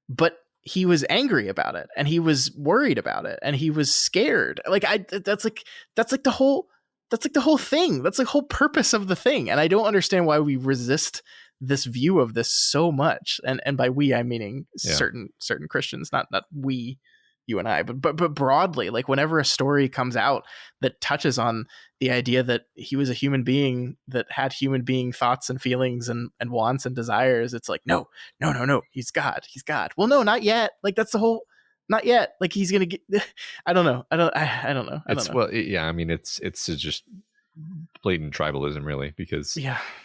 but he was angry about it, and he was worried about it, and he was scared. Like that's the whole thing. That's the whole purpose of the thing. And I don't understand why we resist this view of this so much. And by we, I'm meaning certain Christians, not we, you and I, but broadly, like whenever a story comes out that touches on the idea that he was a human being that had human being thoughts and feelings and wants and desires, it's like, no, he's God. Well, no, not yet. Like that's the whole, not yet. Like he's going to get, I don't know. I don't know. Well, I mean, it's just blatant tribalism, really, because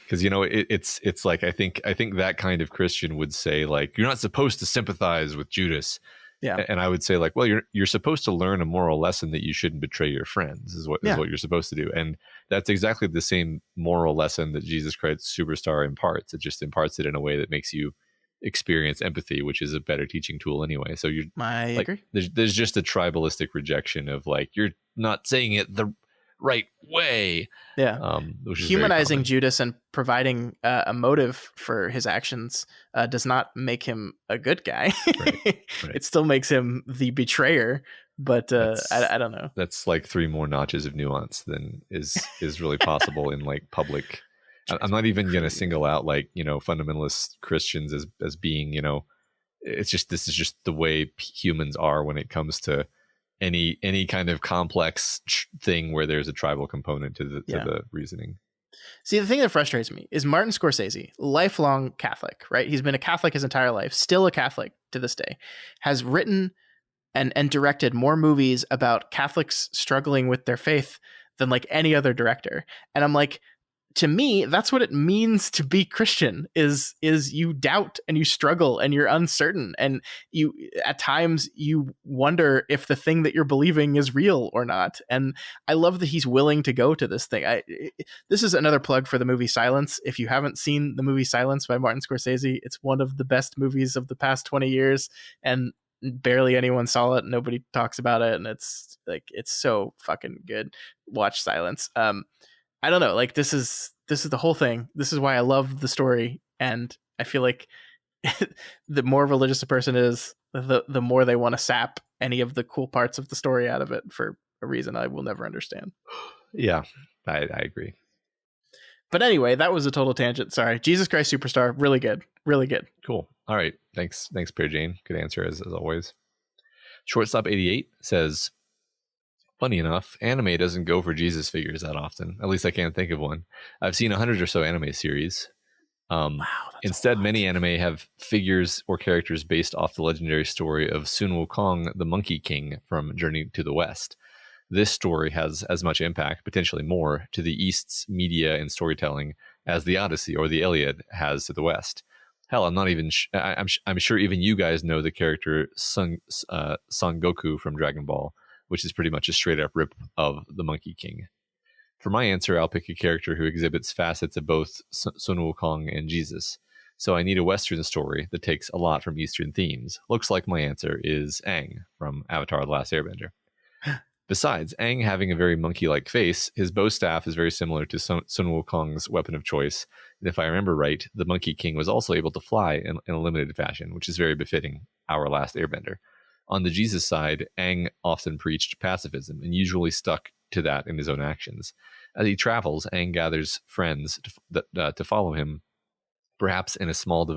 it's like, I think that kind of Christian would say like, you're not supposed to sympathize with Judas. Yeah. And I would say like, well, you're supposed to learn a moral lesson that you shouldn't betray your friends is what you're supposed to do. And that's exactly the same moral lesson that Jesus Christ Superstar imparts. It just imparts it in a way that makes you experience empathy, which is a better teaching tool anyway. So you're I agree. There's just a tribalistic rejection of like, you're not saying it the right way. Yeah. Which is humanizing Judas and providing a motive for his actions does not make him a good guy. Right. It still makes him the betrayer, but I don't know. That's like 3 more notches of nuance than is really possible in like public. I'm not even going to single out like, fundamentalist Christians as being, this is just the way humans are when it comes to any kind of complex thing where there's a tribal component to the reasoning. See, the thing that frustrates me is Martin Scorsese, lifelong Catholic, right? He's been a Catholic his entire life, still a Catholic to this day, has written and directed more movies about Catholics struggling with their faith than like any other director. And I'm like, to me, that's what it means to be Christian is you doubt and you struggle and you're uncertain. And you, at times you wonder if the thing that you're believing is real or not. And I love that he's willing to go to this thing. This is another plug for the movie Silence. If you haven't seen the movie Silence by Martin Scorsese, it's one of the best movies of the past 20 years. And barely anyone saw it. Nobody talks about it. And it's so fucking good. Watch Silence. I don't know. Like this is the whole thing. This is why I love the story, and I feel like the more religious a person is, the more they want to sap any of the cool parts of the story out of it for a reason I will never understand. Yeah, I agree. But anyway, that was a total tangent. Sorry. Jesus Christ Superstar, really good, really good. Cool. All right, thanks, Pear Jane. Good answer as always. Shortstop 88 says, funny enough, anime doesn't go for Jesus figures that often. At least I can't think of one. I've seen 100 or so anime series. Wow. Instead, many anime have figures or characters based off the legendary story of Sun Wukong, the Monkey King from Journey to the West. This story has as much impact, potentially more, to the East's media and storytelling as the Odyssey or the Iliad has to the West. Hell, I'm not even. I'm sure even you guys know the character Son Goku from Dragon Ball, which is pretty much a straight up rip of the Monkey King. For my answer, I'll pick a character who exhibits facets of both Sun Wukong and Jesus. So I need a Western story that takes a lot from Eastern themes. Looks like my answer is Aang from Avatar: The Last Airbender. Besides, Aang having a very monkey-like face, his bow staff is very similar to Sun Wukong's weapon of choice. And if I remember right, the Monkey King was also able to fly in a limited fashion, which is very befitting our Last Airbender. On the Jesus side, Aang often preached pacifism and usually stuck to that in his own actions. As he travels, Aang gathers friends to follow him, perhaps in a smaller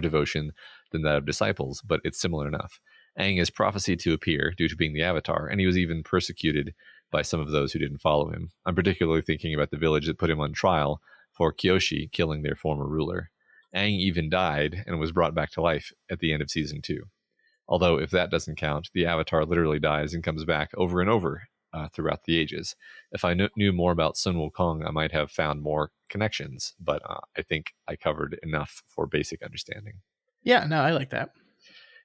devotion than that of disciples, but it's similar enough. Aang is prophesied to appear due to being the Avatar, and he was even persecuted by some of those who didn't follow him. I'm particularly thinking about the village that put him on trial for Kyoshi killing their former ruler. Aang even died and was brought back to life at the end of season 2. Although, if that doesn't count, the Avatar literally dies and comes back over and over throughout the ages. If I knew more about Sun Wukong, I might have found more connections, but I think I covered enough for basic understanding. Yeah, no, I like that.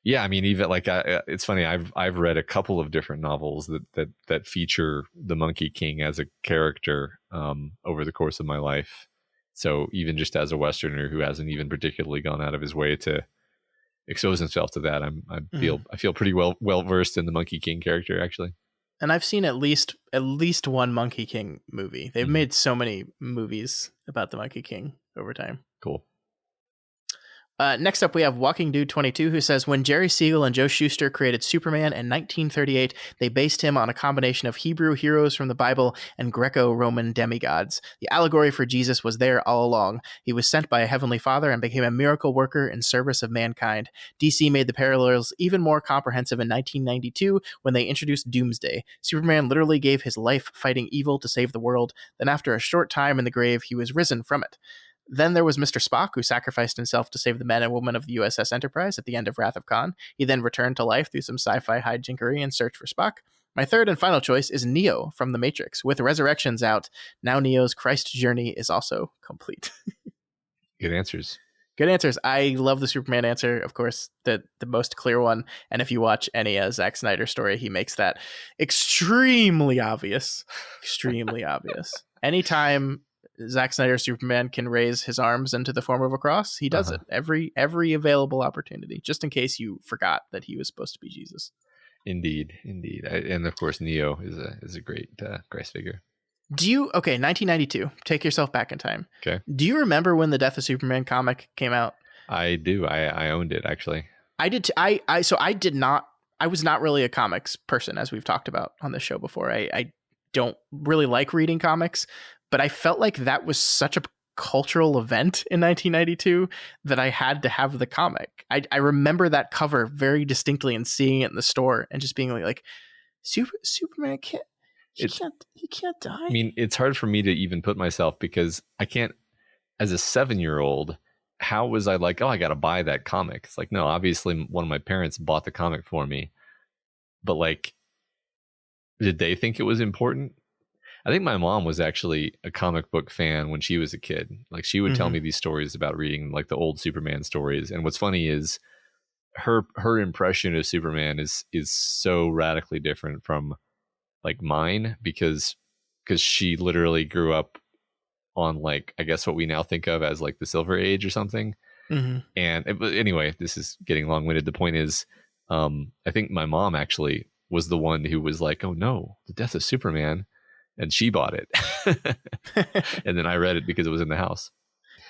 Yeah, I mean, even like it's funny. I've read a couple of different novels that feature the Monkey King as a character over the course of my life. So even just as a Westerner who hasn't even particularly gone out of his way to expose himself to that, I feel pretty well versed in the Monkey King character actually. And I've seen at least one Monkey King movie. They've made so many movies about the Monkey King over time. Cool. Next up, we have Walking Dude 22, who says, when Jerry Siegel and Joe Shuster created Superman in 1938, they based him on a combination of Hebrew heroes from the Bible and Greco-Roman demigods. The allegory for Jesus was there all along. He was sent by a heavenly father and became a miracle worker in service of mankind. DC made the parallels even more comprehensive in 1992 when they introduced Doomsday. Superman literally gave his life fighting evil to save the world. Then after a short time in the grave, he was risen from it. Then there was Mr. Spock, who sacrificed himself to save the men and women of the USS Enterprise at the end of Wrath of Khan. He then returned to life through some sci-fi hijinkery in search for Spock. My third and final choice is Neo from The Matrix. With Resurrections out, now Neo's Christ journey is also complete. Good answers. Good answers. I love the Superman answer, of course, the most clear one. And if you watch any Zack Snyder story, he makes that extremely obvious. Extremely obvious. Anytime Zack Snyder Superman can raise his arms into the form of a cross, he does it. Every available opportunity, just in case you forgot that he was supposed to be Jesus. Indeed. And of course, Neo is a great Christ figure. Do you 1992? Take yourself back in time. Okay. Do you remember when the Death of Superman comic came out? I do. I owned it actually. I did. So I did not. I was not really a comics person, as we've talked about on the show before. I don't really like reading comics, but I felt like that was such a cultural event in 1992 that I had to have the comic. I remember that cover very distinctly and seeing it in the store and just being like Superman can't. He can't die. I mean, it's hard for me to even put myself, because I can't, as a 7-year-old, how was I like, oh, I got to buy that comic? It's like, no, obviously one of my parents bought the comic for me. But like, did they think it was important? I think my mom was actually a comic book fan when she was a kid. Like, she would tell me these stories about reading like the old Superman stories. And what's funny is her impression of Superman is so radically different from like mine, because she literally grew up on like, I guess what we now think of as like the Silver Age or something. And anyway, this is getting long-winded. The point is, I think my mom actually was the one who was like, oh no, the Death of Superman, and she bought it. And then I read it because it was in the house.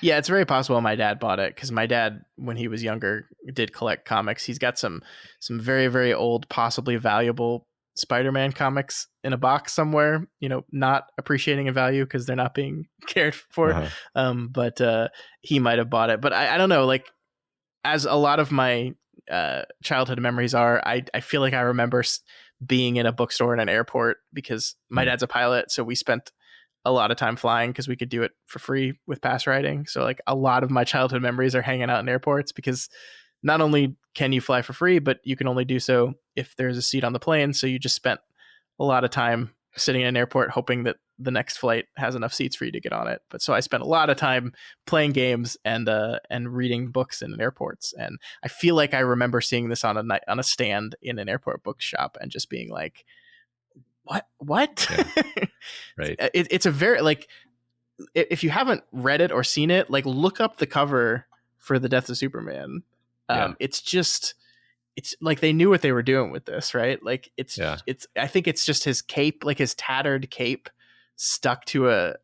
Yeah, it's very possible my dad bought it, because my dad, when he was younger, did collect comics. He's got some very, very old, possibly valuable Spider-Man comics in a box somewhere, not appreciating in value because they're not being cared for. But he might have bought it. But I don't know, like, as a lot of my childhood memories are, I feel like I remember being in a bookstore in an airport, because my dad's a pilot. So we spent a lot of time flying because we could do it for free with pass riding. So like a lot of my childhood memories are hanging out in airports, because not only can you fly for free, but you can only do so if there's a seat on the plane. So you just spent a lot of time sitting in an airport hoping that the next flight has enough seats for you to get on it. But so I spent a lot of time playing games and reading books in airports. And I feel like I remember seeing this on a stand in an airport bookshop and just being like, what? Yeah. Right. It's a very, like, if you haven't read it or seen it, like, look up the cover for The Death of Superman. It's like they knew what they were doing with this, right? Like I think it's just his cape, like his tattered cape stuck to a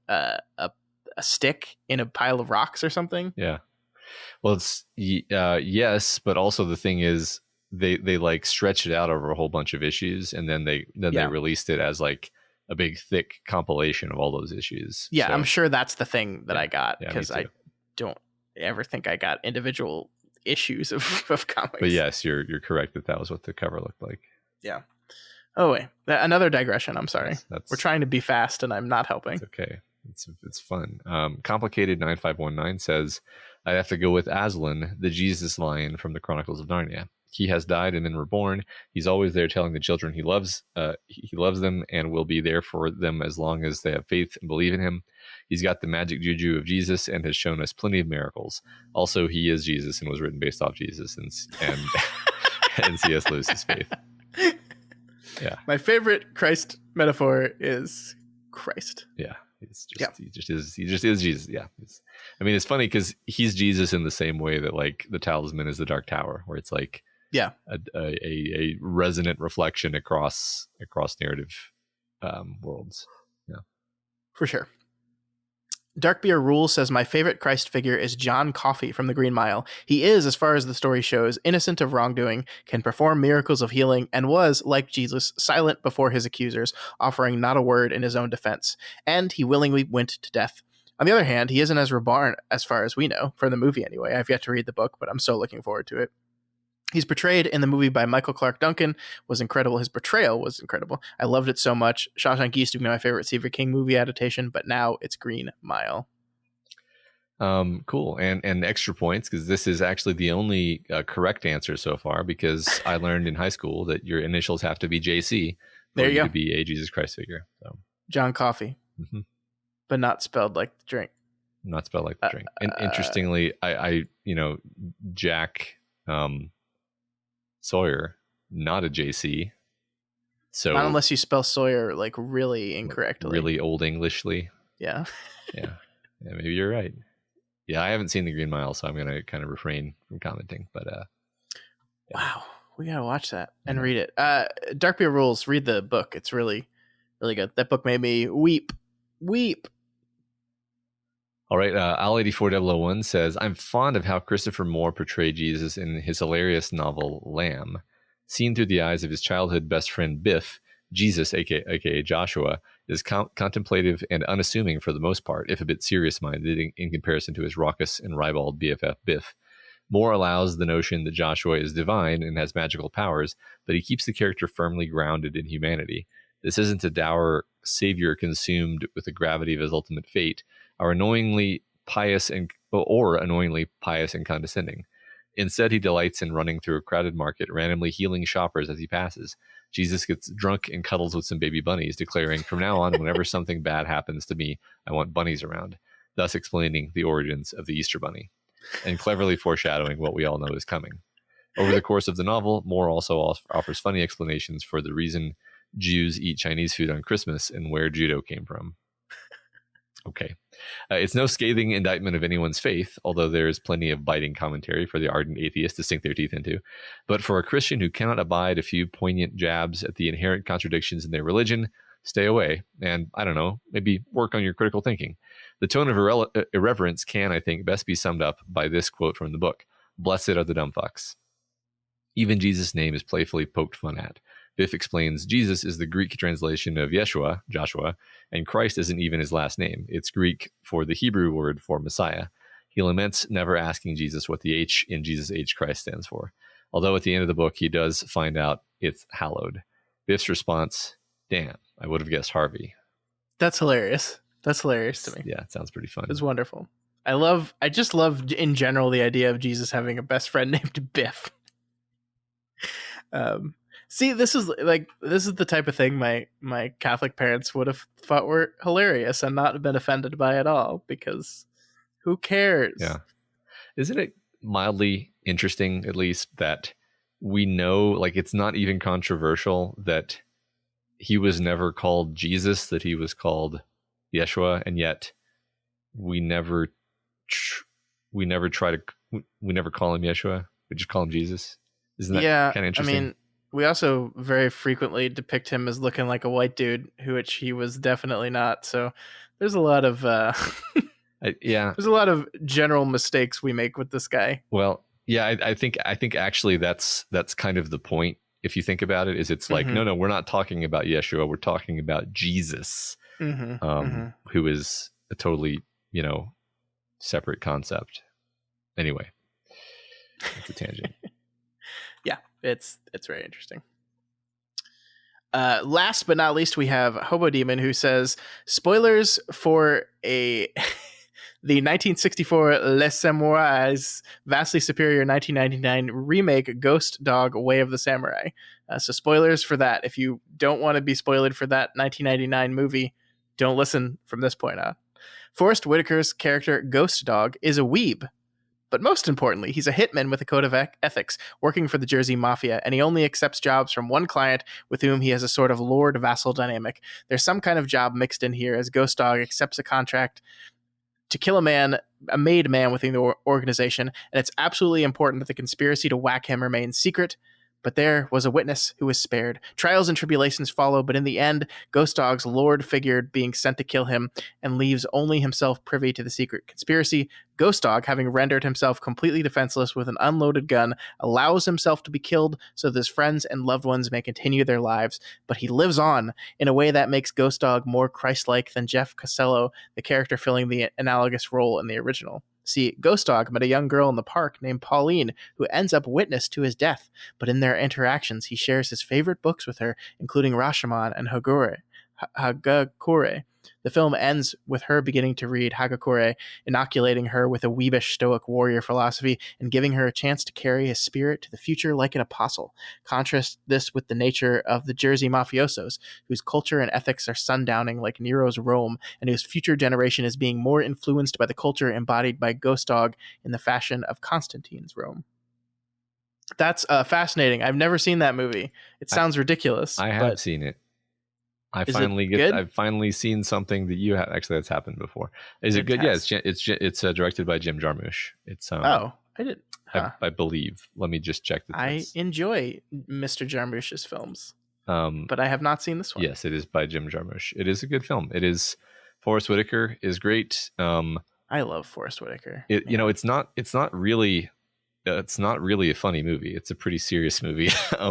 stick in a pile of rocks or something. Yeah. Well, it's yes, but also the thing is they like stretched it out over a whole bunch of issues, and then they released it as like a big thick compilation of all those issues. Yeah, so I'm sure that's the thing that I got, because I don't ever think I got individual issues of comics. But yes, you're correct that was what the cover looked like. Yeah. Oh wait, another digression. I'm sorry. That's we're trying to be fast, and I'm not helping. It's okay. It's fun. Complicated 9519 says, I'd have to go with Aslan, the Jesus lion from the Chronicles of Narnia. He has died and been reborn. He's always there telling the children he loves them and will be there for them as long as they have faith and believe in him. He's got the magic juju of Jesus and has shown us plenty of miracles. Also, he is Jesus and was written based off Jesus and and C.S. Lewis's faith. Yeah. My favorite Christ metaphor is Christ. Yeah. He just is Jesus. Yeah. It's funny because he's Jesus in the same way that like the Talisman is the Dark Tower, where it's like a resonant reflection across narrative worlds. Yeah, for sure. Darkbeer Rule says, my favorite Christ figure is John Coffey from the Green Mile. He is, as far as the story shows, innocent of wrongdoing, can perform miracles of healing, and was, like Jesus, silent before his accusers, offering not a word in his own defense. And he willingly went to death. On the other hand, he isn't as reborn, as far as we know, for the movie anyway. I've yet to read the book, but I'm so looking forward to it. He's portrayed in the movie by Michael Clark Duncan, was incredible. His portrayal was incredible. I loved it so much. Shawshank used to be my favorite Stephen King movie adaptation, but now it's Green Mile. Cool. And extra points, because this is actually the only correct answer so far, because I learned in high school that your initials have to be JC there you go. To be a Jesus Christ figure. So John Coffey, but not spelled like the drink. Not spelled like the drink. And interestingly, I Jack Sawyer, not a JC. So not unless you spell Sawyer like really incorrectly. Really old Englishly. Yeah. Yeah, maybe you're right. Yeah, I haven't seen The Green Mile, so I'm going to kind of refrain from commenting. But yeah. Wow, we got to watch that and read it. Dark Beer Rules, read the book. It's really, really good. That book made me weep. All right, Al84001 says, I'm fond of how Christopher Moore portrayed Jesus in his hilarious novel Lamb. Seen through the eyes of his childhood best friend Biff, Jesus, aka Joshua, is contemplative and unassuming for the most part, if a bit serious-minded in comparison to his raucous and ribald BFF Biff. Moore allows the notion that Joshua is divine and has magical powers, but he keeps the character firmly grounded in humanity. This isn't a dour savior consumed with the gravity of his ultimate fate, or annoyingly pious and condescending. Instead, he delights in running through a crowded market, randomly healing shoppers as he passes. Jesus gets drunk and cuddles with some baby bunnies, declaring, from now on, whenever something bad happens to me, I want bunnies around, thus explaining the origins of the Easter Bunny, and cleverly foreshadowing what we all know is coming. Over the course of the novel, Moore also offers funny explanations for the reason Jews eat Chinese food on Christmas and where judo came from. Okay. It's no scathing indictment of anyone's faith, although there is plenty of biting commentary for the ardent atheist to sink their teeth into. But for a Christian who cannot abide a few poignant jabs at the inherent contradictions in their religion, stay away and, I don't know, maybe work on your critical thinking. The tone of irreverence can, I think, best be summed up by this quote from the book. Blessed are the dumb fucks. Even Jesus' name is playfully poked fun at. Biff explains Jesus is the Greek translation of Yeshua, Joshua, and Christ isn't even his last name. It's Greek for the Hebrew word for Messiah. He laments never asking Jesus what the H in Jesus H Christ stands for. Although at the end of the book, he does find out it's hallowed. Biff's response, damn, I would have guessed Harvey. That's hilarious. That's hilarious to me. Yeah, it sounds pretty fun. It's wonderful. I just love in general the idea of Jesus having a best friend named Biff. See, this is the type of thing my Catholic parents would have thought were hilarious and not been offended by at all, because who cares? Yeah. Isn't it mildly interesting, at least, that we know, like, it's not even controversial that he was never called Jesus, that he was called Yeshua, and yet we never call him Yeshua. We just call him Jesus. Isn't that kind of interesting? I mean, we also very frequently depict him as looking like a white dude, which he was definitely not. So there's a lot of there's a lot of general mistakes we make with this guy. Well, yeah, I think actually that's kind of the point. If you think about it, is it's like, no, we're not talking about Yeshua. We're talking about Jesus, who is a totally, separate concept. Anyway, it's a tangent. Yeah, it's very interesting. Last but not least, we have Hobo Demon, who says, spoilers for the 1964 Les Samurais vastly superior 1999 remake Ghost Dog Way of the Samurai. So spoilers for that. If you don't want to be spoiled for that 1999 movie, don't listen from this point on. Forrest Whitaker's character Ghost Dog is a weeb. But most importantly, he's a hitman with a code of ethics, working for the Jersey Mafia, and he only accepts jobs from one client with whom he has a sort of lord-vassal dynamic. There's some kind of job mixed in here, as Ghost Dog accepts a contract to kill a made man within the organization, and it's absolutely important that the conspiracy to whack him remains secret. But there was a witness who was spared. Trials and tribulations follow, but in the end, Ghost Dog's lord figured being sent to kill him and leaves only himself privy to the secret conspiracy. Ghost Dog, having rendered himself completely defenseless with an unloaded gun, allows himself to be killed so that his friends and loved ones may continue their lives. But he lives on in a way that makes Ghost Dog more Christ-like than Jeff Costello, the character filling the analogous role in the original. See, Ghost Dog met a young girl in the park named Pauline, who ends up witness to his death, but in their interactions, he shares his favorite books with her, including Rashomon and Hagakure. The film ends with her beginning to read Hagakure, inoculating her with a weebish stoic warrior philosophy and giving her a chance to carry his spirit to the future like an apostle. Contrast this with the nature of the Jersey mafiosos, whose culture and ethics are sundowning like Nero's Rome, and whose future generation is being more influenced by the culture embodied by Ghost Dog in the fashion of Constantine's Rome. That's fascinating. I've never seen that movie. It sounds ridiculous. I have seen it. I've finally seen something that you have. Actually, that's happened before. Is it good? Yeah, it's directed by Jim Jarmusch. It's I didn't. I believe. Let me just check that. I enjoy Mr. Jarmusch's films, but I have not seen this one. Yes, it is by Jim Jarmusch. It is a good film. It is. Forrest Whitaker is great. I love Forrest Whitaker. It's not really a funny movie. It's a pretty serious movie.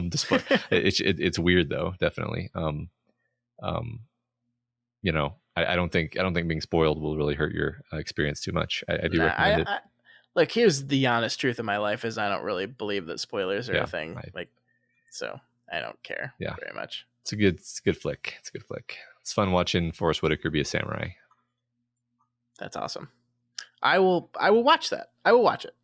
Despite it's weird though, definitely. I don't think being spoiled will really hurt your experience too much. I do recommend it. Look, here's the honest truth of my life: is I don't really believe that spoilers are a thing. So I don't care very much. It's a good flick. It's a good flick. It's fun watching Forrest Whitaker be a samurai. That's awesome. I will watch that. I will watch it.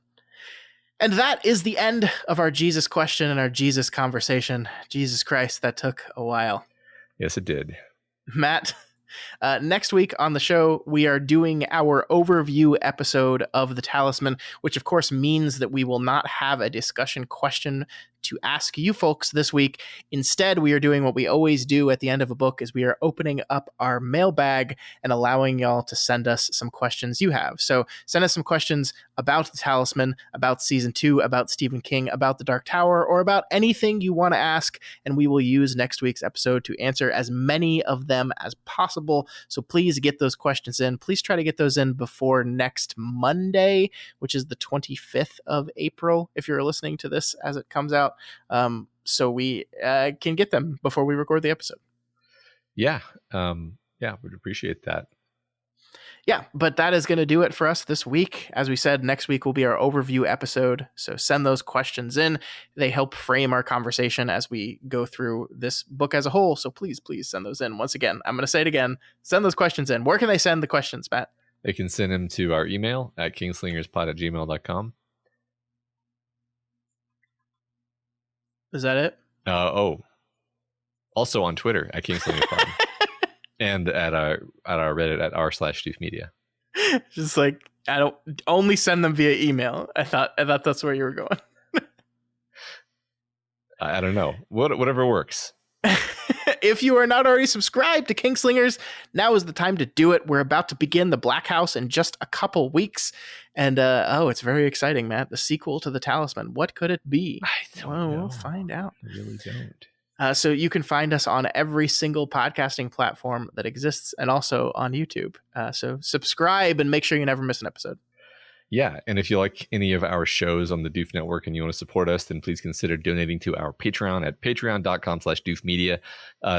And that is the end of our Jesus question and our Jesus conversation. Jesus Christ, that took a while. Yes, it did. Matt, next week on the show, we are doing our overview episode of the Talisman, which of course means that we will not have a discussion question to ask you folks this week. Instead, we are doing what we always do at the end of a book, is we are opening up our mailbag and allowing y'all to send us some questions you have. So send us some questions about the Talisman, about season 2, about Stephen King, about the Dark Tower, or about anything you want to ask, and we will use next week's episode to answer as many of them as possible. So please get those questions in. Please try to get those in before next Monday, which is the 25th of April, if you're listening to this as it comes out. So we can get them before we record the episode. Yeah. We'd appreciate that. Yeah, but that is going to do it for us this week. As we said, next week will be our overview episode. So send those questions in. They help frame our conversation as we go through this book as a whole. So please send those in. Once again, I'm going to say it again. Send those questions in. Where can they send the questions, Matt? They can send them to our email at kingslingerspod@gmail.com. Is that it? Also on Twitter at kingslingerspod. And at our Reddit at r/doofmedia. Just like, I don't only send them via email. I thought that's where you were going. I don't know. Whatever works. If you are not already subscribed to Kingslingers, now is the time to do it. We're about to begin the Black House in just a couple weeks. And it's very exciting, Matt. The sequel to the Talisman. What could it be? I don't know. We'll find out. I really don't. So you can find us on every single podcasting platform that exists and also on YouTube. So subscribe and make sure you never miss an episode. Yeah, and if you like any of our shows on the Doof Network and you want to support us, then please consider donating to our Patreon at patreon.com/doofmedia.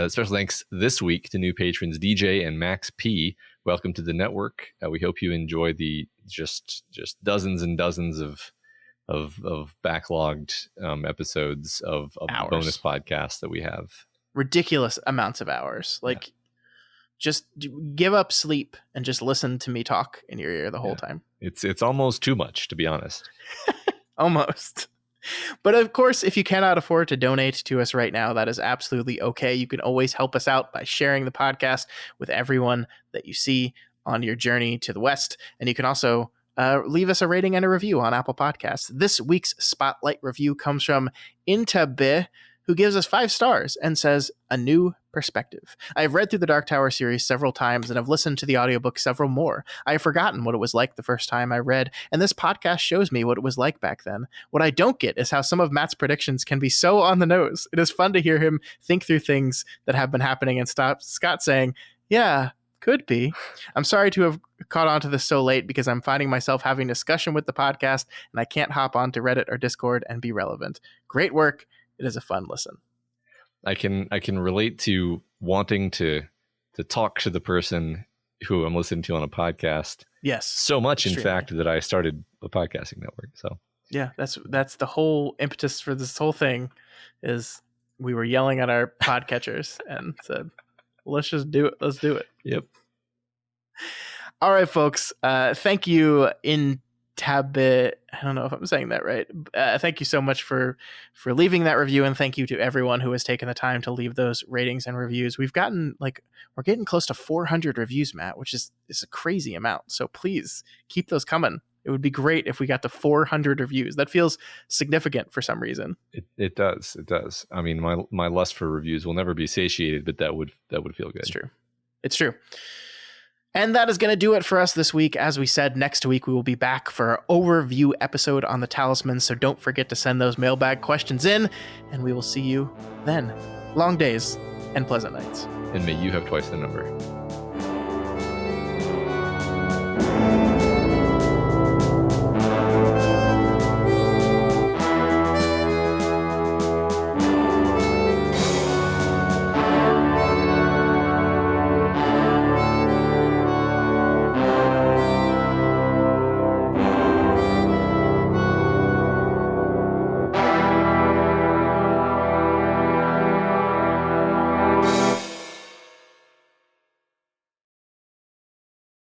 Special thanks this week to new patrons DJ and Max P. Welcome to the network. We hope you enjoy the just dozens and dozens of backlogged episodes of bonus podcasts that we have. Ridiculous amounts of hours. Just give up sleep and just listen to me talk in your ear the whole time. It's almost too much, to be honest. Almost. But of course, if you cannot afford to donate to us right now, that is absolutely okay. You can always help us out by sharing the podcast with everyone that you see on your journey to the West. And you can also leave us a rating and a review on Apple Podcasts. This week's Spotlight review comes from Intabe, who gives us 5 stars and says, "A new perspective. I have read through the Dark Tower series several times and have listened to the audiobook several more. I have forgotten what it was like the first time I read, and this podcast shows me what it was like back then. What I don't get is how some of Matt's predictions can be so on the nose. It is fun to hear him think through things that have been happening and stop Scott saying, yeah, could be. I'm sorry to have caught on to this so late because I'm finding myself having discussion with the podcast and I can't hop on to Reddit or Discord and be relevant. Great work. It is a fun listen." I can relate to wanting to talk to the person who I'm listening to on a podcast. Yes. So much, extremely. In fact, that I started a podcasting network. So yeah, that's the whole impetus for this whole thing is we were yelling at our podcatchers and said, let's just do it. Let's do it. Yep. All right, folks. Thank you I don't know if I'm saying that right. Thank you so much for leaving that review, and thank you to everyone who has taken the time to leave those ratings and reviews. We're getting close to 400 reviews, Matt, which is a crazy amount. So please keep those coming. It would be great if we got to 400 reviews. That feels significant for some reason. It does. I mean, my lust for reviews will never be satiated, but that would feel good. It's true. And that is going to do it for us this week. As we said, next week we will be back for our overview episode on the Talisman, so don't forget to send those mailbag questions in, and we will see you then. Long days and pleasant nights. And may you have twice the number.